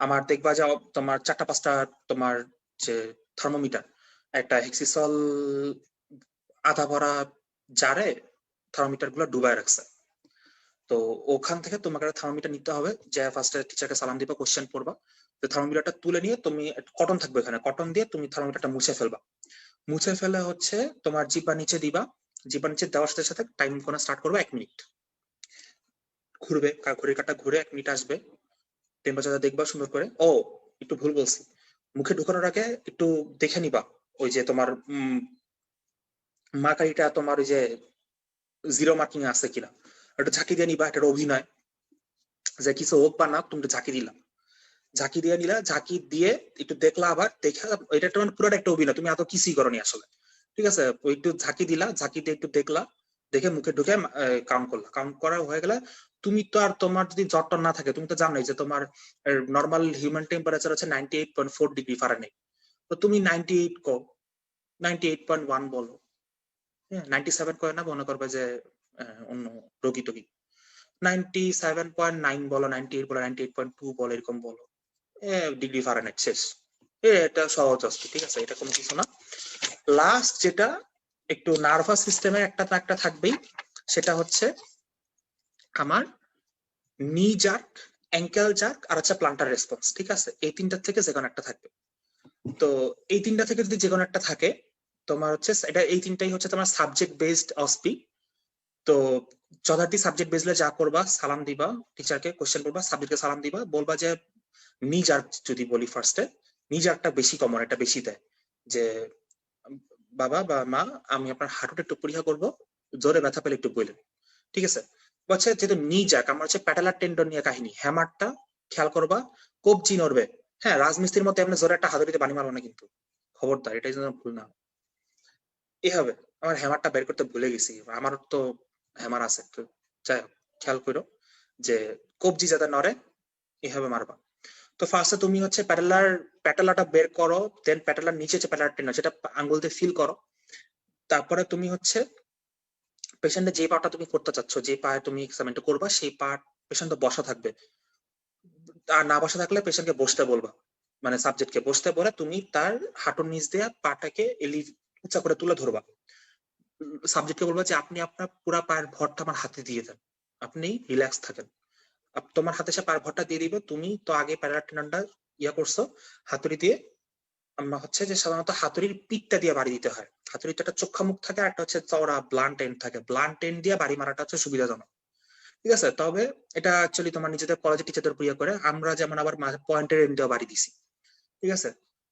আমার দেখবা যে তোমার 4-5টা তোমার যে থার্মোমিটার, একটা হেক্সিসল আধা ভরা জারে থার্মোমিটার গুলো ডুবায় রাখছে। তো ওখান থেকে তোমাকে থার্মোমিটার নিতে হবে, যে ফার্স্টে টিচারকে সালাম দিবা, কোশ্চেন পড়বা, তো থার্মোমিটারটা তুলে নিয়ে তুমি কটন থাকবে এখানে, কটন দিয়ে তুমি থার্মোমিটারটা মুছে ফেলবা। মুছে ফেলে হচ্ছে তোমার জিব্বা নিচে দিবা, জিব্বা নিচে দেওয়ার সাথে সাথে টাইম কোনা স্টার্ট করবে 1 মিনিট, ঘুরবে, ঘড়ির কাঁটা ঘুরে 1 মিনিট আসবে, টেম্পারেচার দেখবা সুন্দর করে। ও একটু ভুল বলছি, মুখে ঢুকানোর আগে একটু দেখে নিবা ওই যে তোমার মার্কারিটা তোমার ওই যে জিরো মার্কিং আছে কিনা, একটু ঝাঁকি দিয়ে নিবা। একটা অভিনয় যে কিছু হোক বা না, তুমি ঝাঁকি দিলা, ঝাঁকি দিয়ে নিলা, ঝাঁকি দিয়ে একটু দেখলা, আবার দেখা, এটা একটা মানে পুরোটা একটা অভিনয়, তুমি এত কিছুই করনি আসলে। ঠিক আছে, ওই একটু ঝাঁকি দিলা, ঝাঁকি দিয়ে একটু দেখলা, দেখে মুখে ঢুকে কাউন্ট করলা, কাউন্ট করা হয়ে গেলে তুমি তো আর, তোমার যদি জ্বরটা না থাকে, তুমি তো জানোই যে তোমার নর্মাল হিউম্যান টেম্পারেচার হচ্ছে 98.4 ডিগ্রি ফারেনহাইট। তো তুমি 98 কো, 98.1 বলো, হ্যাঁ 97 করে না, মনে করবে যে অন্য রোগী টগী, 97.9 বলো, 98 বলো, 98.2 বলো, এরকম বলো, ডিগ্রি ফারেনহাইট শেষ। এটা সহজ অস্তি। ঠিক আছে, এটা কোনো কিছু না। লাস্ট যেটা একটু নার্ভাস সিস্টেমের একটা তো একটা থাকবেই, সেটা হচ্ছে আমার নি জার্ক, অ্যাঙ্কেল জার্ক, আর হচ্ছে প্লান্টার রেসপন্স। ঠিক আছে, এই তিনটা থেকে যে কোনো একটা থাকবে। তো এই তিনটা থেকে যদি যে কোনো একটা থাকে, তোমার হচ্ছে এটা, এই তিনটাই হচ্ছে তোমার সাবজেক্ট বেসড অসপি। তো যথার্থী সাবজেক্ট বেসলে যা করবা, সালাম দিবা, টিচারকে কোশ্চেন করবা, সাবজেক্টকে সালাম দিবা, বলবা যে নি জার্ক যদি বলি ফার্স্টে, নি জার্কটা বেশি কমন, এটা বেশি দেয়, যে বাবা বা মা আমি আপনার হাঁটুটা একটু পরীক্ষা করবো, জোরে ব্যথা পেলে একটু বললেন। ঠিক আছে, বলছে যেহেতু নি জার্ক আমার হচ্ছে প্যাটেলার টেন্ডন নিয়ে কাহিনী, হ্যামারটা খেয়াল করবা কবজি নড়বে। হ্যাঁ, রাজমিস্ত্রির মতো এমনি জোরে একটা হাতুড়িতে বাড়ি মারবো না কিন্তু, খবরদার, এটাই যেন ভুল না। এভাবে আমার হ্যামারটা বের করতে ভুলে গেছি, আমার তো হ্যামার আছে তো, যাই হোক খেয়াল করো যে কবজি যাতে নড়ে এভাবে মারবা। তো ফার্স্টে তুমি হচ্ছে প্যাটেলাটা বের করো, দেন প্যাটেলার নিচে যে প্যাটেলার টেনে সেটা আঙ্গুল দিয়ে ফিল করো। তারপরে তুমি হচ্ছে পেশেন্টের যে পাটা তুমি করতে চাচ্ছ, যে পায়ে তুমি এক্সামিনটা করবা, সেই পা পেশেন্টটা বসা থাকবে। আর না বসা থাকলে পেশেন্টকে বসতে বলবা, মানে সাবজেক্টকে বসতে বলে তুমি তার হাঁটুর নিচ দিয়ে পাটাকে উঁচা করে তুলে ধরবা। সাবজেক্টকে বলবা যে আপনি আপনার পুরা পায়ের ভরটা আমার হাতে দিয়ে দেন, আপনি রিল্যাক্স থাকেন। তোমার হাতে সে পায়ের ভরটা দিয়ে দিবে, তুমি তো আগে প্যারাটেননটা ইয়া করছো হাতুড়ি দিয়ে। আমরা হচ্ছে যে সাধারণত হাতুড়ির পিঠটা দিয়ে বাড়ি দিতে হয়। হাতুড়িতে একটা চোখা মুখ থাকে, আর একটা হচ্ছে চওড়া ব্লান্ট এন্ড থাকে। ব্লান্ট এন্ড দিয়ে বাড়ি মারাটা হচ্ছে সুবিধাজনক, ঠিক আছে? তবে এটা অ্যাকচুয়ালি তোমার নিজেদের কলেজে টিচারদের প্রয়োগ করে, আমরা যেমন আবার পয়েন্টের এন্ড দিয়ে বাড়ি দিছি, ঠিক আছে?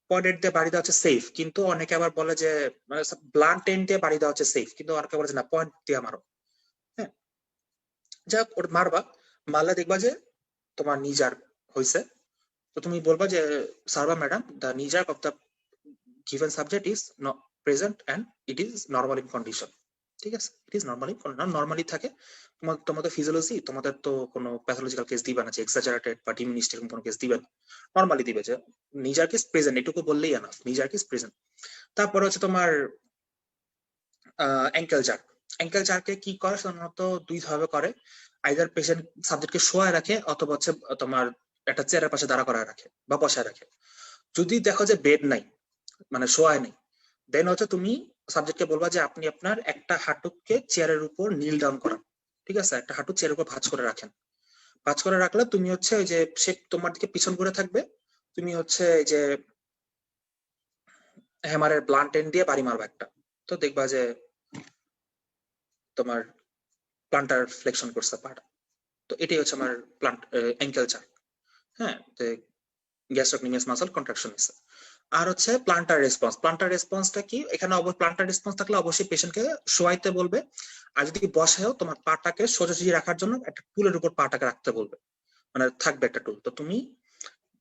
পয়েন্টের দিয়ে বাড়ি দেওয়া হচ্ছে সেফ, কিন্তু অনেকে আবার বলে যে ব্লান্ট এন্ড দিয়ে বাড়ি দেওয়া হচ্ছে সেফ, কিন্তু অনেকে বলে যে না পয়েন্ট দিয়ে মারো। হ্যাঁ, যাই হোক ওটা মারবা, মারলে দেখবা যে তোমার নিজার হয়েছে। তো তুমি বলবা যে স্যার বা madam, the Nizar of the given subject is not present and it is normal in condition, ঠিক আছে? ইট ইজ নর্মালি থাকে। তোমাদের ফিজিওলজি, তোমাদের তো কোনো প্যাথোলজিক্যাল কেস দিবে না যে এক্সাজারেটেড বা ডিমিনিশড এরকম কোনো কেস দিবে না, নর্মালি দিবে যে নিজার কেস প্রেজেন্ট, এটুকু বললেই এনাফ, নিজার কেস প্রেজেন্ট। তারপরে হচ্ছে তোমার অ্যাঙ্কেল জার্ক। অ্যাঙ্কেল জার্কে কি করে সাধারণত দুই ভাবে করে, আইদার পেশেন্ট সাবজেক্টকে শোয়ায় রাখে অথবা হচ্ছে তোমার একটা চেয়ারের পাশে দাঁড়া করায় রাখে বা বসায় রাখে। যদি দেখো যে বেড নাই, মানে শোয়ায় নেই, দেন হচ্ছে তুমি সাবজেক্টকে বলবা যে আপনি আপনার একটা হাঁটুকে চেয়ারের উপর নীল ডাউন করান, ঠিক আছে? একটা হাঁটু চেয়ারের উপর ভাঁজ করে রাখেন। ভাঁজ করে রাখলে তুমি হচ্ছে ওই যে সে তোমার দিকে পিছন করে থাকবে, তুমি হচ্ছে এই যে হ্যামারের ব্লান্ট এন্ড দিয়ে বাড়ি মারবা একটা, তো দেখবা যে তোমার প্লান্টার ফ্লেকশন করছে পাটা। তো এটাই হচ্ছে আমার অ্যাঙ্কেল চার্ট। হ্যাঁ, গ্যাস্ট্রোকনিমিয়াস মাসল কন্ট্রাকশন হচ্ছে। আর হচ্ছে প্লান্টার রেসপন্স। প্লান্টার রেসপন্সটা কি? এখানে প্লান্টার রেসপন্স থাকলে অবশ্যই পেশেন্টকে শোয়াইতে বলবে, আর যদি বসেও তোমার পাটাকে সোজাসুজি রাখার জন্য একটা টুলের উপর পাটাকে রাখতে বলবে, মানে থাকবে একটা টুল। তো তুমি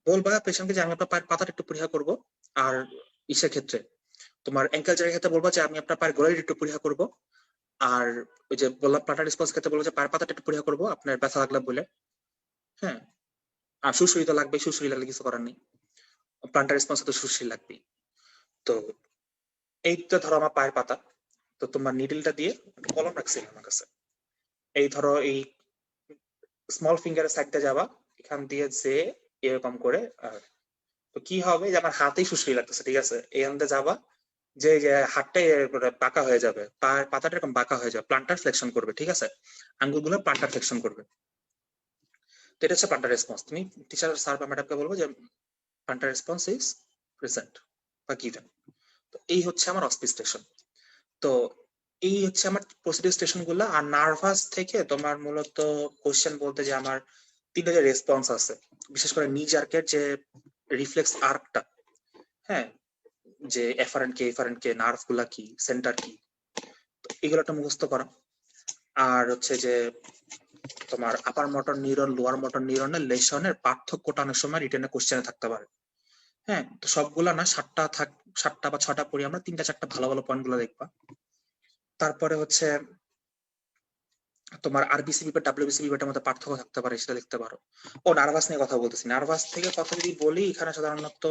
বলবা পেশেন্টকে যে আমি আপনার পায়ের পাতাটা একটু পরীক্ষা করব, আর ইসের ক্ষেত্রে তোমার অ্যাঙ্কেল জারের ক্ষেত্রে বলবা যে আমি আপনার পায়ের গোড়ালিটা একটু পরীক্ষা করব, আর ওই যে বললাম প্লান্টার রেসপন্স ক্ষেত্রে বলবো যে পায়ের পাতাটা একটু পরীক্ষা করবো আপনার ব্যথা লাগলে বলে। হ্যাঁ, আর সুরসুরি তো লাগবে, সুরসুরি লাগলে কিছু করার নেই, প্লান্টার রেসপন্স তো সুরসুরি লাগবেই। তো এইটা ধরো আমার পায়ের পাতা, তো তোমার নিডলটা দিয়ে কলম রাখছিল আমার কাছে, এই ধরো এই স্মল ফিঙ্গারের সাইডটা যাবা, এখান দিয়ে যে এরকম করে, আর তো কি হবে যে আমার হাতেই সুশ্রী লাগতেছে, ঠিক আছে? এখান দিয়ে যাবা, যে হাতটাই বাঁকা হয়ে যাবে, পায়ের পাতাটা এরকম বাঁকা হয়ে যাবে, প্লান্টার ফ্লেকশন করবে, ঠিক আছে? আঙ্গুলগুলো প্লান্টার ফ্লেকশন করবে। তো এটা হচ্ছে প্লান্টার রেসপন্স। তুমি টিচার স্যার বা ম্যাডামকে বলবো যে প্লান্টার রেসপন্স ইজ প্রেজেন্ট বা গিভেন। তো এই হচ্ছে আমার অসপিস্টেশন। তো এই হচ্ছে আমার প্রসিডিউর স্টেশন গুলা। আর নার্ভাস থেকে তোমার মূলত কোশ্চেন বলতে যে আমার তিনটা যে রেসপন্স আছে, বিশেষ করে নি জার্কের যে রিফ্লেক্স আর্কটা, হ্যাঁ, যে এফারেন্ট কে নার্ভ গুলা কি, সেন্টার কি, এগুলো একটা মুখস্থ করা। আর হচ্ছে যে তোমার আপার মোটর নিউরন লোয়ার মোটর নিউরনের লেশনের পার্থক্যটা অনেক সময় রিটেনে কোশ্চেনে থাকতে পারে। হ্যাঁ, তো সবগুলা না, 7টা বা 6টা পড়ি আমরা, 3টা 4টা ভালো ভালো পয়েন্ট গুলো দেখবা। তারপরে হচ্ছে তোমার আরবিসি বিপেট ডাব্লিউবিসি বিপেটের মধ্যে পার্থক্য থাকতে পারে, সেটা দেখতে পারো। ও নার্ভাস নিয়ে কথা বলতেছি, নার্ভাস থেকে কথা যদি বলি, এখানে সাধারণত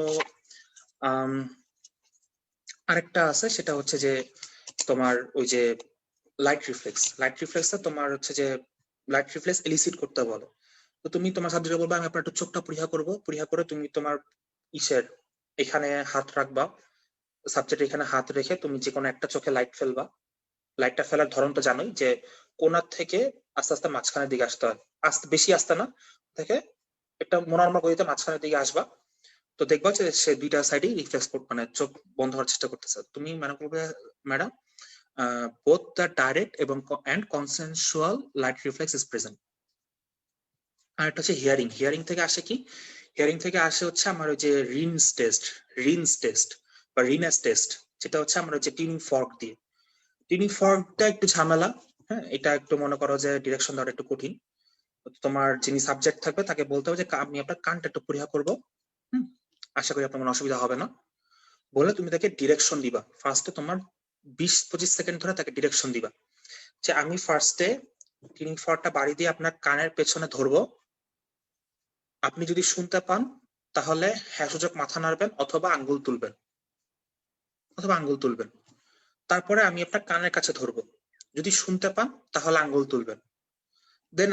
আরেকটা আছে, সেটা হচ্ছে যে তোমার ওই যে লাইট রিফ্লেক্স তোমার হচ্ছে যে লাইট রিফ্লেক্স এলিসিট করতে বলো। তো তুমি তোমার সাবজেক্টে বলবা আমি আপনার একটু চোখটা পরীক্ষা করবো, পরীক্ষা করে তুমি তোমার ইসের এখানে হাত রাখবা, সাবজেক্ট এখানে হাত রেখে তুমি যে কোনো একটা চোখে লাইট ফেলবা। লাইটটা ফেলার ধরন তো জানোই, যে কোনার থেকে আস্তে আস্তে মাঝখানের দিকে আসতে হয়, আস্তে বেশি আসতে না, থেকে একটা নরমাল গতিতে মাঝখানের দিকে আসবা। তো দেখবা যে সে দুইটা সাইডেই রিফ্লেক্স মানে চোখ বন্ধ হওয়ার চেষ্টা করতেছে। তুমি মনে করবে ম্যাডাম বোথ দ্য ডাইরেক্ট এবং and consensual light reflex is present. আর একটা হচ্ছে হিয়ারিং থেকে আসে কি, হিয়ারিং থেকে আসে হচ্ছে আমার ওই যে রিনস টেস্ট বা রিনাস টেস্ট, যেটা হচ্ছে আমরা হচ্ছে টিউনিং ফর্ক দিয়ে। টিউনিং ফর্কটা একটু ঝামেলা, হ্যাঁ, এটা একটু মনে করো যে ডিরেকশন দেওয়াটা একটু কঠিন। তোমার যিনি সাবজেক্ট থাকবে তাকে বলতে হবে যে আমি আপনার কানটা একটু পরীক্ষা করবো, আশা করি আপনার কোনো অসুবিধা হবে না। বলে তুমি তাকে ডিরেকশন দিবা। ফার্স্টে তোমার 20-25 সেকেন্ড ধরে তাকে ডিরেকশন দিবা যে আমি ফার্স্টে টিনিং ফর্কটা বাড়ি দিয়ে আপনার কানের পেছনে ধরবো, আপনি যদি শুনতে পান তাহলে হ্যাঁ সূচক মাথা নাড়বেন অথবা আঙ্গুল তুলবেন। তারপরে আমি আপনার কানের কাছে ধরবো, যদি শুনতে পান তাহলে আঙ্গুল তুলবেন। দেন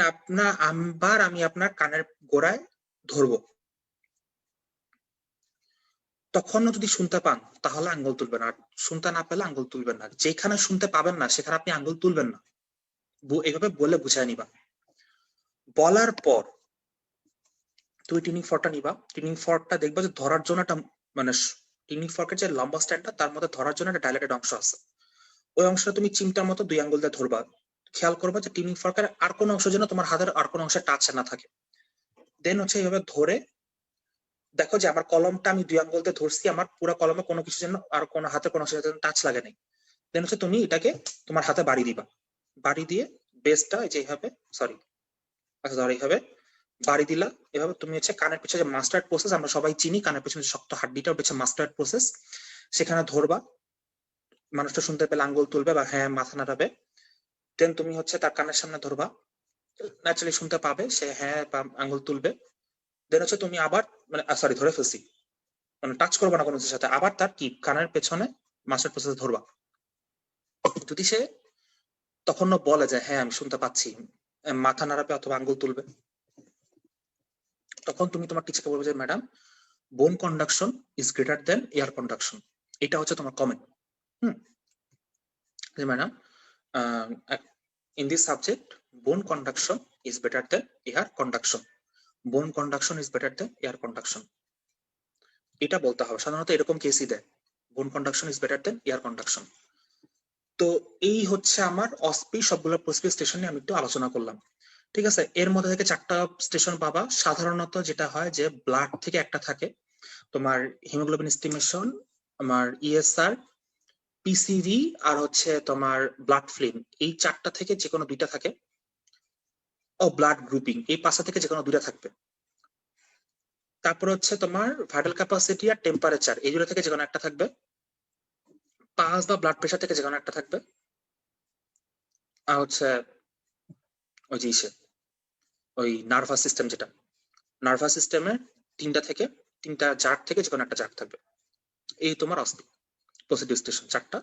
আবার আমি আপনার কানের গোড়ায় ধরবো, তখনও যদি শুনতে পান তাহলে আঙ্গুল তুলবেন, আর শুনতে না পেলে আঙ্গুল তুলবেন না। যেখানে শুনতে পাবেন না সেখানে আপনি আঙ্গুল তুলবেন না। এইভাবে বলে বুঝায় নিবা। বলার পর তুই টিনিং ফর্কটা নিবা। টিনিং ফর্কটা দেখবা যে ধরার জন্য একটা মানে টিনিং ফর্কের যে লম্বা স্ট্যান্ডটা তার মধ্যে ধরার জন্য একটা ডাইলেটেড অংশ আছে। ওই অংশটা তুমি চিমটার মতো 2 আঙ্গুল দিয়ে ধরবা। খেয়াল করবা যে টিনিং ফর্কের আর কোনো অংশ যেন তোমার হাতের আর কোনো অংশে টাচ না থাকে। দেন হচ্ছে এইভাবে ধরে দেখো যে আমার কলমটা আমি 2 আঙ্গুল দিয়ে ধরছি, আমার পুরো কলমে কোনো কিছু যেন আর কোনো হাতে কোনো অংশ যেন টাচ লাগে নাই। দেন হচ্ছে তুমি এটাকে তোমার হাতে বাড়ি দিবা। বাড়ি দিয়ে বেসটা এই যে এইভাবে আচ্ছা ধর এইভাবে বাড়ি দিলা। এভাবে তুমি হচ্ছে কানের পিছনে যে মাস্টার্ড প্রসেস আমরা সবাই চিনি, কানের পিছনে শক্ত হাড্ডিটা হচ্ছে মাস্টার্ড প্রসেস, সেখানে ধরবা। মানুষটা শুনতে পেলে আঙ্গুল তুলবে বা হ্যাঁ মাথা নাড়াবে। দেন তুমি হচ্ছে তার কানের সামনে ধরবা, ন্যাচারালি শুনতে পাবে, সে হ্যাঁ বা আঙ্গুল তুলবে। দেন হচ্ছে তুমি আবার ধরে ফেলছি, মানে টাচ করবো না কোনো কিছুর সাথে, আবার তার কি কানের পেছনে মাস্টার্ড প্রসেস ধরবা। যদি সে তখন বলে যে হ্যাঁ আমি শুনতে পাচ্ছি, মাথা নাড়াবে অথবা আঙ্গুল তুলবে, তখন তুমি তোমার টিচারকে বলবে যে madam bone conduction is greater than air conduction. এটা হচ্ছে তোমার কমেন্ট। যে madam in this subject bone conduction is better than air conduction. Bone conduction is better than air conduction, এটা বলতে হবে। সাধারণত এরকম কেসই দেয়, bone conduction is better than air conduction. তো এই হচ্ছে আমার অস্পি সবগুলো প্রসপি স্টেশন নিয়ে আমি একটু আলোচনা করলাম। ঠিক আছে, এর মধ্যে থেকে 4টা স্টেশন পাবা। সাধারণত যেটা হয় যে ব্লাড থেকে একটা থাকে তোমার হিমোগ্লোবিন এস্টিমেশন, আমার ইএসআর, পিসিভি আর হচ্ছে তোমার ব্লাড ফিল্ম। এই 4টা থেকে যে কোনো 2টা থাকে। ও ব্লাড গ্রুপিং, এই 5টা থেকে যে কোনো 2টা থাকবে। তারপর হচ্ছে তোমার ভাইটাল ক্যাপাসিটি আর টেম্পারেচার, এই 2টা থেকে যে কোনো একটা থাকবে। পালস বা ব্লাড প্রেশার থেকে যে কোনো একটা থাকবে। আর হচ্ছে ওই যে ওই নার্ভাস সিস্টেম, যেটা নার্ভাস সিস্টেমের 3টা জার্ক থেকে যে কোনো একটা জার্ক থাকবে। এই তোমার পজিটিভ স্টেশন 4টা।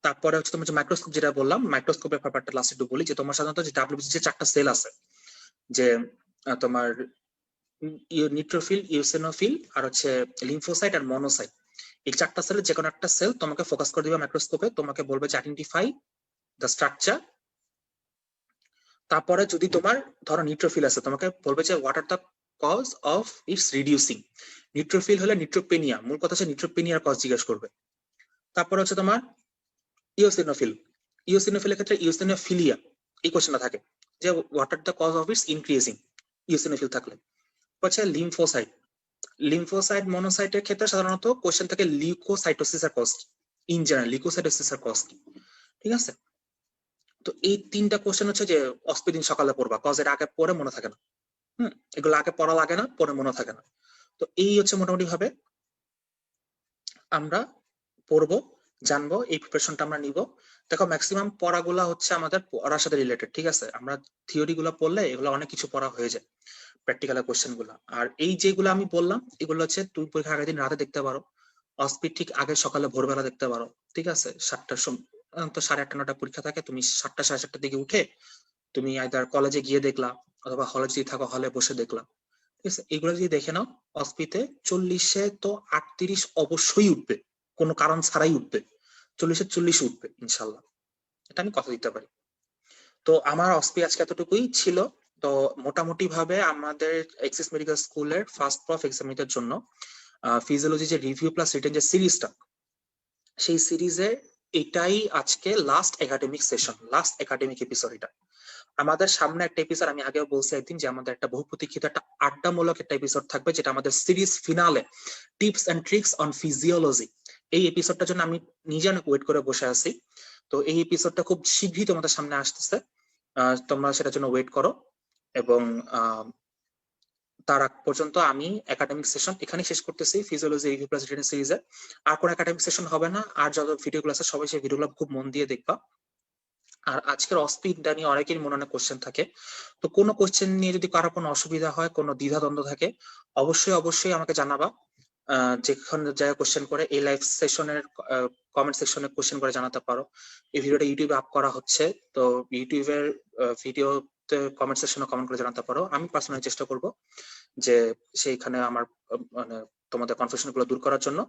তারপরে হচ্ছে তোমার যে মাইক্রোস্কোপ, যেটা বললাম মাইক্রোস্কোপের ব্যাপারটা লাস্টে একটু বলি, যে তোমার সাধারণত যে ডাব্লিউবিসি যে 4টা সেল আছে, যে তোমার নিউট্রোফিল, ইউসিনোফিল আর হচ্ছে লিম্ফোসাইট আর মনোসাইট, এই 4টা সেলের যে কোনো একটা সেল তোমাকে ফোকাস করে দিবে মাইক্রোস্কোপে, তোমাকে বলবে যে আইডেন্টিফাই দ্য স্ট্রাকচার। তারপরে যদি তোমার ধরো নিউট্রোফিল আছে, তোমাকে বলবে যে what are the cause of its reducing. Neutrophil হলে নিউট্রোপেনিয়া, মূল কথা হচ্ছে নিউট্রোপেনিয়ার কজ জিজ্ঞেস করবে। তারপর হচ্ছে তোমার ইওসিনোফিলের ক্ষেত্রে ইওসিনোফিলিয়া এই কোশ্চেনটা থাকে, যে what are the cause of its increasing, eosinophil থাকলে। হচ্ছে লিম্ফোসাইট মনোসাইটের ক্ষেত্রে সাধারণত কোশ্চেন থাকে লিউকোসাইটোসিসের কজ, ইন জেনারেল লিউকোসাইটোসিসের কজ কি। ঠিক আছে, তো এই 3টা কোশ্চেন হচ্ছে যে অস্পিদিন সকালে পড়বা, কজ এর আগে পড়ে মনে থাকে না। এগুলো আগে পড়া লাগে না, পরে মনে থাকে না। তো এই হচ্ছে মোটামুটি ভাবে আমরা পড়বো, জানবো, এই প্রিপারেশনটা আমরা নিব। দেখো ম্যাক্সিমাম পড়াগুলা হচ্ছে আমাদের পড়ার সাথে রিলেটেড। ঠিক আছে, আমরা থিওরি গুলো পড়লে এগুলো অনেক কিছু পড়া হয়ে যায়, প্র্যাকটিক্যাল কোশ্চেন গুলা। আর এই যেগুলো আমি বললাম এগুলো হচ্ছে তুই পরীক্ষার আগের দিন রাতে দেখতে পারো, অস্পিড ঠিক আগে সকালে ভোরবেলা দেখতে পারো। ঠিক আছে, 7টার সময় তো 8:30 9টা পরীক্ষা থাকে, তুমি 7টা 7:30টার দিকে উঠে তুমি আইদার কলেজে গিয়ে দেখলা অথবা হলে যদি থাকো হলে বসে দেখলা। ঠিক আছে, এগুলো যদি দেখে নাও, অস্পিতে 40-এ তো 38 অবশ্যই উঠবে, কোনো কারণ ছাড়াই উঠবে, 40-এ 40 উঠবে ইনশাল্লাহ, এটা আমি কথা দিতে পারি। তো আমার অস্পি আজকে এতটুকুই ছিল। তো মোটামুটি ভাবে আমাদের এক্সিস মেডিকেল স্কুলের ফার্স্ট প্রফ এক্সামিনের জন্য ফিজিওলজি যে রিভিউ প্লাস রিটেন যে সিরিজটা, সেই সিরিজে এটাই আজকে last academic session, last academic episode. এটা আমাদের সামনে একটা এপিসোড, আমি আগেও বলছি একদিন যে আমাদের একটা বহু প্রতীক্ষিত একটা আড্ডামূলক একটা এপিসোড থাকবে, যেটা আমাদের series finale, tips and tricks on physiology. এই এপিসোডটার জন্য আমি নিজে অনেক ওয়েট করে বসে আছি। তো এই এপিসোডটা খুব শীঘ্রই তোমাদের সামনে আসতেছে, তোমরা সেটার জন্য ওয়েট করো। এবং তার আগ পর্যন্ত আমি একাডেমিক সেশন এখানেই শেষ করতেছি ফিজিওলজি রিভিউ প্লাস রিটেন সিরিজে। আর কোনো একাডেমিক সেশন হবে না, আর যত ভিডিওগুলো আছে সবাই সেই ভিডিওগুলো খুব মন দিয়ে দেখবা। আর আজকের অস্পিডটা নিয়ে অনেকেরই মনে অনেক কোশ্চেন থাকে, তো কোনো কোশ্চেন নিয়ে যদি কারো কোনো অসুবিধা হয়, কোনো দ্বিধাদ্বন্দ্ব থাকে, অবশ্যই আমাকে জানাবা। যেখানে জায়গায় কোশ্চেন করে এই লাইভ সেশনের কমেন্ট সেকশনে কোশ্চেন করে জানাতে পারো। এই ভিডিওটা ইউটিউবে আপ করা হচ্ছে, তো ইউটিউবের ভিডিওতে কমেন্ট সেকশনে কমেন্ট করে জানাতে পারো। আমি পার্সোনালি চেষ্টা করব যে সেইখানে আমার মানে তোমাদের কনফিউশন গুলো দূর করার জন্য।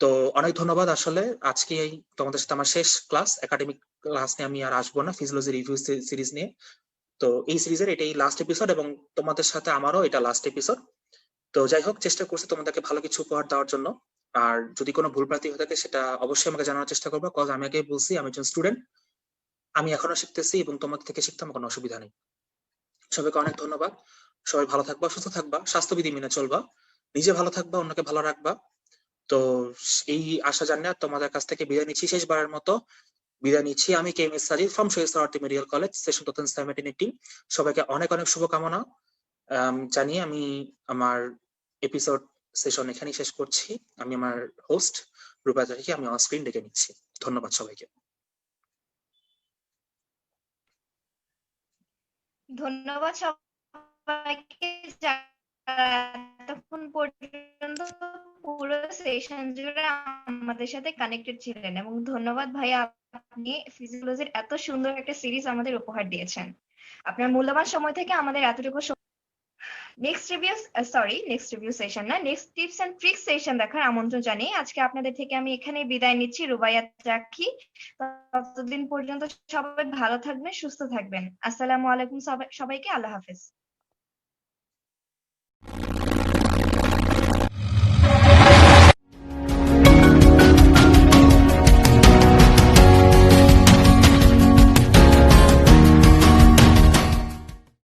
তো অনেক ধন্যবাদ। আসলে আজকে এই তোমাদের সাথে আমার শেষ ক্লাস, একাডেমিক ক্লাস নিয়ে আমি আর আসবো না, ফিজিওলজি রিভিউ সিরিজ নিয়ে। তো এই সিরিজের এটাই লাস্ট এপিসোড এবং তোমাদের সাথে আমারও এটা লাস্ট এপিসোড। তো যাই হোক, চেষ্টা করছি তোমাদেরকে ভালো কিছু উপহার দেওয়ার জন্য। আর যদি কোনো ভুলভ্রান্তি হয়ে থাকে সেটা অবশ্যই আমাকে জানানোর চেষ্টা করবো, কজ আমি আগেই বলছি আমি একজন স্টুডেন্ট, আমি এখনো শিখতেছি এবং তোমাদের থেকে শিখতে আমার কোনো অসুবিধা নেই। সবাইকে অনেক ধন্যবাদ। সবাই ভালো থাকবা, সুস্থ থাকবা, স্বাস্থ্যবিধি মেনে চলবা, নিজে ভালো থাকবা, অন্যকে ভালো রাখবা। তো এই আশা জানিয়ে তোমাদের কাছ থেকে বিদায় নিচ্ছি, শেষবারের মতো বিদায় নিচ্ছি। আমি K M S Sajid from Shahid Suhrawardy medical college, session 2017-18। সবাইকে অনেক শুভকামনা জানিয়ে আমি আমার এপিসোড সেশন এখানেই শেষ করছি। আমি আমার হোস্ট রূপাকে আমি অন স্ক্রিন ডেকে নিচ্ছি। ধন্যবাদ সবাইকে। ধন্যবাদ সবাইকে যারা এতক্ষণ পর্যন্ত পুরো সেশন জুড়ে আমাদের সাথে কানেক্টেড ছিলেন, এবং ধন্যবাদ ভাইয়া, আপনি ফিজিওলজির এত সুন্দর একটা সিরিজ আমাদের উপহার দিয়েছেন। আপনার মূল্যবান সময় থেকে আমাদের এতটুকু নেক্সট রিভিউ সেশন না, next tips and tricks session দেখার আমন্ত্রণ জানিয়ে আজকে আপনাদের থেকে আমি এখানে বিদায় নিচ্ছি। রুবাইয়া চাকি, ততদিন পর্যন্ত সবাই ভালো থাকবেন, সুস্থ থাকবেন। আসসালামু আলাইকুম সবাইকে, আল্লাহ হাফেজ।